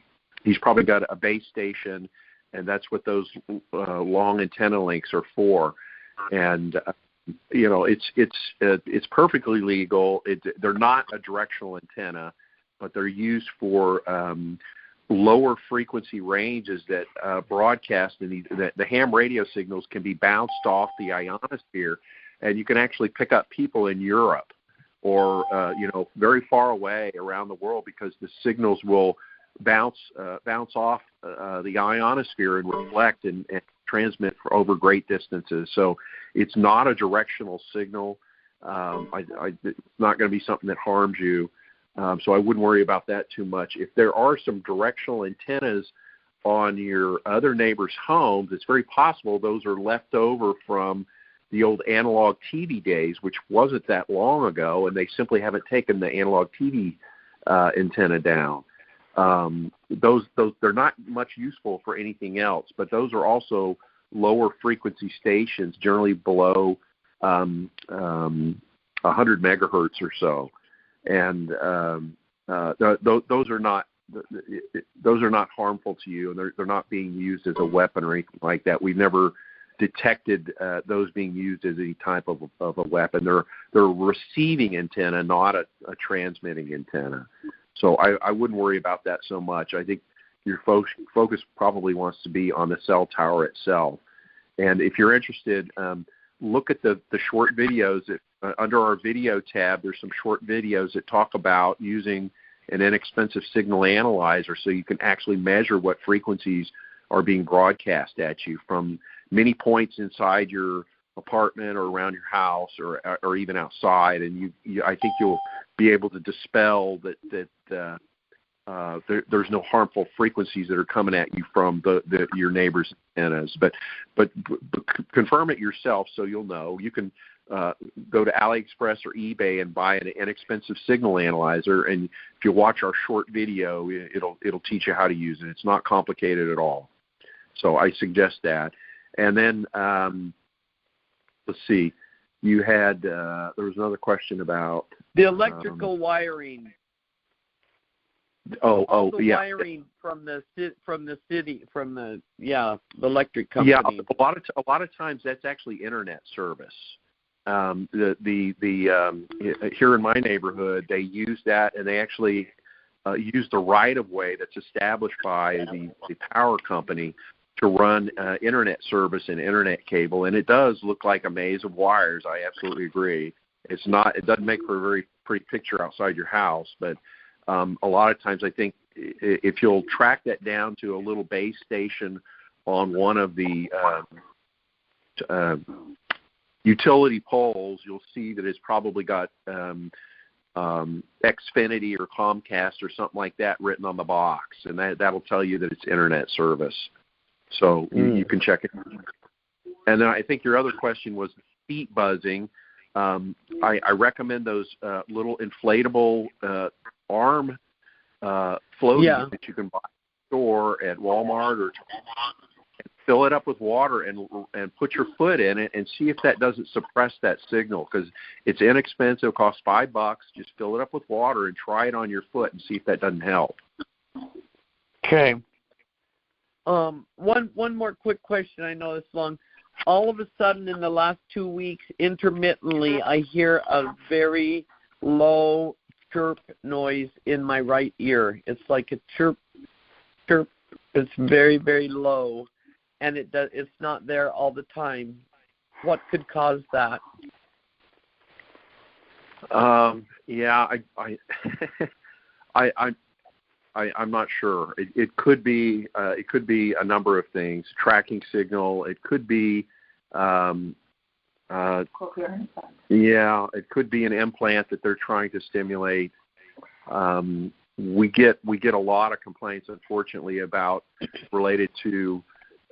He's probably got a base station, and that's what those long antenna links are for. And it's perfectly legal. They're not a directional antenna, but they're used for lower frequency ranges that broadcast, and the ham radio signals can be bounced off the ionosphere, and you can actually pick up people in Europe or very far away around the world, because the signals will bounce off the ionosphere and reflect and transmit for over great distances. So it's not a directional signal. It's not going to be something that harms you. So I wouldn't worry about that too much. If there are some directional antennas on your other neighbor's homes, it's very possible those are left over from the old analog TV days, which wasn't that long ago, and they simply haven't taken the analog TV antenna down. Those they're not much useful for anything else, but those are also lower frequency stations, generally below 100 megahertz or so. And those are not those are not harmful to you, and they're not being used as a weapon or anything like that. We've never detected those being used as any type of a weapon. They're a receiving antenna, not a transmitting antenna. So I wouldn't worry about that so much. I think your focus probably wants to be on the cell tower itself. And if you're interested, look at the short videos. Under our video tab, there's some short videos that talk about using an inexpensive signal analyzer so you can actually measure what frequencies are being broadcast at you from many points inside your apartment or around your house or even outside. And I think you'll be able to dispel that there's no harmful frequencies that are coming at you from your neighbor's antennas. But confirm it yourself so you'll know. You can go to AliExpress or eBay and buy an inexpensive signal analyzer, and if you watch our short video, it'll teach you how to use it. It's not complicated at all. So I suggest that. And then let's see, you had there was another question about the electrical wiring. The wiring from the city, the electric company. Yeah, a lot of times that's actually internet service. Here in my neighborhood, they use that, and they actually use the right of way that's established by the power company to run internet service and internet cable, and it does look like a maze of wires. I absolutely agree. It doesn't make for a very pretty picture outside your house, but a lot of times I think if you'll track that down to a little base station on one of the utility poles, you'll see that it's probably got Xfinity or Comcast or something like that written on the box, and that'll tell you that it's internet service. So you can check it. And then I think your other question was feet buzzing. I recommend those little inflatable arm floaties that you can buy at the store at Walmart or fill it up with water and put your foot in it and see if that doesn't suppress that signal, because it's inexpensive. It costs $5. Just fill it up with water and try it on your foot and see if that doesn't help. Okay. One more quick question. I know it's long. All of a sudden in the last 2 weeks, intermittently, I hear a very low chirp noise in my right ear. It's like a chirp. It's very, very low, and it's not there all the time. What could cause that? I'm not sure. It could be a number of things. Tracking signal. It could be it could be an implant that they're trying to stimulate. We get a lot of complaints, unfortunately, related to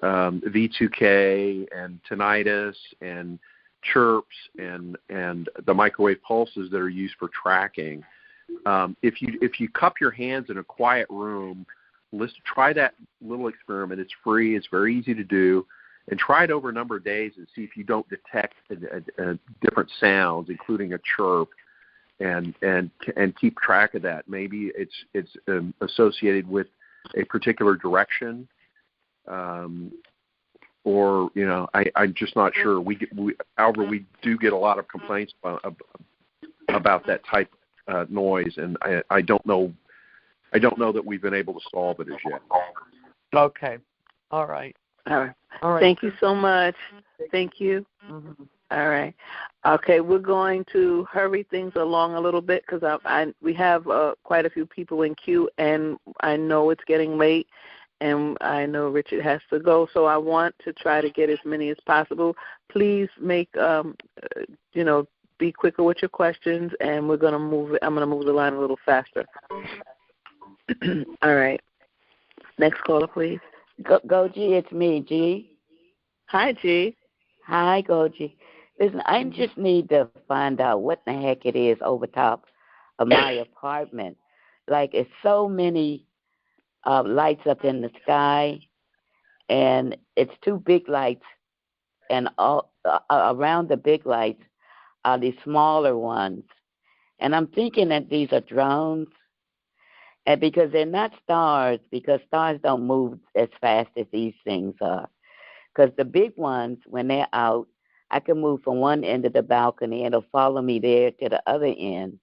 V2K and tinnitus and chirps and the microwave pulses that are used for tracking. If you cup your hands in a quiet room, try that little experiment. It's free. It's very easy to do, and try it over a number of days and see if you don't detect different sounds, including a chirp, and keep track of that. Maybe it's associated with a particular direction, or I'm just not sure. However, we do get a lot of complaints about that type noise, and I don't know that we've been able to solve it as yet. Okay. All right. Thank you so much. Thank you. Mm-hmm. All right. Okay, we're going to hurry things along a little bit because we have quite a few people in queue, and I know it's getting late, and I know Richard has to go, so I want to try to get as many as possible. Please make be quicker with your questions, and I'm going to move the line a little faster. All right. Next caller, please. GoGi, it's me, G. Hi, G. Hi, GoGi. Listen, I just need to find out what the heck it is over top of my apartment. Like, it's so many lights up in the sky, and it's two big lights, and all around the big lights are these smaller ones. And I'm thinking that these are drones. And because they're not stars, because stars don't move as fast as these things are. Because the big ones, when they're out, I can move from one end of the balcony and it'll follow me there to the other end.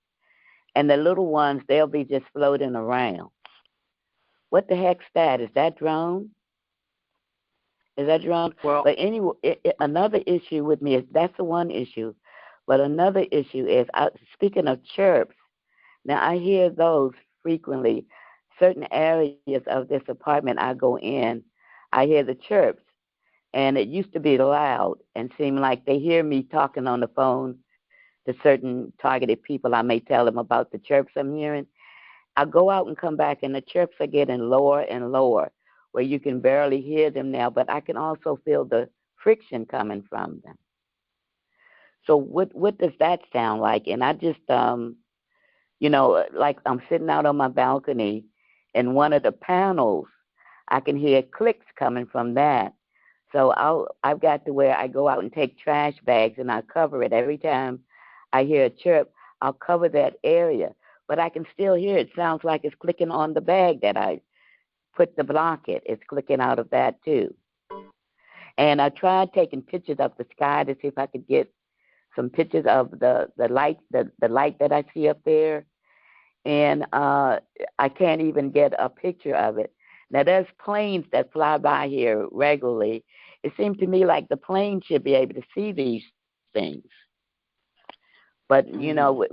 And the little ones, they'll be just floating around. What the heck's that? Is that drone? Is that drone? Well, but anyway, another issue with me is that's the one issue. But another issue is, speaking of chirps, now I hear those frequently. Certain areas of this apartment I go in, I hear the chirps. And it used to be loud and seem like they hear me talking on the phone to certain targeted people. I may tell them about the chirps I'm hearing. I go out and come back, and the chirps are getting lower and lower, where you can barely hear them now, but I can also feel the friction coming from them. So what does that sound like? And I just, like I'm sitting out on my balcony, and one of the panels, I can hear clicks coming from that. So I've got to where I go out and take trash bags, and I cover it. Every time I hear a chirp, I'll cover that area. But I can still hear it. Sounds like it's clicking on the bag that I put to block it. It's clicking out of that too. And I tried taking pictures of the sky to see if I could get some pictures of the light that I see up there. And I can't even get a picture of it. Now, there's planes that fly by here regularly. It seems to me like the plane should be able to see these things. But,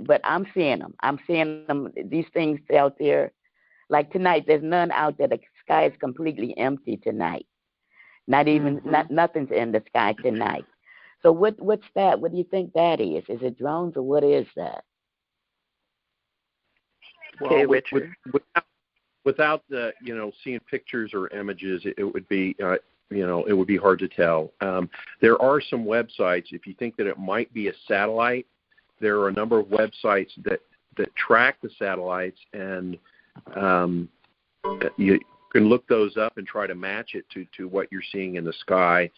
but I'm seeing them. I'm seeing them, these things out there. Like tonight, there's none out there. The sky is completely empty tonight. Not even, nothing's in the sky tonight. So what's that? What do you think that is? Is it drones or what is that? Okay, Richard. Without the, seeing pictures or images, it would be, it would be hard to tell. There are some websites, if you think that it might be a satellite, there are a number of websites that track the satellites, and you can look those up and try to match it to what you're seeing in the sky.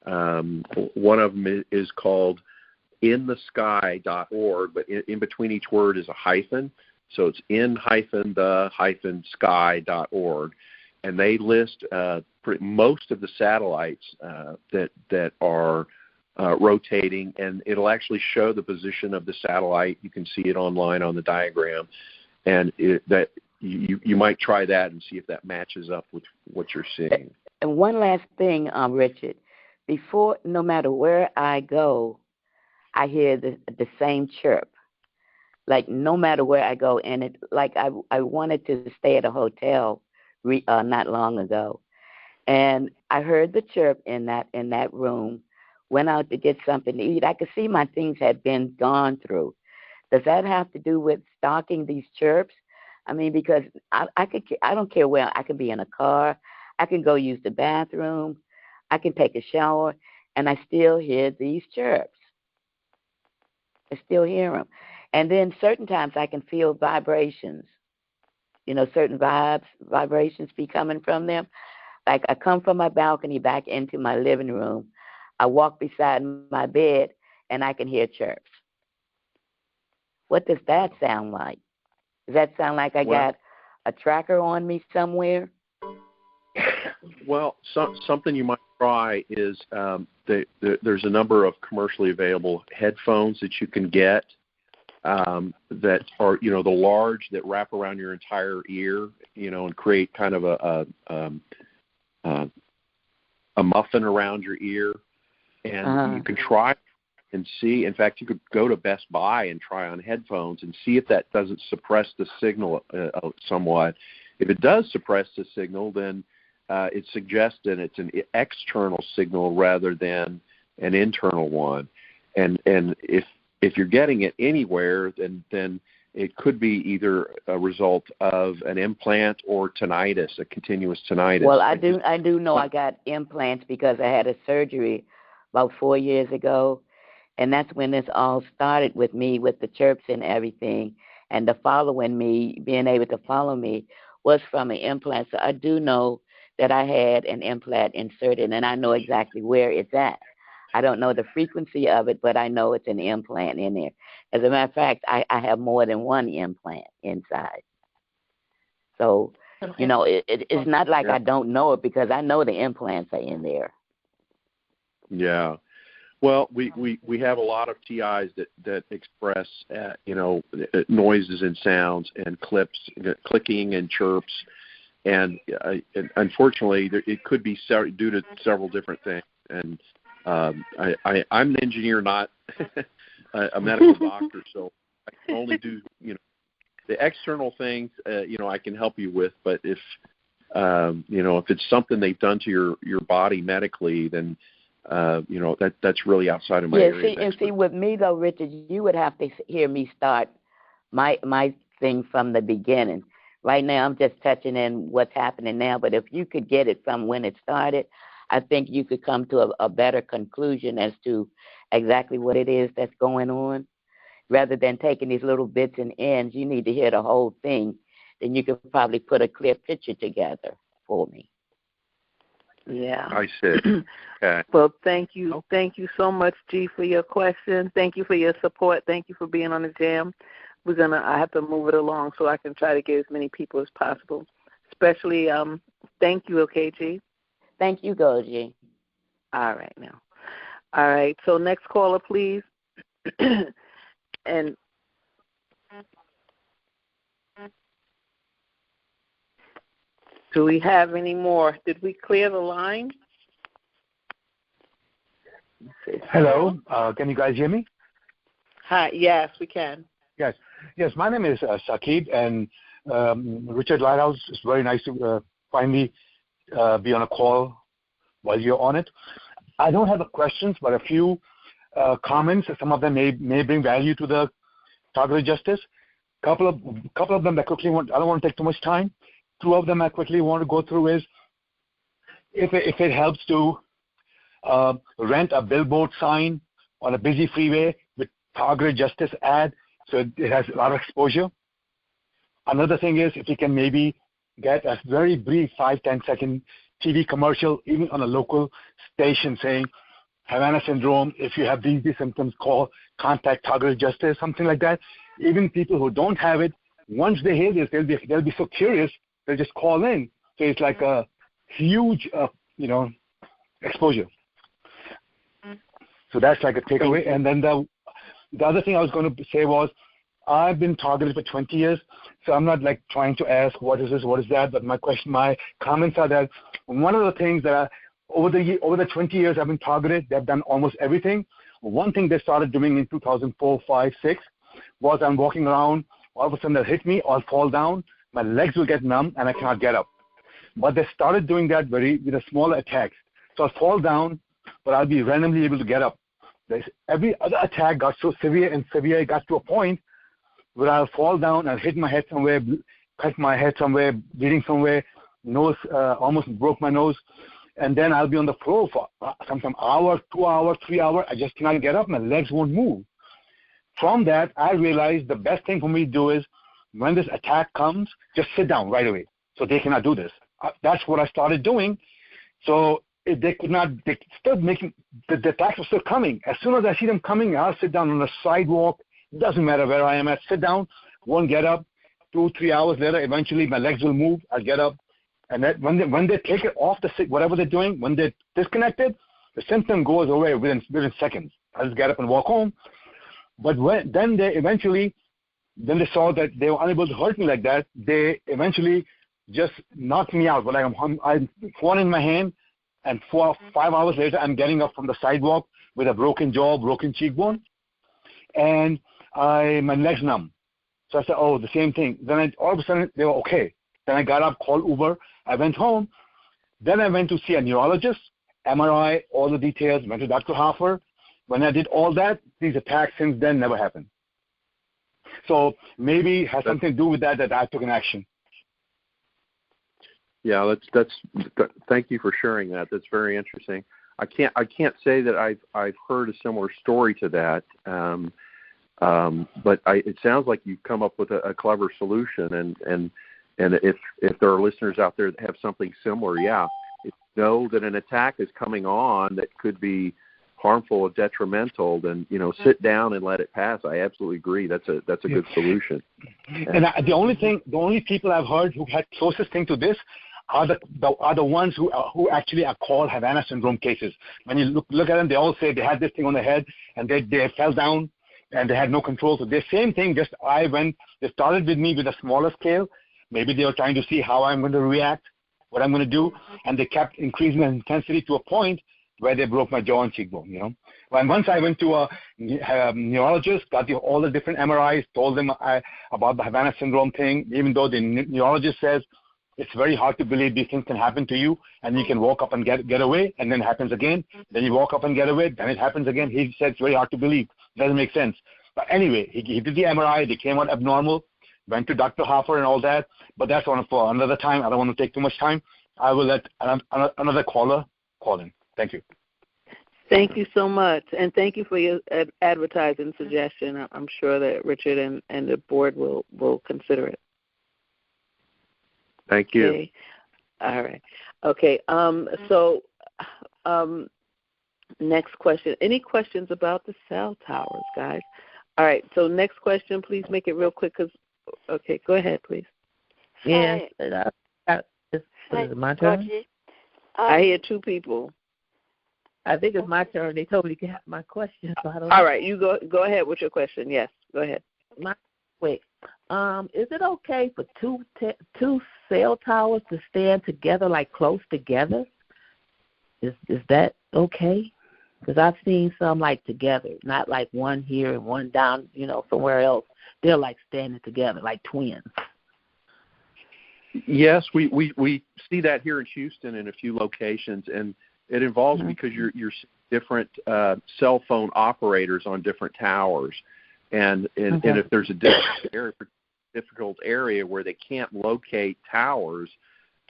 One of them is called inthesky.org, but in between each word is a hyphen. So it's in-the-sky.org, and they list most of the satellites that are rotating, and it'll actually show the position of the satellite. You can see it online on the diagram, and you might try that and see if that matches up with what you're seeing. And one last thing, Richard, before, no matter where I go, I hear the same chirp. Like no matter where I go, and it like I wanted to stay at a hotel not long ago, and I heard the chirp in that room. Went out to get something to eat. I could see my things had been gone through. Does that have to do with stalking these chirps? I mean, because I don't care where. I could be in a car. I can go use the bathroom. I can take a shower, and I still hear these chirps. I still hear them. And then certain times I can feel vibrations, certain vibrations be coming from them. Like I come from my balcony back into my living room. I walk beside my bed, and I can hear chirps. What does that sound like? Does that sound like I got a tracker on me somewhere? Well, something you might try is there's a number of commercially available headphones that you can get. That are, the large that wrap around your entire ear, and create kind of a muffin around your ear. And you can try and see. In fact, you could go to Best Buy and try on headphones and see if that doesn't suppress the signal somewhat. If it does suppress the signal, then it suggests that it's an external signal rather than an internal one. And if you're getting it anywhere, then it could be either a result of an implant or tinnitus, a continuous tinnitus. Well, I do know I got implants because I had a surgery about 4 years ago, and that's when this all started with me, with the chirps and everything, and being able to follow me was from an implant. So I do know that I had an implant inserted, and I know exactly where it's at. I don't know the frequency of it, but I know it's an implant in there. As a matter of fact, I have more than one implant inside. So, it's not like I don't know it because I know the implants are in there. Yeah. Well, we have a lot of TIs that express, noises and sounds and clips, clicking and chirps. And unfortunately, it could be due to several different things. And I'm an engineer, not a medical doctor, so I can only do the external things. I can help you with, but if it's something they've done to your body medically, then that's really outside of my area. See, with me though, Richard, you would have to hear me start my thing from the beginning. Right now, I'm just touching in what's happening now, but if you could get it from when it started, I think you could come to a better conclusion as to exactly what it is that's going on. Rather than taking these little bits and ends, you need to hear the whole thing. Then you could probably put a clear picture together for me. Yeah. I see. Okay. Well, thank you. Thank you so much, G, for your question. Thank you for your support. Thank you for being on the J.A.M. I have to move it along so I can try to get as many people as possible. Especially, thank you, okay, G? Thank you, GoGi. All right, now. All right, so next caller, please. And do we have any more? Did we clear the line? Hello, can you guys hear me? Hi, yes, we can. Yes. My name is Saqib, and Richard Lighthouse. It's very nice to finally be on a call while you're on it. I don't have questions, but a few comments. Some of them may bring value to the targeted justice. Couple of them I quickly want. I don't want to take too much time. Two of them I quickly want to go through is if it helps to rent a billboard sign on a busy freeway with targeted justice ad, so it has a lot of exposure. Another thing is if you can maybe get a very brief 5-10 second TV commercial, even on a local station, saying Havana syndrome. If you have these symptoms, contact targeted justice, something like that. Even people who don't have it, once they hear this, they'll be so curious they'll just call in. So it's like a huge, exposure. So that's like a takeaway. And then the other thing I was going to say was, I've been targeted for 20 years, so I'm not like trying to ask what is this, what is that, but my comments are that one of the things that over the 20 years I've been targeted, they've done almost everything. One thing they started doing in 2004, 5, 6 was I'm walking around, all of a sudden they'll hit me, I'll fall down, my legs will get numb, and I cannot get up. But they started doing that with a smaller attacks. So I'll fall down, but I'll be randomly able to get up. Every other attack got so severe and severe, it got to a point where I'll fall down and hit my head somewhere, cut my head somewhere, bleeding somewhere, nose, almost broke my nose, and then I'll be on the floor for sometimes hour, 2 hours, 3 hours. I just cannot get up. My legs won't move. From that, I realized the best thing for me to do is when this attack comes, just sit down right away so they cannot do this. That's what I started doing. So if they could not, they still making, the attacks were still coming. As soon as I see them coming, I'll sit down on the sidewalk. Doesn't matter where I am at, sit down, won't get up. 2-3 hours later, eventually my legs will move. I'll get up. And that when they take it off whatever they're doing, when they're disconnected, the symptom goes away within seconds. I'll just get up and walk home. But then they saw that they were unable to hurt me like that. They eventually just knocked me out. But I'm phone in my hand, and 4 or 5 hours later, I'm getting up from the sidewalk with a broken jaw, broken cheekbone, and my legs numb. So I said, oh, the same thing. Then all of a sudden, they were okay. Then I got up, called Uber. I went home. Then I went to see a neurologist, MRI, all the details, went to Dr. Hoffer. When I did all that, these attacks since then never happened. So maybe it has something to do with that I took an action. Yeah, thank you for sharing that. That's very interesting. I can't say that I've heard a similar story to that. But it sounds like you've come up with a clever solution, and if there are listeners out there that have something similar, yeah, if you know that an attack is coming on that could be harmful or detrimental, then sit down and let it pass. I absolutely agree. That's a good solution. And the only people I've heard who had closest thing to this are the ones who actually are called Havana syndrome cases. When you look at them, they all say they had this thing on their head and they fell down and they had no control. So the same thing. Just they started with me with a smaller scale. Maybe they were trying to see how I'm going to react, what I'm going to do, and they kept increasing the intensity to a point where they broke my jaw and cheekbone. And once I went to a neurologist, got all the different MRIs, told them about the Havana syndrome thing, even though the neurologist says it's very hard to believe these things can happen to you, and you can walk up and get away, and then it happens again. Then you walk up and get away, then it happens again. He said it's very hard to believe. It doesn't make sense. But anyway, he did the MRI. They came out abnormal. Went to Dr. Hoffer and all that. But that's for another time. I don't want to take too much time. I will let another caller call in. Thank you. Thank you so much, and thank you for your advertising suggestion. I'm sure that Richard and the board will consider it. Thank you. Okay. All right. Okay. So, next question. Any questions about the cell towers, guys? All right. So, next question. Please make it real quick. Okay. Go ahead, please. Yes. Is it my turn? I hear two people. I think it's my turn. They told me to have my question, so I don't know. All right. You go ahead with your question. Yes. Go ahead. Wait. Is it okay for two cell towers to stand together, like close together? Is that okay? Because I've seen some like together, not like one here and one down, somewhere else. They're like standing together, like twins. Yes, we see that here in Houston in a few locations, and it involves because you're different cell phone operators on different towers, and if there's a difficult area where they can't locate towers,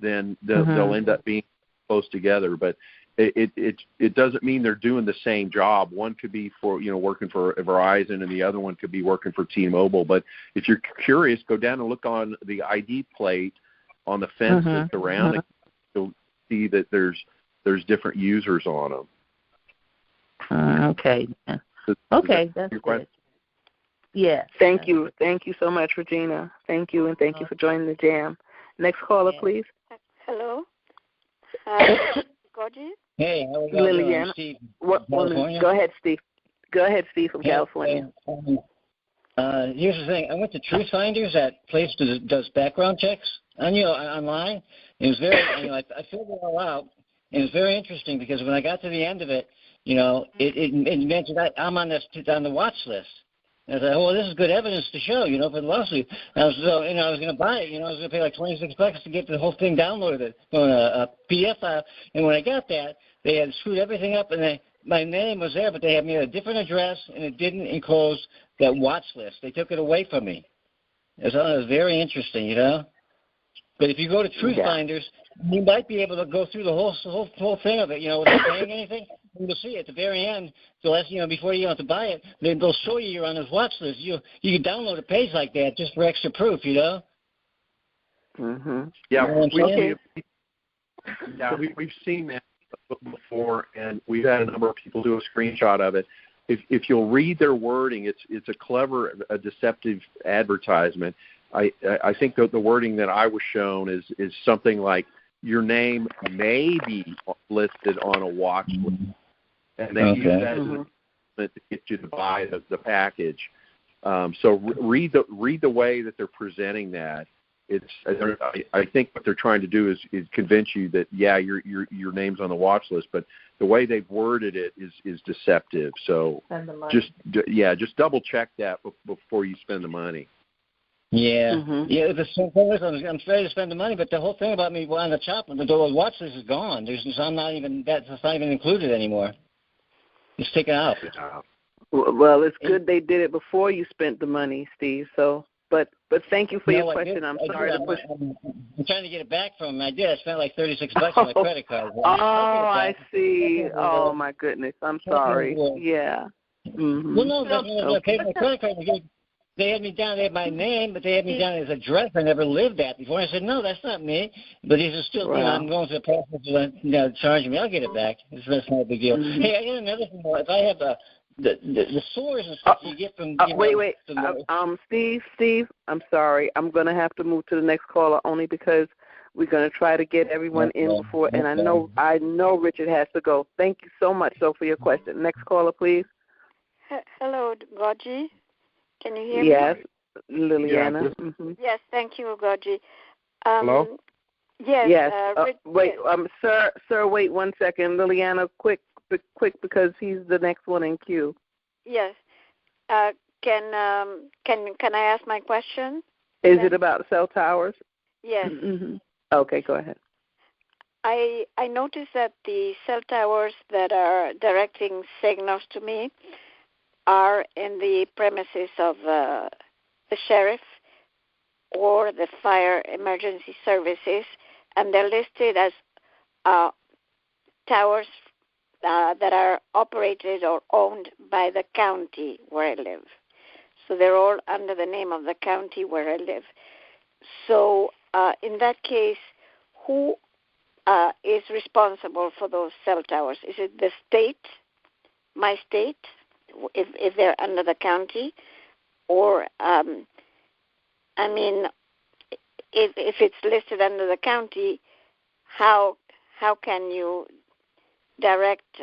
then they'll end up being close together. But it doesn't mean they're doing the same job. One could be for working for Verizon, and the other one could be working for T-Mobile. But if you're curious, go down and look on the ID plate on the fence that's around it. You'll see that there's different users on them. Okay. Okay, that's good. Yeah. Thank you so much, Regina. Thank you, and thank you for joining the J.A.M. Next caller, please. Hello. GoGi's. Hey, how are you Lillian. Steve? Go ahead, Steve. Go ahead, Steve from California. Here's the thing. I went to Truth Finders, that place that does background checks online. It was very, I filled it all out. And it was very interesting because when I got to the end of it, it mentioned that I'm on the watch list. And I thought, well, this is good evidence to show, for the lawsuit. And I was going to buy it. I was going to pay like $26 to get the whole thing downloaded on a PDF file. And when I got that, they had screwed everything up, and my name was there, but they had me at a different address, and it didn't enclose that watch list. They took it away from me. It was very interesting, But if you go to Truth Finders, you might be able to go through the whole thing of it, without paying anything. And you'll see at the very end, the last, before you have to buy it, they'll show you're on this watch list. You can download a page like that just for extra proof, Yeah, we've seen that before, and we've had a number of people do a screenshot of it. If you'll read their wording, it's a clever, deceptive advertisement. I think that the wording that I was shown is something like your name may be listed on a watch list, and they use that as to get you to buy the package. So read the way that they're presenting that. I think what they're trying to do is convince you that your name's on the watch list, but the way they've worded it is deceptive. So just double check that before you spend the money. Yeah, the same thing is, I'm ready to spend the money, but the whole thing about me on the chop, the watch list is gone. That's not even included anymore. It's taken out. Well, it's good they did it before you spent the money, Steve. So, but thank you for your question. I'm sorry to push. I'm trying to get it back from him. I did. I spent like $36 on my credit card. I see. Oh my goodness. I'm sorry. Yeah. Well, no, I paid my credit card. they had me down. They had my name, but they had me down as address I never lived at before. I said, no, that's not me. But he said, still, I'm going through the process of charging me. I'll get it back. That's not a big deal. Mm-hmm. Hey, I got another thing. If I have the sores and stuff you get from Steve, I'm sorry. I'm going to have to move to the next caller only because we're going to try to get everyone in before, and I know Richard has to go. Thank you so much, for your question. Next caller, please. Hello, GoGi. Can you hear me? Yes, Liliana. Yes, yes, thank you, GoGi. Hello? Yes. Wait, sir, wait 1 second. Liliana, quick, because he's the next one in queue. Yes. Can I ask my question? Is it about cell towers? Yes. Mm-hmm. Okay, go ahead. I noticed that the cell towers that are directing signals to me are in the premises of the sheriff or the fire emergency services, and they're listed as towers that are operated or owned by the county where I live. So they're all under the name of the county where I live. So in that case, who is responsible for those cell towers? Is it the state, my state, if they're under the county? Or, if it's listed under the county, how can you direct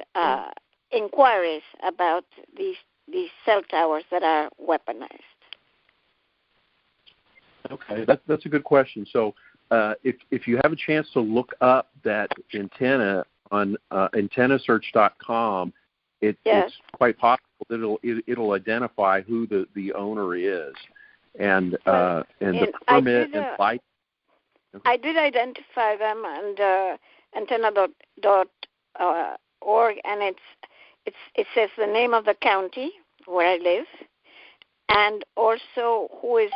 inquiries about these cell towers that are weaponized? Okay, that's a good question. So if you have a chance to look up that antenna on antennasearch.com, it's quite possible that it'll identify who the owner is, and the permit and light. I did identify them under antenna.org, and it says the name of the county where I live, and also who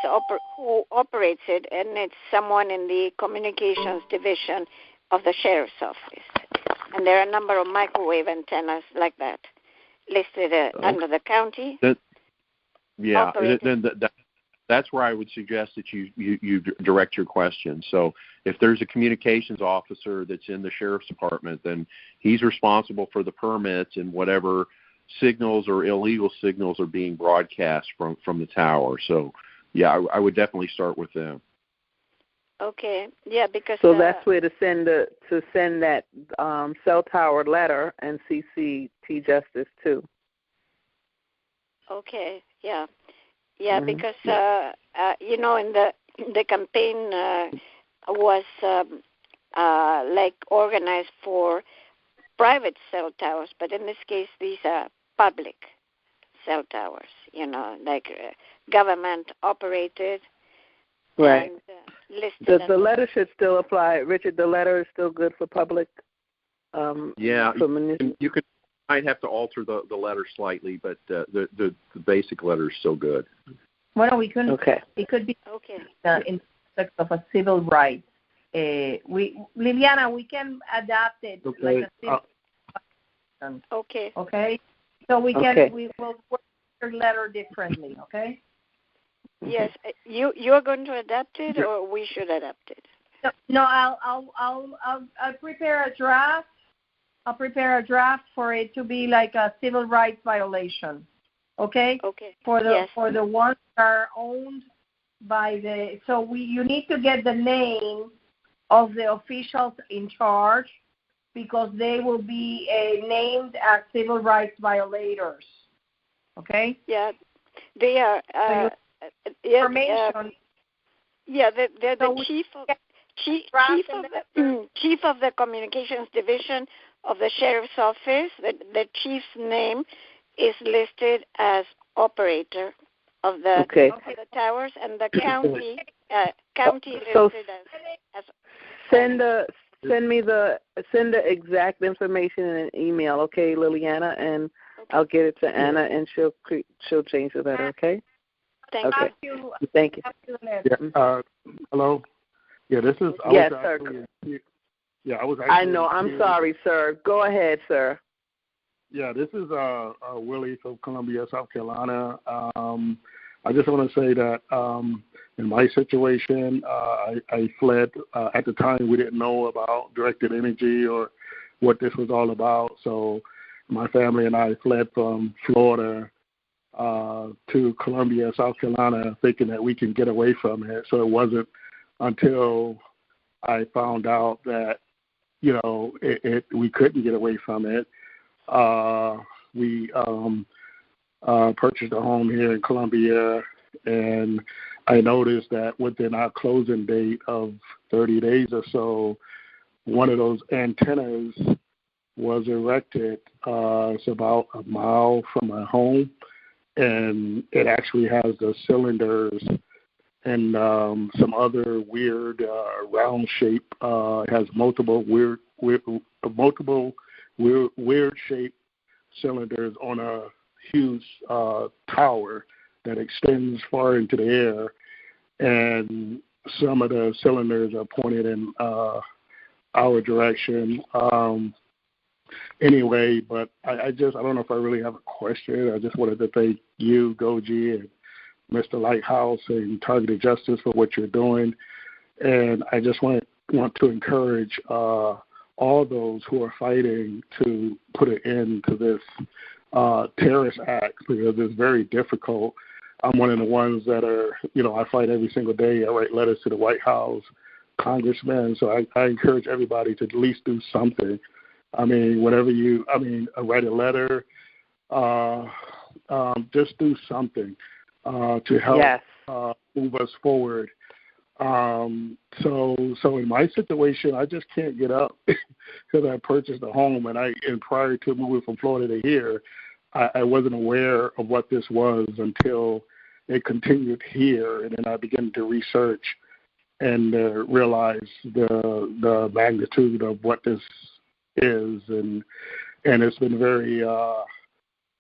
operates it, and it's someone in the communications division of the sheriff's office. And there are a number of microwave antennas like that listed under the county. That's where I would suggest that you direct your question. So if there's a communications officer that's in the sheriff's department, then he's responsible for the permits and whatever signals or illegal signals are being broadcast from the tower. So, I would definitely start with them. Okay, because so that's where to send that cell tower letter and CC T Justice too. Okay, because in the campaign was like organized for private cell towers, but in this case these are public cell towers, like government operated. Right. And, listed the letter should still apply, Richard. The letter is still good for public. You might have to alter the letter slightly, but the basic letter is still good. Well, we couldn't. Okay. It could be in context of a civil right. Liliana, we can adapt it like a civil. Okay. Okay. So we will work your letter differently. Okay. Yes, you're going to adapt it, or we should adapt it. No, I'll prepare a draft. I'll prepare a draft for it to be like a civil rights violation. Okay. Okay. For the ones that are owned by the you need to get the name of the officials in charge, because they will be named as civil rights violators. Okay. Yeah, they are. Information. They're the chief of the communications division of the sheriff's office. The chief's name is listed as operator of the towers, and the county listed as send the exact information in an email, okay, Liliana, and I'll get it to Anna, and she'll change the letter, okay? Thank you. Thank you. Hello. Yeah, this is. Sir. I was. I know. I'm sorry, sir. Go ahead, sir. Yeah, this is Willie from Columbia, South Carolina. I just want to say that in my situation, I fled. At the time, we didn't know about directed energy or what this was all about. So my family and I fled from Florida to Columbia, South Carolina, thinking that we can get away from it. So it wasn't until I found out that, we couldn't get away from it. We purchased a home here in Columbia, and I noticed that within our closing date of 30 days or so, one of those antennas was erected. It's about a mile from my home, and it actually has the cylinders and some other weird round shape. It has multiple weird shaped cylinders on a huge tower that extends far into the air, and some of the cylinders are pointed in our direction. Anyway, but I don't know if I really have a question. I just wanted to thank you, GoGi, and Mr. Lighthouse and Targeted Justice for what you're doing. And I just want to encourage all those who are fighting to put an end to this terrorist act, because it's very difficult. I'm one of the ones that are, I fight every single day. I write letters to the White House, congressmen. So I encourage everybody to at least do something. I mean, write a letter, just do something to help move us forward. So in my situation, I just can't get up because I purchased a home, and prior to moving from Florida to here, I wasn't aware of what this was until it continued here, and then I began to research and realize the magnitude of what this is, and it's been very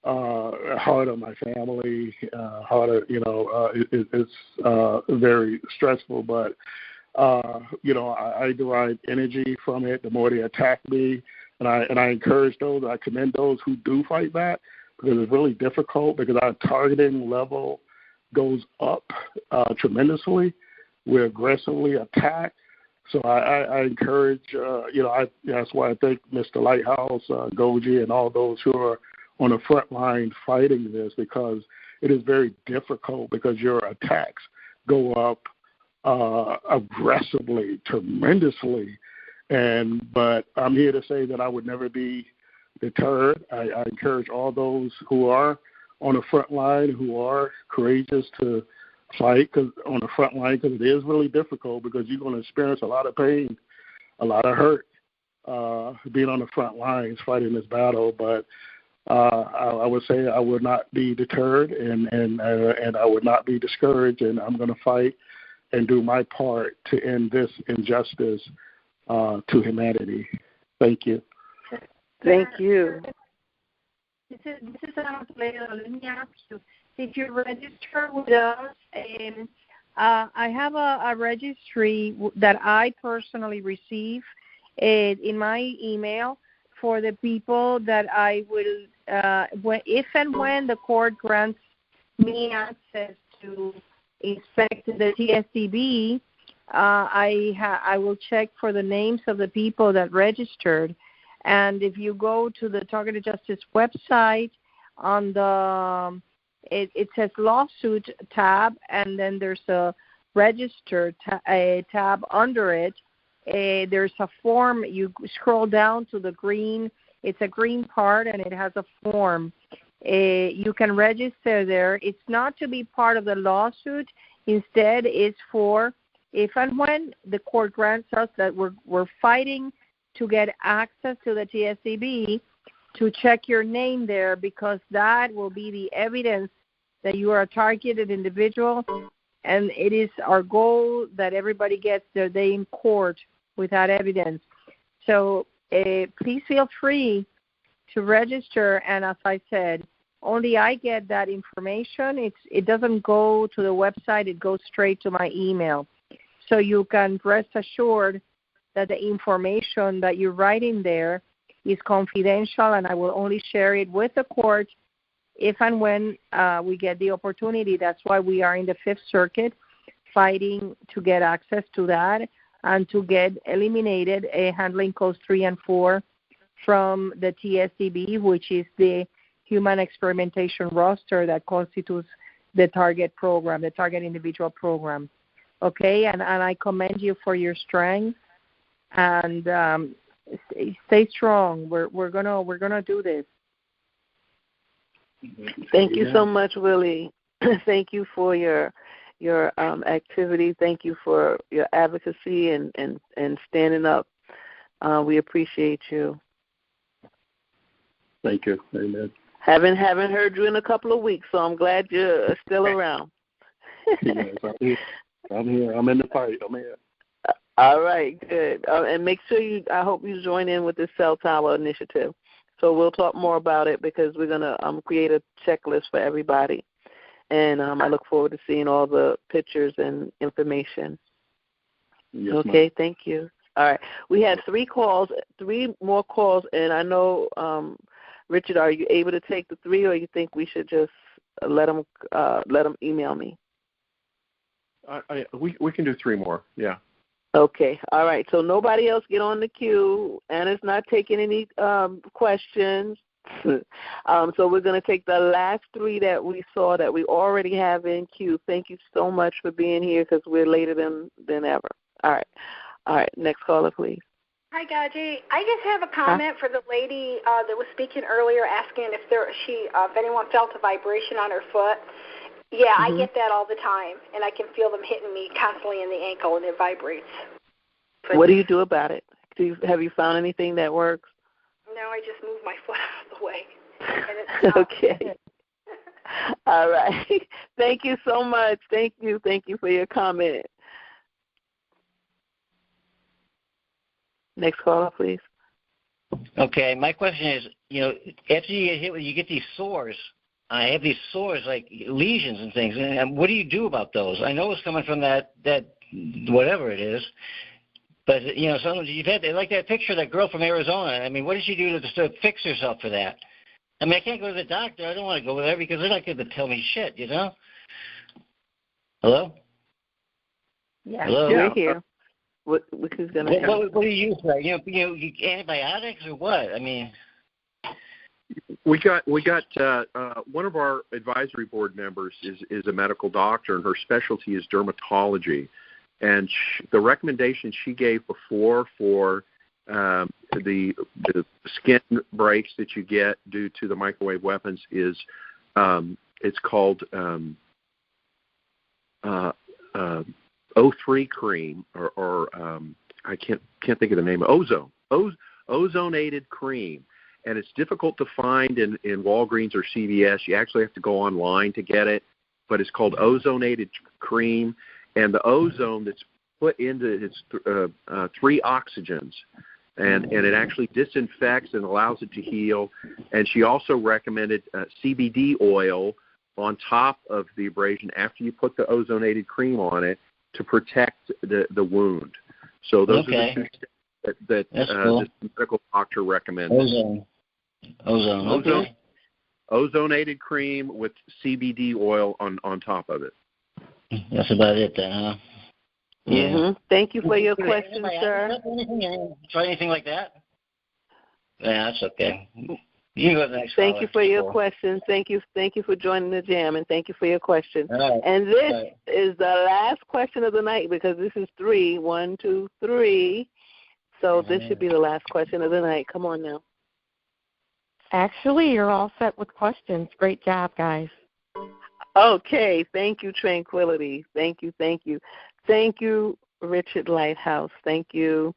hard on my family. It's very stressful, but I derive energy from it. The more they attack me, and I encourage those, I commend those who do fight back, because it's really difficult, because our targeting level goes up tremendously. We aggressively attack. So I encourage, that's why I thank Mr. Lighthouse, GoGi, and all those who are on the front line fighting this, because it is very difficult, because your attacks go up aggressively, tremendously. But I'm here to say that I would never be deterred. I encourage all those who are on the front line, who are courageous, to fight on the front line, because it is really difficult, because you're going to experience a lot of pain, a lot of hurt, being on the front lines fighting this battle. But I would say I would not be deterred, and I would not be discouraged, and I'm going to fight and do my part to end this injustice to humanity. Thank you. Thank you. This is Anatolia. Let me ask you, did you register with us? I have a registry that I personally receive in my email for the people that I will, if and when the court grants me access to inspect the TSDB, I will check for the names of the people that registered. And if you go to the Targeted Justice website, on the it says lawsuit tab, and then there's a register tab under it. There's a form. You scroll down to the green. It's a green part, and it has a form. You can register there. It's not to be part of the lawsuit. Instead, it's for if and when the court grants us that we're fighting to get access to the TSDB, to check your name there, because that will be the evidence that you are a targeted individual, and it is our goal that everybody gets their day in court with that evidence. So please feel free to register, and as I said, only I get that information. It doesn't go to the website. It goes straight to my email. So you can rest assured that the information that you write in there is confidential, and I will only share it with the court if and when we get the opportunity. That's why we are in the Fifth Circuit fighting to get access to that and to get eliminated handling codes 3 and 4 from the TSDB, which is the human experimentation roster that constitutes the target program, the target individual program. Okay, and I commend you for your strength, and stay strong. We're gonna do this. Thank you so much, Willie. Thank you for your activity. Thank you for your advocacy and standing up. We appreciate you. Thank you. Amen. Haven't heard you in a couple of weeks, so I'm glad you're still around. Yes, I'm here. I'm in the fight. I'm here. All right, good. And make sure I hope you join in with the Cell Tower initiative. So we'll talk more about it because we're going to create a checklist for everybody. And I look forward to seeing all the pictures and information. Yes, okay, ma'am. Thank you. All right. We had 3 more calls, and I know, Richard, are you able to take the 3, or you think we should just let them email me? We can do 3 more, yeah. Okay, all right. So nobody else get on the queue. Anna's not taking any questions. So we're going to take the last 3 that we saw that we already have in queue. Thank you so much for being here because we're later than ever. All right. Next caller, please. Hi, GoGi. I just have a comment for the lady that was speaking earlier, asking if anyone felt a vibration on her foot. Yeah, I get that all the time, and I can feel them hitting me constantly in the ankle, and it vibrates. But what do you do about it? Have you found anything that works? No, I just move my foot out of the way. And okay. All right. Thank you so much. Thank you for your comment. Next caller, please. Okay, my question is, after you get hit, you get these sores. I have these sores, like lesions and things. And what do you do about those? I know it's coming from that whatever it is. But, sometimes like that picture of that girl from Arizona. I mean, what did she do to fix herself for that? I mean, I can't go to the doctor. I don't want to go there because they're not going to tell me shit, Hello? Yeah, Hello? we're here. What is going to happen? What do you use for that? Antibiotics or what? I mean... We got one of our advisory board members is a medical doctor, and her specialty is dermatology. And the recommendation she gave before for the skin breaks that you get due to the microwave weapons is it's called O3 cream or I can't think of the name. Ozonated cream. And it's difficult to find in Walgreens or CVS. You actually have to go online to get it, but it's called ozonated cream. And the ozone that's put into it's 3 oxygens, and it actually disinfects and allows it to heal. And she also recommended CBD oil on top of the abrasion after you put the ozonated cream on it to protect the wound. So those are the 2 steps that cool. this medical doctor recommends. Ozone. Okay. Ozonated cream with CBD oil on top of it. That's about it then, huh? Yeah. Mm-hmm. Thank you for your question, sir. Try anything like that? Yeah, that's okay. You can go to the next Thank you for your question. Thank you for joining the J.A.M. and thank you for your question. Right. And this is the last question of the night because this is 3. 1, 2, 3. So this should be the last question of the night. Come on now. Actually, you're all set with questions. Great job, guys. Okay. Thank you, Tranquility. Thank you. Thank you, Richard Lighthouse. Thank you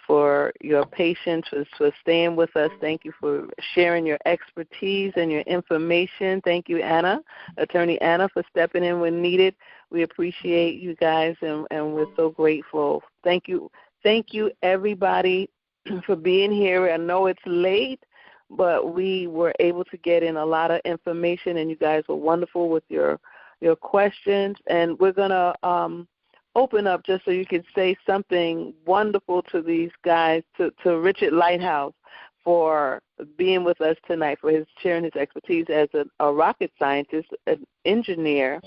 for your patience, for staying with us. Thank you for sharing your expertise and your information. Thank you, Anna, Attorney Anna, for stepping in when needed. We appreciate you guys, and we're so grateful. Thank you, everybody, for being here. I know it's late, but we were able to get in a lot of information, and you guys were wonderful with your questions. And we're going to open up just so you can say something wonderful to these guys, to Richard Lighthouse, for being with us tonight, for his sharing his expertise as a rocket scientist, an engineer,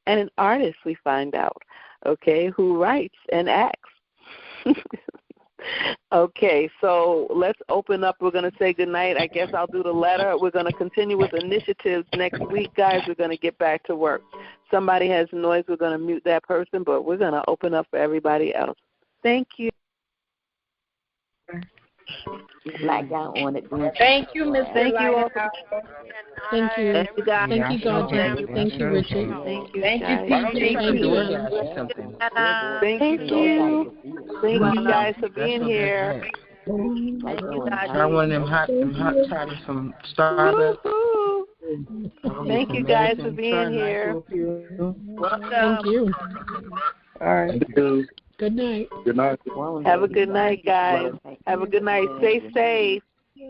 and an artist, we find out, okay, who writes and acts. Okay, so let's open up. We're going to say goodnight. I guess I'll do the letter. We're going to continue with initiatives next week, guys. We're going to get back to work. Somebody has noise. We're going to mute that person, but we're going to open up for everybody else. Thank you. Like I on it. Thank you, Mr. Thank you all. Thank you. Thank you, guys. Thank you, God. Thank you, Richard. Thank you, Thank you, guys. Thank you. Thank you. Thank you guys for being here. I want them hot toddies from Starbucks. Thank you guys for being here. Thank you. All right. Good night. Good night. Have a good night, guys. Have a good night. Stay safe.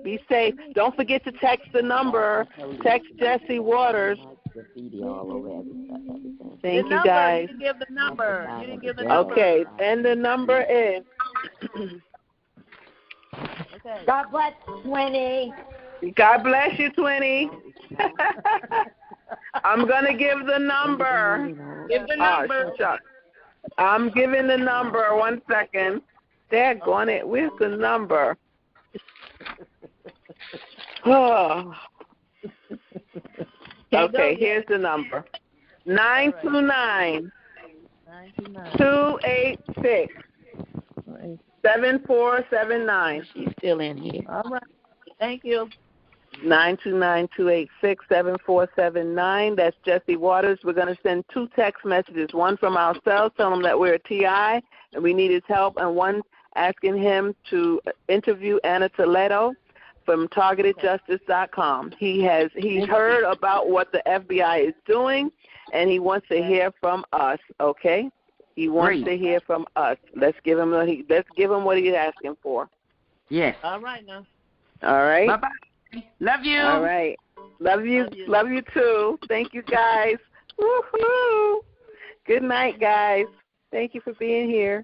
Be safe. Don't forget to text the number. Text Jesse Waters. Thank you, guys. You didn't give the number. You didn't give the number. Okay, and the number is. God bless, Twinnie. God bless you, Twinnie. I'm going to give the number. Give the number. Oh, shucks. I'm giving the number. 1 second. Daggone it. Where's the number? Oh. Okay, here's the number. 929-286-7479. She's still in here. All right. Thank you. 929-286-7479. That's Jesse Waters. We're going to send 2 text messages, one from ourselves, telling him that we're a TI and we need his help, and one asking him to interview Anna Toledo from targetedjustice.com. He's heard about what the FBI is doing, and he wants to hear from us, okay? He wants to hear from us. Let's give him what he's asking for. Yes. All right now. All right. Bye-bye. Love you. All right. Love you too. Thank you, guys. Woohoo! Good night, guys. Thank you for being here.